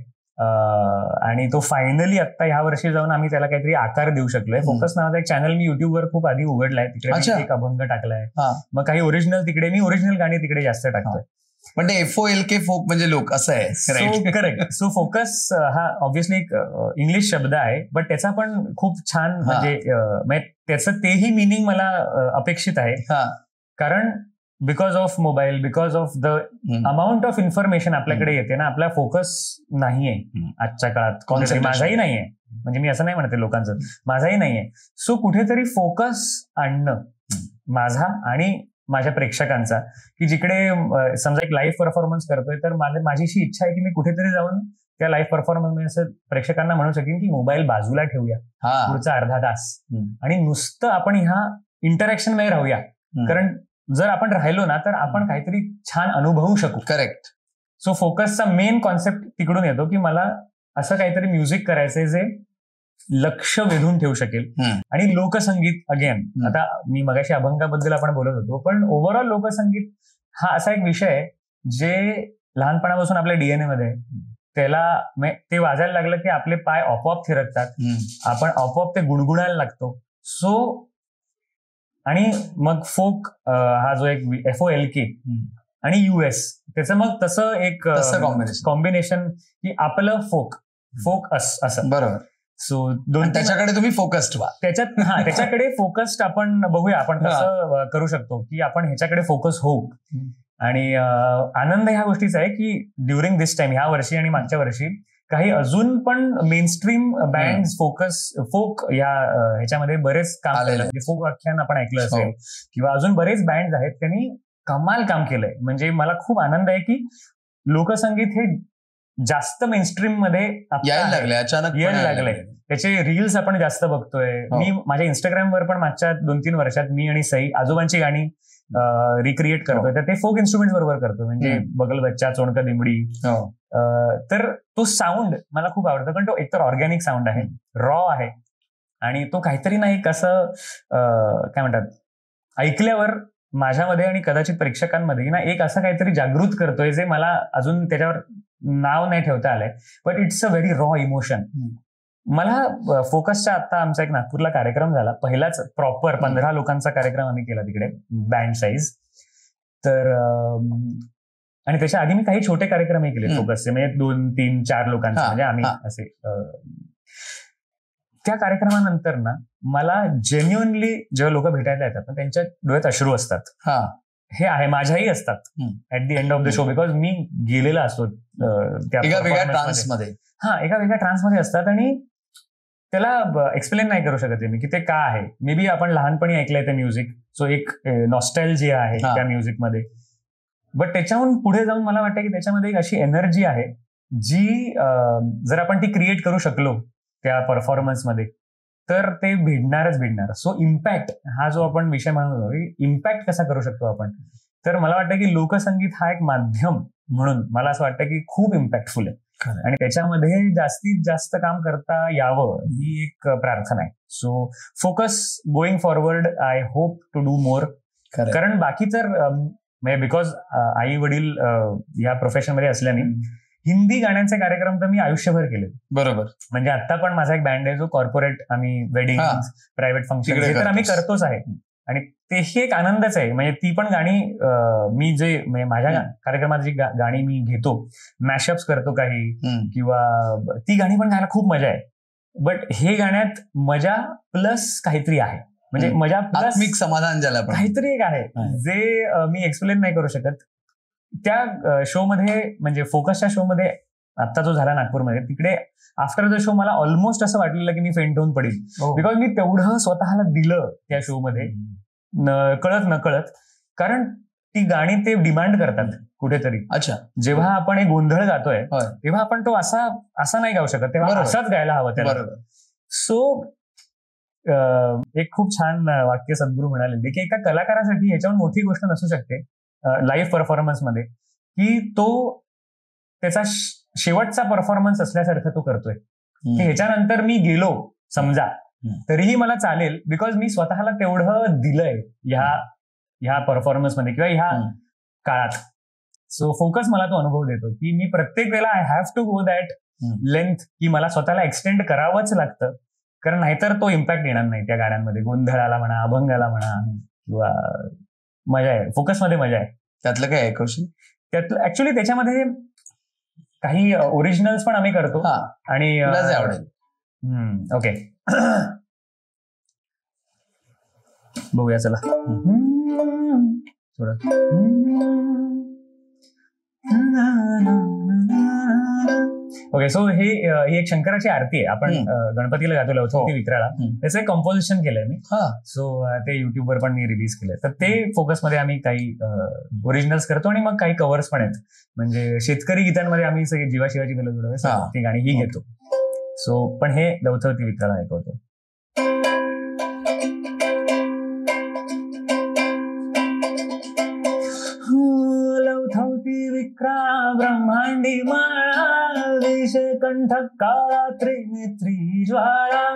आणि तो फायनली आता ह्या वर्षी जाऊन आम्ही त्याला काहीतरी आकार देऊ शकलोय. फोकस नावाचा एक चॅनल मी युट्यूबवर खूप आधी उघडलाय, तिकडे एक अभंग टाकलाय, मग काही ओरिजिनल तिकडे, मी ओरिजिनल गाणी तिकडे जास्त टाकतोय. पण ते FOLK फोक म्हणजे लोक असं आहे. करेक्ट. सो फोकस हा ऑब्व्हियसली एक इंग्लिश शब्द आहे, बट त्याचा पण खूप छान म्हणजे त्याचं तेही मिनिंग मला अपेक्षित आहे. कारण because of mobile, because of the amount of information आपल्याकडे येते ना, आपला फोकस नाहीये आजच्या काळात. माझाही नाहीये, म्हणजे मी असं नाही म्हणते लोकांचं, माझाही नाहीये. सो कुठेतरी फोकस आणणं माझा आणि माझ्या प्रेक्षकांचा, की जिकडे समजा एक लाईव्ह परफॉर्मन्स करतोय तर माझी अशी इच्छा आहे की मी कुठेतरी जाऊन त्या लाईव्ह परफॉर्मन्स प्रेक्षकांना म्हणू शकेन की मोबाईल बाजूला ठेवूया पुढचा अर्धा तास आणि नुसतं आपण ह्या इंटरॅक्शन मध्ये राहूया. कारण जर आपण राहिलो ना तर आपण काहीतरी छान अनुभवू शकू. करेक्ट. सो फोकसचा मेन कॉन्सेप्ट तिकडून येतो की मला असं काहीतरी म्युझिक करायचंय जे लक्ष वेधून ठेवू शकेल. आणि लोकसंगीत अगेन, आता मी मगाशी अभंगाबद्दल आपण बोलत होतो, पण ओव्हरऑल लोकसंगीत हा असा एक विषय आहे जे लहानपणापासून आपल्या DNA मध्ये त्याला ते वाजायला लागलं की आपले पाय आपोआप थिरकतात, आपण आपोआप ते गुणगुणायला लागतो. सो आणि मग फोक हा जो एक FOLK आणि US त्याचं मग तसं एक कॉम्बिनेशन की आपलं फोक असं. बरोबर. सो त्याच्याकडे तुम्ही फोकस्ड व्हा. त्याच्याकडे फोकस्ड आपण बघूया आपण कसं करू शकतो की आपण ह्याच्याकडे फोकस होऊ. आणि आनंद ह्या गोष्टीचा आहे की ड्युरिंग दिस टाइम, ह्या वर्षी आणि मागच्या वर्षी काही अजून पण मेनस्ट्रीम बँड फोक ह्याच्यामध्ये बरेच काम केलं. फोक आख्यान आपण ऐकलं असेल किंवा अजून बरेच बँड आहेत, त्यांनी कमाल काम केलंय. म्हणजे मला खूप आनंद आहे की लोकसंगीत हे जास्त मेनस्ट्रीम मध्ये यायला लागलंय. त्याचे रील्स आपण जास्त बघतोय. मी माझ्या इंस्टाग्रामवर पण मागच्या 2-3 वर्षात मी आणि सई आजोबांची गाणी रिक्रिएट करतोय, तर ते फोक इन्स्ट्रुमेंट्स बरोबर करतो. म्हणजे बगल बच्चा, चोणका दिमडी. तर तो साऊंड मला खूप आवडतो, कारण तो एकतर ऑर्गॅनिक साऊंड आहे, रॉ आहे आणि तो काहीतरी नाही कसं काय म्हणतात, ऐकल्यावर माझ्यामध्ये आणि कदाचित प्रेक्षकांमध्ये ना एक असं काहीतरी जागृत करतोय जे मला अजून त्याच्यावर नाव नाही ठेवता आलंय, but it's a very raw emotion. मला फोकसचा आता आमचा एक नागपूरला कार्यक्रम झाला, पहिलाच प्रॉपर 15 लोकांचा कार्यक्रम आम्ही केला तिकडे, बँड साईज. तर आणि त्याच्या आधी मी काही छोटे कार्यक्रमही केले फोकसचे, म्हणजे 2, 3, 4 लोकांचे, म्हणजे आम्ही असे. त्या कार्यक्रमानंतर ना मला जेन्युअनली जेव्हा लोक भेटायला येतात ना त्यांच्या डोळ्यात अश्रू असतात. हे आहे, माझ्याही असतात at the end of the show, because मी गेलेला असतो एका वेगळ्या ट्रान्समध्ये. एका वेगळ्या ट्रान्समध्ये असतात आणि त्याला एक्सप्लेन नाही करू शकत मी की ते का आहे. मे बी आपण लहानपणी ऐकलंय ते म्युझिक, सो एक नॉस्टॅल्जिया आहे त्या म्युझिकमध्ये. बट त्याच्याहून पुढे जाऊन मला वाटतं की त्याच्यामध्ये एक अशी एनर्जी आहे जी जर आपण ती क्रिएट करू शकलो त्या परफॉर्मन्समध्ये तर ते भिडणार. सो इम्पॅक्ट हा जो आपण विषय म्हणत होतो, इम्पॅक्ट कसा करू शकतो आपण, तर मला वाटतं की लोकसंगीत हा एक माध्यम म्हणून मला असं वाटतं की खूप इम्पॅक्टफुल आहे आणि त्याच्यामध्ये जास्तीत जास्त काम करता यावं ही एक प्रार्थना आहे. So focus going forward, I hope to do more. कारण बाकी तर बिकॉज आई वडील या प्रोफेशनमध्ये असल्याने हिंदी गाण्यांचे कार्यक्रम तर मी आयुष्यभर केले. बरोबर. म्हणजे आता पण माझा एक बँड आहे जो कॉर्पोरेट आम्ही वेडिंग, प्रायव्हेट फंक्शन हे तर आम्ही करतोच आहे आणि तेही एक आनंदच आहे. म्हणजे ती पण गाणी मी जे माझ्या कार्यक्रमात जी गाणी मी घेतो, मॅशअप्स करतो काही किंवा ती गाणी पण गायला खूप मजा आहे. बट हे गाण्यात मजा प्लस काहीतरी आहे, म्हणजे मजा प्लस समाधान ज्याला काहीतरी एक आहे जे मी एक्सप्लेन नाही करू शकत. त्या शो मध्ये म्हणजे फोकसच्या शो मध्ये आता जो झाला नागपूरमध्ये, तिकडे आफ्टर द शो मला ऑलमोस्ट असं वाटलेलं की मी फेंट होऊन पडेल. बिकॉज मी तेवढं स्वतःला दिलं त्या शो मध्ये, कळत नकळत. कारण ती गाणी ते डिमांड करतात कुठेतरी. अच्छा, जेव्हा आपण एक गोंधळ गातोय तेव्हा आपण तो असा नाही गाऊ शकत, तेव्हा असाच गायला हवं त्याला. सो एक खूप छान वाक्य सद्गुरू म्हणाले की एका कलाकारासाठी ह्याच्यावर मोठी गोष्ट नसू शकते लाईव्ह परफॉर्मन्स मध्ये की तो त्याचा शेवटचा परफॉर्मन्स असल्यासारखं तो करतोय की ह्याच्यानंतर मी गेलो समजा तरीही मला चालेल, बिकॉज मी स्वतःला तेवढं दिलंय ह्या परफॉर्मन्स मध्ये किंवा ह्या काळात. सो फोकस मला तो अनुभव देतो की मी प्रत्येक वेळेला I have to go that length की मला स्वतःला एक्सटेंड करावंच लागतं, कारण नाहीतर तो इम्पॅक्ट येणार नाही त्या गाण्यांमध्ये. गोंधळाला म्हणा, अभंगाला म्हणा, किंवा मजा आहे फोकसमध्ये, मजा आहे. त्यातलं काय आहे कौशल? त्यातलं ऍक्च्युली त्याच्यामध्ये काही ओरिजिनल्स पण आम्ही करतो आणि आवडेल. ओके, बघूया चला. ओके, सो ही एक शंकराची आरती आहे. आपण गणपतीला गातो लवथवती विक्राळा, त्याचं एक कंपोजिशन केलंय मी. सो ते युट्यूबवर पण मी रिलीज केलंय. तर ते फोकसमध्ये आम्ही काही ओरिजिनल्स करतो आणि मग काही कव्हर्स पण आहेत. म्हणजे शेतकरी गीतांमध्ये आम्ही सगळी जीवाशिवाची मेलोडी ती गाणी ही घेतो. सो पण हे लवथवती विक्राळा ऐकवतो. लवथवती विक्राळा ब्रह्मांडी माळा, विषकंठ काळा त्रिनेत्री ज्वाळा.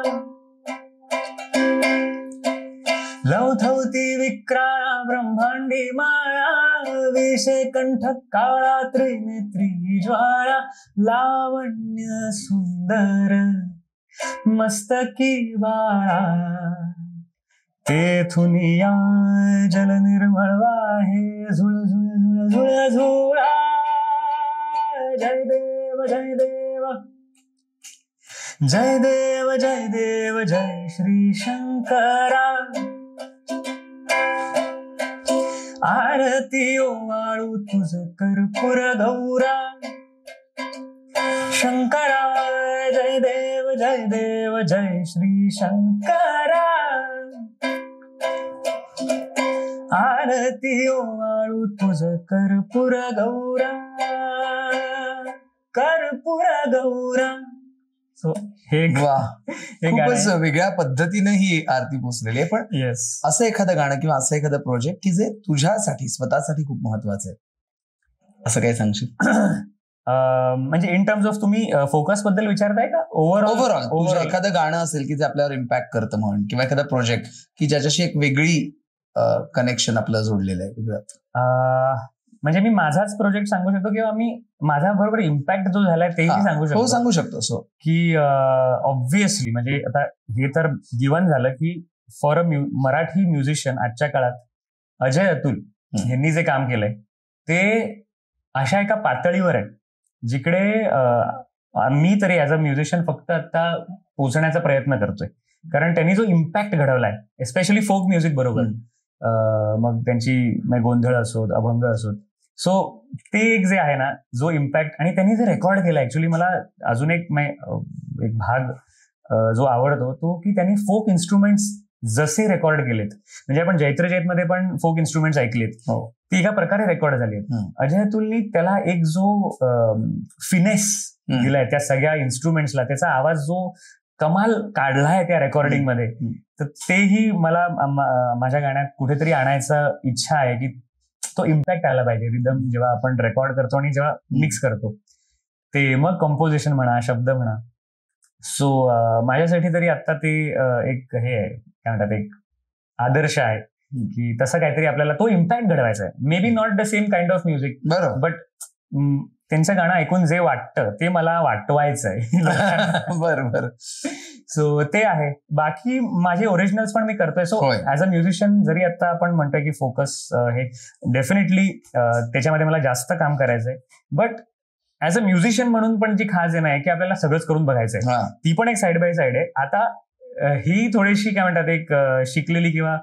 लवथवती विक्राळा ब्रह्मांडी माळा, विषकंठ काळा त्रिनेत्री ज्वाळा. लावण्य सुंदर मस्तकी बाळा, तेथून या जल निर्मळ वाहे झुळ झुळ झुळ झुळा. जय देव जय देव जय देव जय देव जय श्री शंकरा. आरती ओवाळू तुझ कर्पूर गौरा. शंकरा जय देव जय श्री शंकरा. आरती ओवाळू तुझ कर्पूर गौरा, कर्पूर गौरा. सो हे खूपच वेगळ्या पद्धतीने ही आरती पोचलेली आहे. पण असं एखादं गाणं किंवा असं एखादं प्रोजेक्ट की जे तुझ्यासाठी स्वतःसाठी खूप महत्वाचं आहे, असं काही सांगशील? म्हणजे इन टर्म्स ऑफ तुम्ही फोकस बद्दल विचारताय का ओव्हरऑल एखादं गाणं असेल की जे आपल्यावर इम्पॅक्ट करतं म्हणून, किंवा एखादा प्रोजेक्ट की ज्याच्याशी एक वेगळी कनेक्शन आपलं जोडलेलं आहे? म्हणजे मी माझाच प्रोजेक्ट सांगू शकतो किंवा मी माझ्या बरोबर इम्पॅक्ट जो झालाय तेही सांगू शकतो. सो की ऑब्व्हियसली म्हणजे आता हे तर गिवन झालं की फॉर अ मराठी म्युझिशियन आजच्या काळात अजय अतुल यांनी जे काम केलंय ते अशा एका पातळीवर आहे जिकडे मी तरी ॲज अ म्युझिशियन फक्त आता पोहोचण्याचा प्रयत्न करतोय. कारण त्यांनी जो इम्पॅक्ट घडवलाय एस्पेशली फोक म्युझिक बरोबर, मग त्यांची गोंधळ असोत, अभंग असोत. सो ते एक जे आहे ना जो इम्पॅक्ट, आणि त्यांनी जे रेकॉर्ड केलं, ऍक्च्युली मला अजून एक भाग जो आवडतो तो की त्यांनी फोक इन्स्ट्रुमेंट्स जसे रेकॉर्ड केलेत, म्हणजे आपण जैत्र जैतमध्ये पण फोक इन्स्ट्रुमेंट्स ऐकलेत, ती एका प्रकारे रेकॉर्ड झाली आहेत. अजय अतुलनी त्याला एक जो फिनेस दिलाय त्या सगळ्या इन्स्ट्रुमेंट्सला, त्याचा आवाज जो कमाल काढलाय त्या रेकॉर्डिंग मध्ये, तर तेही मला माझ्या गाण्यात कुठेतरी आणायचा इच्छा आहे की तो इम्पॅक्ट आला पाहिजे रिदम जेव्हा आपण रेकॉर्ड करतो आणि जेव्हा मिक्स करतो ते, मग कंपोजिशन म्हणा, शब्द म्हणा. सो माझ्यासाठी तरी आता ते एक हे आहे, काय म्हणतात, एक आदर्श आहे की तसं काहीतरी आपल्याला तो इम्पॅक्ट घडवायचा आहे. May be not the same kind of music, but त्यांचं गाणं ऐकून जे वाटतं ते मला वाटवायचं आहे. बरोबर. सो ते आहे. बाकी माझे ओरिजिनल्स पण मी करतोय. सो ऍज अ म्युझिशियन जरी आता आपण म्हणतोय की फोकस हे डेफिनेटली त्याच्यामध्ये मला जास्त काम करायचंय, बट ऍज अ म्युझिशियन म्हणून पण जी खास आहे ना की आपल्याला सगळंच करून बघायचंय, ती पण एक साइड बाय साइड आहे. आता ही थोडीशी काय म्हणतात एक शिकलेली किंवा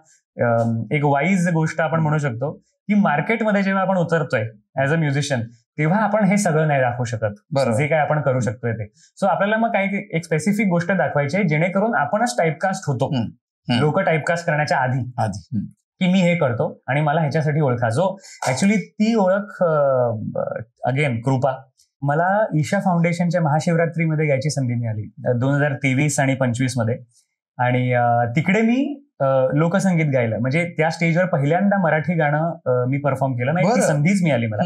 एक वाईज गोष्ट आपण म्हणू शकतो की मार्केटमध्ये जेव्हा आपण उतरतोय ऍज अ म्युझिशियन, तेव्हा आपण हे सगळं नाही दाखवू शकत जे काय आपण करू शकतोय ते. सो आपल्याला मग काही एक स्पेसिफिक गोष्ट दाखवायची आहे जेणेकरून आपणच टाईपकास्ट होतो, लोक टाईपकास्ट करण्याच्या आधी की मी हे करतो आणि मला ह्याच्यासाठी ओळखा. जो ऍक्च्युली ती ओळख अगेन कृपा मला ईशा फाउंडेशनच्या महाशिवरात्रीमध्ये घ्यायची संधी मिळाली 2023 आणि 2025 मध्ये, आणि तिकडे मी लोकसंगीत गायलं. म्हणजे त्या स्टेजवर पहिल्यांदा मराठी गाणं मी परफॉर्म केलं नाही, ती संधीच मिळाली मला.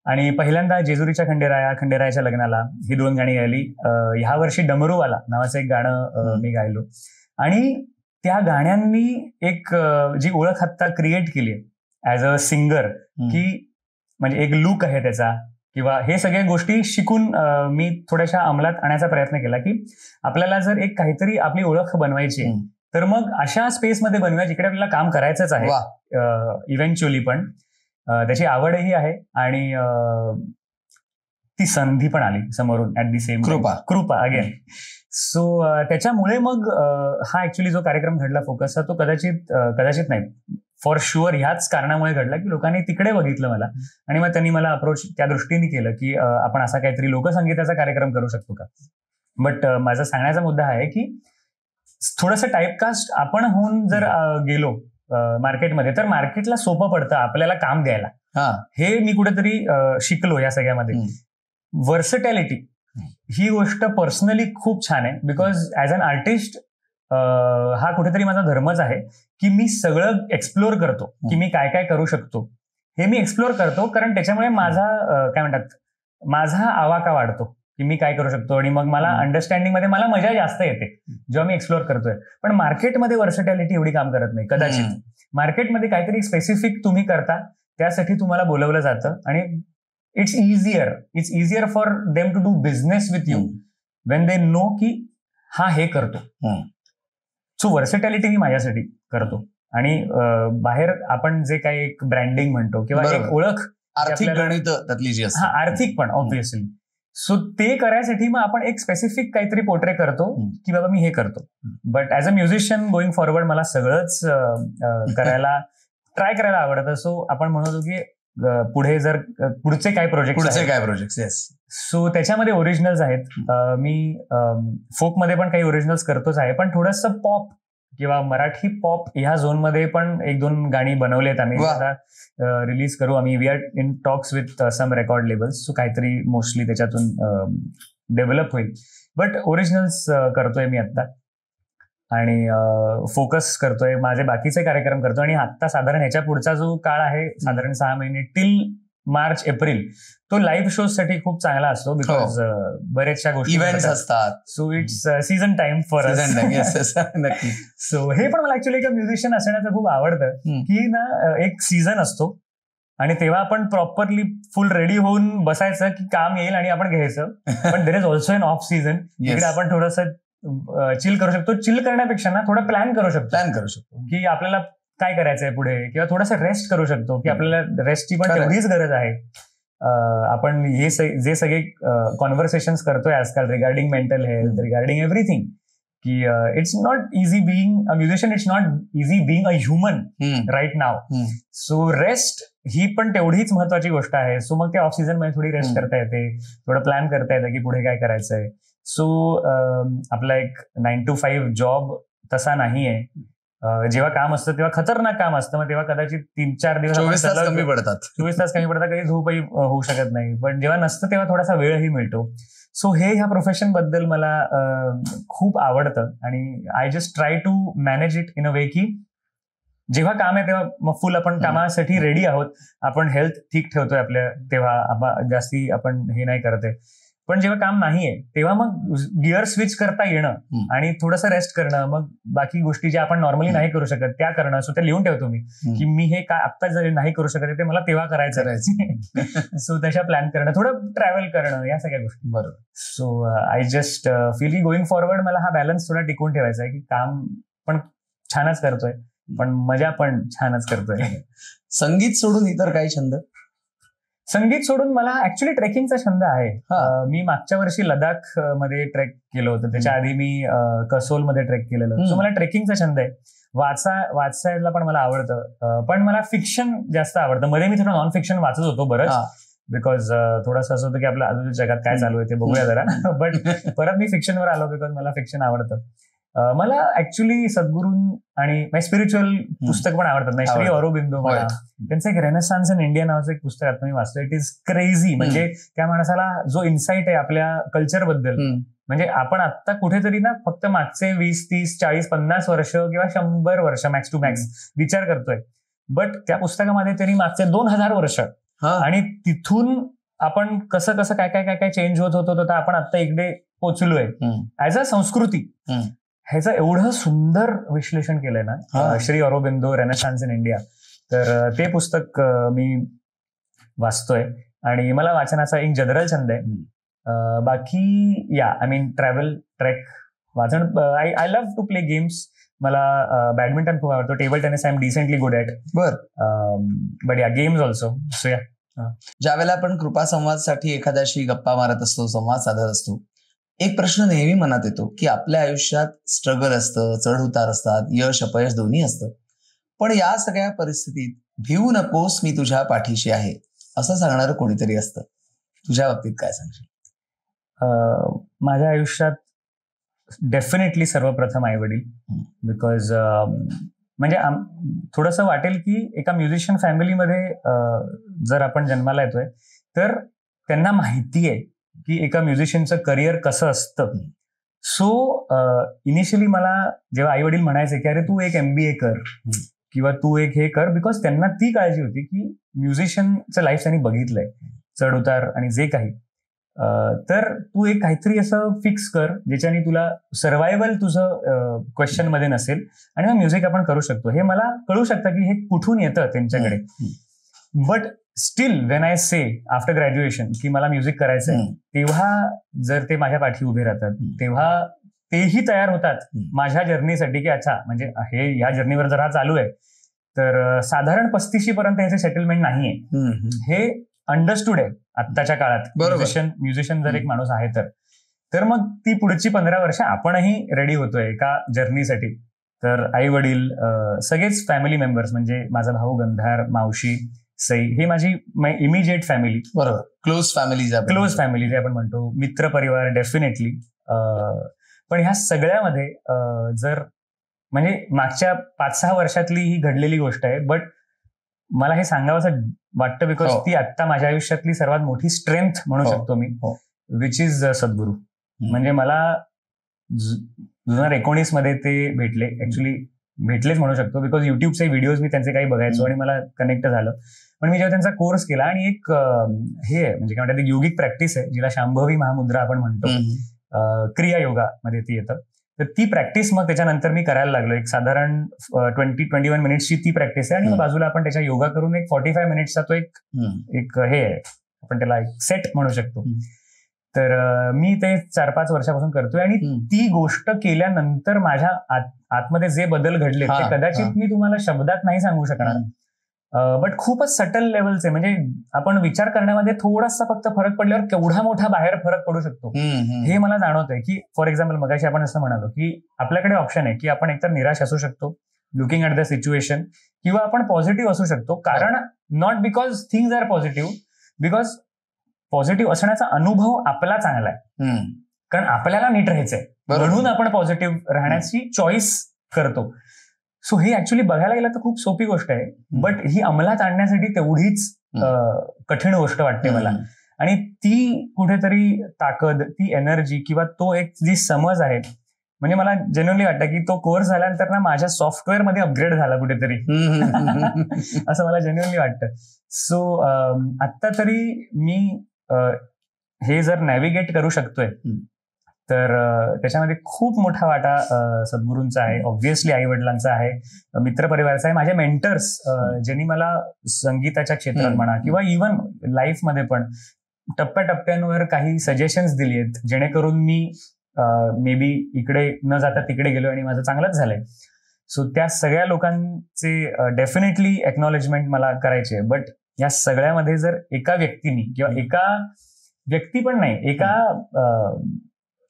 आणि पहिल्यांदा जेजुरीच्या खंडेरायाच्या लग्नाला ही 2 गाणी गायली. ह्या वर्षी डमरूवाला नावाचं एक गाणं मी गायलो. आणि त्या गाण्यांनी एक जी ओळख आता क्रिएट केली ऍज अ सिंगर, की म्हणजे एक लुक आहे त्याचा, किंवा हे सगळ्या गोष्टी शिकून मी थोड्याशा अंमलात आणण्याचा प्रयत्न केला की आपल्याला जर एक काहीतरी आपली ओळख बनवायची तर मग अशा स्पेसमध्ये बनवूया जिकडे आपल्याला काम करायचंच आहे इव्हेंच्युअली, पण त्याची आवडही आहे आणि ती संधी पण आली समोरून ऍट दी सेम कृपा अगेन. सो त्याच्यामुळे मग हा ऍक्च्युली जो कार्यक्रम घडला फोकसचा, तो कदाचित नाही, फॉर शुअर ह्याच कारणामुळे घडला की लोकांनी तिकडे बघितलं मला आणि मग त्यांनी मला अप्रोच त्या दृष्टीने केलं की आपण असा काहीतरी लोकसंगीताचा कार्यक्रम करू शकतो का. बट माझा सांगण्याचा मुद्दा आहे की थोडंसं टाईपकास्ट आपण होऊन जर गेलो मार्केटमध्ये तर मार्केटला सोपं पडतं आपल्याला काम द्यायला. हे मी कुठेतरी शिकलो या सगळ्यामध्ये. व्हर्सटॅलिटी ही गोष्ट पर्सनली खूप छान आहे, बिकॉज ऍज अन आर्टिस्ट हा कुठेतरी माझा धर्मच आहे की मी सगळं एक्सप्लोर करतो, की मी काय काय करू शकतो हे मी एक्सप्लोर करतो, कारण त्याच्यामुळे माझा काय म्हणतात माझा आवाका वाढतो की मी काय करू शकतो, आणि मग मला अंडरस्टँडिंग मध्ये मला मजा जास्त येते जेव्हा मी एक्सप्लोर करतोय. पण मार्केटमध्ये व्हर्सटॅलिटी एवढी काम करत नाही कदाचित. मार्केटमध्ये काहीतरी स्पेसिफिक तुम्ही करता, त्यासाठी तुम्हाला बोलवलं जातं आणि it's easier for them to do business with you when they know की हा हे करतो. सो व्हर्सटॅलिटी मी माझ्यासाठी करतो. आणि बाहेर आपण जे काही एक ब्रँडिंग म्हणतो किंवा एक ओळख, आर्थिक गणित त्यातली जी असते, आर्थिक पण ऑब्व्हियसली, सो ते करायसाठी मग आपण एक स्पेसिफिक काहीतरी पोर्ट्रे करतो की बाबा मी हे करतो. But as a musician going forward मला सगळंच करायला ट्राय करायला आवडतं. सो आपण म्हणतो की पुढे जर पुढचे काय प्रोजेक्ट, सो त्याच्यामध्ये ओरिजिनल्स आहेत. मी फोकमध्ये पण काही ओरिजिनल्स करतोच आहे, पण थोडंसं पॉप किंवा मराठी पॉप ह्या झोनमध्ये पण 1-2 गाणी बनवलेत आम्ही, आता रिलीज करू आम्ही. We are in talks with some record labels, so काहीतरी मोस्टली त्याच्यातून डेव्हलप होईल. बट ओरिजिनल्स करतोय मी आता आणि फोकस करतोय, माझे बाकीचे कार्यक्रम करतोय. आणि आता साधारण ह्याच्या पुढचा जो काळ आहे, साधारण 6 महिने टिल मार्च एप्रिल, तो लाईव्ह शोज साठी खूप चांगला असतो, बिकॉज बऱ्याचशा गोष्टी इव्हेंट्स असतात. So it's season time for us. So हे पण मला ऍक्च्युली एक म्युझिशियन असण्याचं खूप आवडतं की ना एक सीझन असतो आणि तेव्हा आपण प्रॉपरली फुल रेडी होऊन बसायचं की काम येईल आणि आपण घ्यायचं. पण there is also in of season, जिकडे आपण थोडंसं चिल करू शकतो. चिल करण्यापेक्षा ना थोडं प्लॅन करू शकतो की आपल्याला काय करायचंय पुढे, किंवा थोडंसं रेस्ट करू शकतो की आपल्याला रेस्टची पण तेवढीच गरज आहे. आपण हे जे सगळे कॉन्व्हर्सेशन्स करतोय आजकाल regarding mental health, regarding everything, की it's not easy being a musician, it's not easy being a human right now. So rest ही पण तेवढीच महत्वाची गोष्ट आहे. सो मग ते ऑफ सीझन मध्ये थोडी रेस्ट करता येते, थोडं प्लॅन करता येतं की पुढे काय करायचंय. सो आपला एक 9 to 5 जॉब तसा नाहीये, जेव्हा काम असतं तेव्हा खतरनाक काम असतं, मग तेव्हा कदाचित 3-4 दिवस 24 तास कमी पडतात. 24 तास कमी पडतात, कधी झोपही होऊ शकत नाही. पण जेव्हा नसतं तेव्हा थोडासा वेळही मिळतो. सो ह्या प्रोफेशन बद्दल मला खूप आवडतं आणि I just try to manage it in a way की जेव्हा काम आहे तेव्हा मग फुल आपण कामासाठी रेडी आहोत, आपण हेल्थ ठीक ठेवतोय आपल्या, तेव्हा जास्ती आपण हे नाही करत आहे. पण जेव्हा काम नाहीये तेव्हा मग गिअर स्विच करता येणं आणि थोडंसं रेस्ट करणं, मग बाकी गोष्टी ज्या आपण नॉर्मली नाही करू शकत त्या करणं. सो ते लिहून ठेवतो मी की मी हे काय आत्ता जरी नाही करू शकत ते मला तेव्हा करायचं. सो तशा प्लॅन करणं, थोडं ट्रॅव्हल करणं, या सगळ्या गोष्टी. बरोबर. सो आय जस्ट फील की गोइंग फॉरवर्ड मला हा बॅलन्स थोडा टिकून ठेवायचा आहे की काम पण छानच करतोय पण मजा पण छानच करतोय. संगीत सोडून इतर काही छंद? संगीत सोडून मला ऍक्च्युली ट्रेकिंगचा छंद आहे. मी मागच्या वर्षी लडाख मध्ये ट्रेक केलं होतं, त्याच्या आधी मी कसोल मध्ये ट्रेक केलेलं. सो मला ट्रेकिंगचा छंद आहे. वाचायला पण मला आवडतं, पण मला फिक्शन जास्त आवडतं. मध्ये मी थोडं नॉन फिक्शन वाचत होतो बरंच, बिकॉज थोडंसं असं होतं की आपल्या आजूबाजूच्या जगात काय चालू आहे ते बघूया जरा. बट परत मी फिक्शनवर आलो बिकॉज मला फिक्शन आवडतं. मला ऍक्च्युली सद्गुरू आणि स्पिरिच्युअल पुस्तक पण आवडतात. श्री अरबिंदो, मला त्यांचं एक रेनेसान्स इन इंडिया नावाचं एक पुस्तक आता मी वाचतो. It is crazy. म्हणजे त्या माणसाला जो इन्साइट आहे आपल्या कल्चर बद्दल, म्हणजे आपण आता कुठेतरी ना फक्त मागचे 20, 30, 40, 50 वर्ष किंवा 100 वर्ष मॅक्स टू मॅक्स विचार करतोय. बट त्या पुस्तकामध्ये त्यांनी मागचे 2000 वर्ष आणि तिथून आपण कसं कसं काय काय काय काय चेंज होत होतो, तर आपण आता इकडे पोहोचलोय ऍज अ संस्कृती. ह्याचं एवढं सुंदर विश्लेषण केलंय ना Shri Aurobindo, Renaissance in India. तर ते पुस्तक मी वाचतोय आणि मला वाचनाचा एक जनरल छंद आहे. बाकी आय मीन ट्रॅव्हल, ट्रेक, वाचन. I love to play games. मला बॅडमिंटन खूप आवडतो. Table tennis I am decently good at. But games also. So ज्या वेळेला आपण कृपा संवादसाठी एखाद्याशी गप्पा मारत असतो, संवाद साधत असतो, एक प्रश्न नेहमी मनात येतो की आपल्या आयुष्यात स्ट्रगल असतं, चढ उतार असतात, यश अपयश दोन्ही असतं. पण या सगळ्या परिस्थितीत भिवू नकोस, मी तुझ्या पाठीशी आहे, असं सांगणारं कोणीतरी असतं. तुझ्या बाबतीत काय सांगशील? माझ्या आयुष्यात डेफिनेटली सर्वप्रथम आई वडील. बिकॉज म्हणजे थोडंसं वाटेल की एका म्युझिशियन फॅमिलीमध्ये जर आपण जन्माला येतोय तर त्यांना माहिती आहे की एका म्युझिशियनचं करिअर कसं असतं. सो इनिशियली मला जेव्हा आई वडील म्हणायचे की अरे तू एक MBA कर किंवा तू एक हे कर, बिकॉज त्यांना ती काळजी होती की म्युझिशियनचं लाईफ त्यांनी बघितलंय, चढ उतार आणि जे काही. तर तू एक काहीतरी असं फिक्स कर ज्याच्याने तुला सर्व्हायवल तुझं क्वेश्चन मध्ये नसेल आणि मग म्युझिक आपण करू शकतो. हे मला कळू शकतं की हे कुठून येतं त्यांच्याकडे. But still when I say after graduation की मला म्युझिक करायचंय, तेव्हा जर ते माझ्या पाठी उभे राहतात तेव्हा तेही तयार होतात माझ्या जर्नीसाठी की अच्छा म्हणजे हे ह्या जर्नीवर जर हा चालू आहे तर साधारण 35 पर्यंत ह्याचे सेटलमेंट नाहीये. हे अंडरस्टूड आहे आत्ताच्या काळात. म्युझिशियन जर एक माणूस आहे तर मग ती पुढची 15 वर्ष आपणही रेडी होतोय एका जर्नीसाठी. तर आई वडील, सगळेच फॅमिली मेंबर्स, म्हणजे माझा भाऊ गंधार, मावशी, सई, हे माझी इमिजिएट फॅमिली. बरोबर. क्लोज फॅमिली जे आपण म्हणतो, मित्र परिवार डेफिनेटली. पण ह्या सगळ्यामध्ये जर म्हणजे मागच्या 5-6 वर्षातली ही घडलेली गोष्ट आहे, बट मला हे सांगावं असं वाटतं बिकॉज ती आत्ता माझ्या आयुष्यातली सर्वात मोठी स्ट्रेंथ म्हणू शकतो मी, विच इज सद्गुरू. म्हणजे मला 2019 मध्ये ते भेटले, ऍक्च्युली भेटलेच म्हणू शकतो बिकॉज युट्यूबचे व्हिडिओज मी त्यांचे काही बघायचो आणि मला कनेक्ट झालं. पण मी जेव्हा त्यांचा कोर्स केला आणि एक हे म्हणजे काय म्हणतात योगिक प्रॅक्टिस आहे जिला शांभवी महामुद्रा आपण म्हणतो, क्रिया योगा मध्ये ती येतं. तर ती प्रॅक्टिस मग त्याच्यानंतर मी करायला लागलो. एक साधारण 20-21 मिनिट्सची ती प्रॅक्टिस आहे आणि मग बाजूला आपण त्याच्या योगा करून एक 45 मिनिट्सचा तो एक हे आहे, आपण त्याला एक सेट म्हणू शकतो. तर मी ते 4-5 वर्षापासून करतोय आणि ती गोष्ट केल्यानंतर माझ्या आतमध्ये जे बदल घडले ते कदाचित मी तुम्हाला शब्दात नाही सांगू शकणार. बट खूपच सटल लेवलचे, म्हणजे आपण विचार करण्यामध्ये थोडासा फक्त फरक पडल्यावर केवढा मोठा बाहेर फरक पडू शकतो हे मला जाणवतंय. की फॉर एक्झाम्पल मगाशी आपण असं म्हणालो की आपल्याकडे ऑप्शन आहे की आपण एकतर निराश असू शकतो लुकिंग ॲट द सिच्युएशन, किंवा आपण पॉझिटिव्ह असू शकतो. कारण not because things are positive, because positive असण्याचा अनुभव आपला चांगला आहे, कारण आपल्याला नीट राहायचंय म्हणून आपण पॉझिटिव्ह राहण्याची चॉईस करतो. सो हे ऍक्च्युली बघायला गेलं तर खूप सोपी गोष्ट आहे, बट ही अंमलात आणण्यासाठी तेवढीच कठीण गोष्ट वाटते मला. आणि ती कुठेतरी ताकद, ती एनर्जी किंवा तो एक जी समज आहे, म्हणजे मला जेन्युअनली वाटतं की तो कोर्स झाल्यानंतर ना माझ्या सॉफ्टवेअर मध्ये अपग्रेड झाला कुठेतरी असं मला जेन्युअनली वाटतं. सो आत्ता तरी मी हे जर नॅव्हिगेट करू शकतोय तर त्याच्यामध्ये खूप मोठा वाटा सद्गुरूंचा आहे, ऑब्व्हियसली आई वडिलांचा आहे, मित्रपरिवाराचा आहे, माझे मेंटर्स ज्यांनी मला संगीताच्या क्षेत्रात म्हणा किंवा इव्हन लाईफमध्ये पण टप्प्याटप्प्यांवर काही सजेशन्स दिली आहेत, जेणेकरून मी मे बी इकडे न जाता तिकडे गेलो आणि माझं चांगलंच झालंय. सो त्या सगळ्या लोकांचे डेफिनेटली एक्नॉलेजमेंट मला करायचे आहे. बट या सगळ्यामध्ये जर एका व्यक्तीने किंवा एका व्यक्ती पण नाही, एका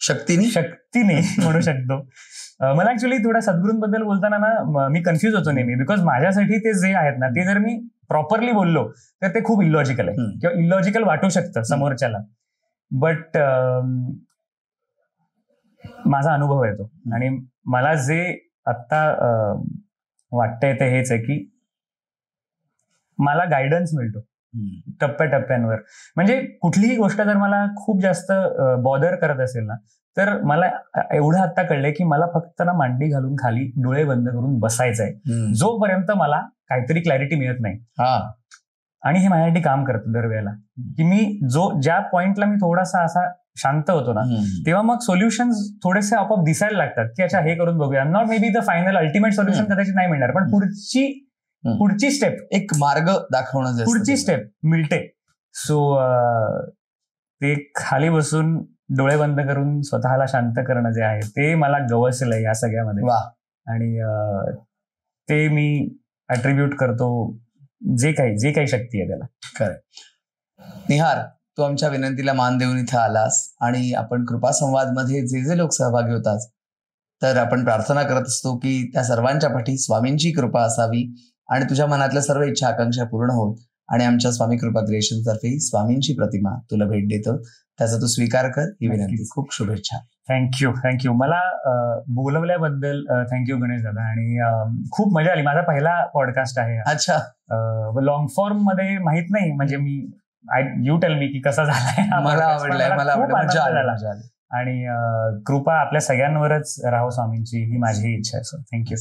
शक्तीने म्हणू शकतो. मला ऍक्च्युली थोडा सद्गुरूंबद्दल बोलताना ना मी कन्फ्युज होतो नेहमी, बिकॉज माझ्यासाठी ते जे आहेत ना ते जर मी प्रॉपरली बोललो तर ते खूप इलॉजिकल आहे किंवा इलॉजिकल वाटू शकतं समोरच्याला. बट माझा अनुभव येतो आणि मला जे आत्ता वाटतंय ते हेच आहे की मला गायडन्स मिळतो टप्प्याटप्प्यांवर. म्हणजे कुठलीही गोष्ट जर मला खूप जास्त बॉदर करत असेल ना तर मला एवढं आत्ता कळलंय की मला फक्त ना मांडी घालून खाली डोळे बंद करून बसायचंय, जोपर्यंत मला काहीतरी क्लॅरिटी मिळत नाही. आणि हे माझ्यासाठी काम करतं दरवेळेला की मी ज्या पॉइंटला मी थोडासा असा शांत होतो ना तेव्हा मग सोल्युशन्स थोडेसे आपोआप दिसायला लागतात की अच्छा हे करून बघूया. Not may be the final ultimate solution कदाचित नाही मिळणार, पण पुढची स्टेप, एक मार्ग दाखवणं, पुढची स्टेप मिळते. सो ते खाली बसून डोळे बंद करून स्वतःला शांत करणं जे आहे ते मला गवसलंय या सगळ्यामध्ये. आणि ते मी अट्रिब्यूट करतो जे काही शक्ती आहे त्याला. खरं. निहार, तू आमच्या विनंतीला मान देऊन इथं आलास आणि आपण कृपा संवाद मध्ये जे लोक सहभागी होतात तर आपण प्रार्थना करत असतो की त्या सर्वांच्या पाठी स्वामींची कृपा असावी आणि तुझ्या मनातल्या सर्व इच्छा आकांक्षा पूर्ण होत. आणि आमच्या स्वामी कृपा क्रिएशन तर्फे स्वामींची प्रतिमा तुला भेट देतो, त्याचा तू स्वीकार कर ही विनंती. खूप शुभेच्छा. थँक्यू. मला बोलवल्याबद्दल थँक्यू गणेश दादा. आणि खूप मजा आली. माझा पहिला पॉडकास्ट आहे. अच्छा. लॉंग फॉर्म मध्ये माहित नाही, म्हणजे मी यू टेल मी की कसा झालाय. मला आवडलाय, मजा आली. आणि कृपा आपल्या सगळ्यांवरच राहो स्वामींची ही माझी इच्छा आहे. So thank you.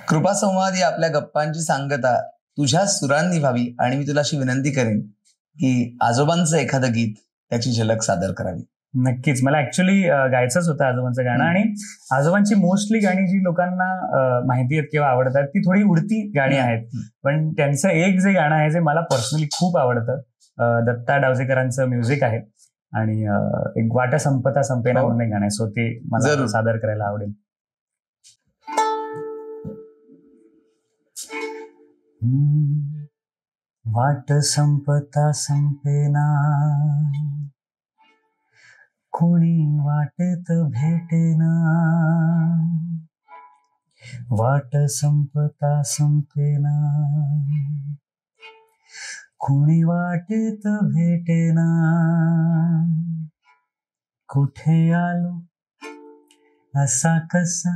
कृपा संवाद ही आपल्या गप्पांची सांगता तुझ्या सुरांनी व्हावी आणि मी तुला अशी विनंती करेन की आजोबांचं एखादं गीत त्याची झलक सादर करावी. नक्कीच. मला ऍक्च्युली गायचंच होतं आजोबांचं गाणं. आणि आजोबांची मोस्टली गाणी जी लोकांना माहिती आहेत किंवा आवडतात ती थोडी उडती गाणी आहेत, पण त्यांचं एक जे गाणं आहे जे मला पर्सनली खूप आवडतं, दत्ता डावजेकरांचं म्युझिक आहे आणि एक वाट संपता संपेना म्हणून एक गाणं आहे. सो ते मला सादर करायला आवडेल. वाट संपता संपेना कोणी वाटेत भेटेना, वाट संपता संपेना कोणी वाटेत भेटेना, कुठे आलो असा कसा,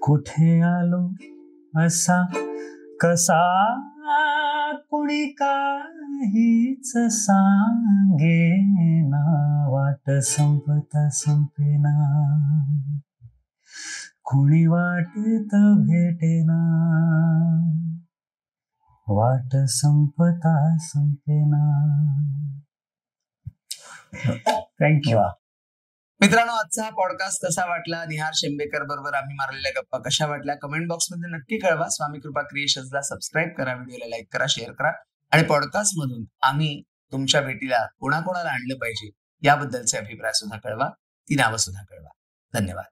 कुठे आलो असा कसा, कुणी काहीच सांगेना, वाट संपता संपेना कुणी वाटेत भेटेना, वाट संपता संपेना. थँक्यू. मित्रांनो, आजचा हा पॉडकास्ट कसा वाटला, निहार शेंबेकर बरोबर आम्ही मारलेल्या गप्पा कशा वाटल्या, कमेंट बॉक्समध्ये नक्की कळवा. स्वामी कृपा क्रिएशन्सला सबस्क्राईब करा, व्हिडिओला लाईक करा, शेअर करा आणि पॉडकास्ट मधून आम्ही तुमच्या भेटीला कोणाकोणाला आणलं पाहिजे याबद्दलचे अभिप्राय सुद्धा कळवा, ती नावं सुद्धा कळवा. धन्यवाद.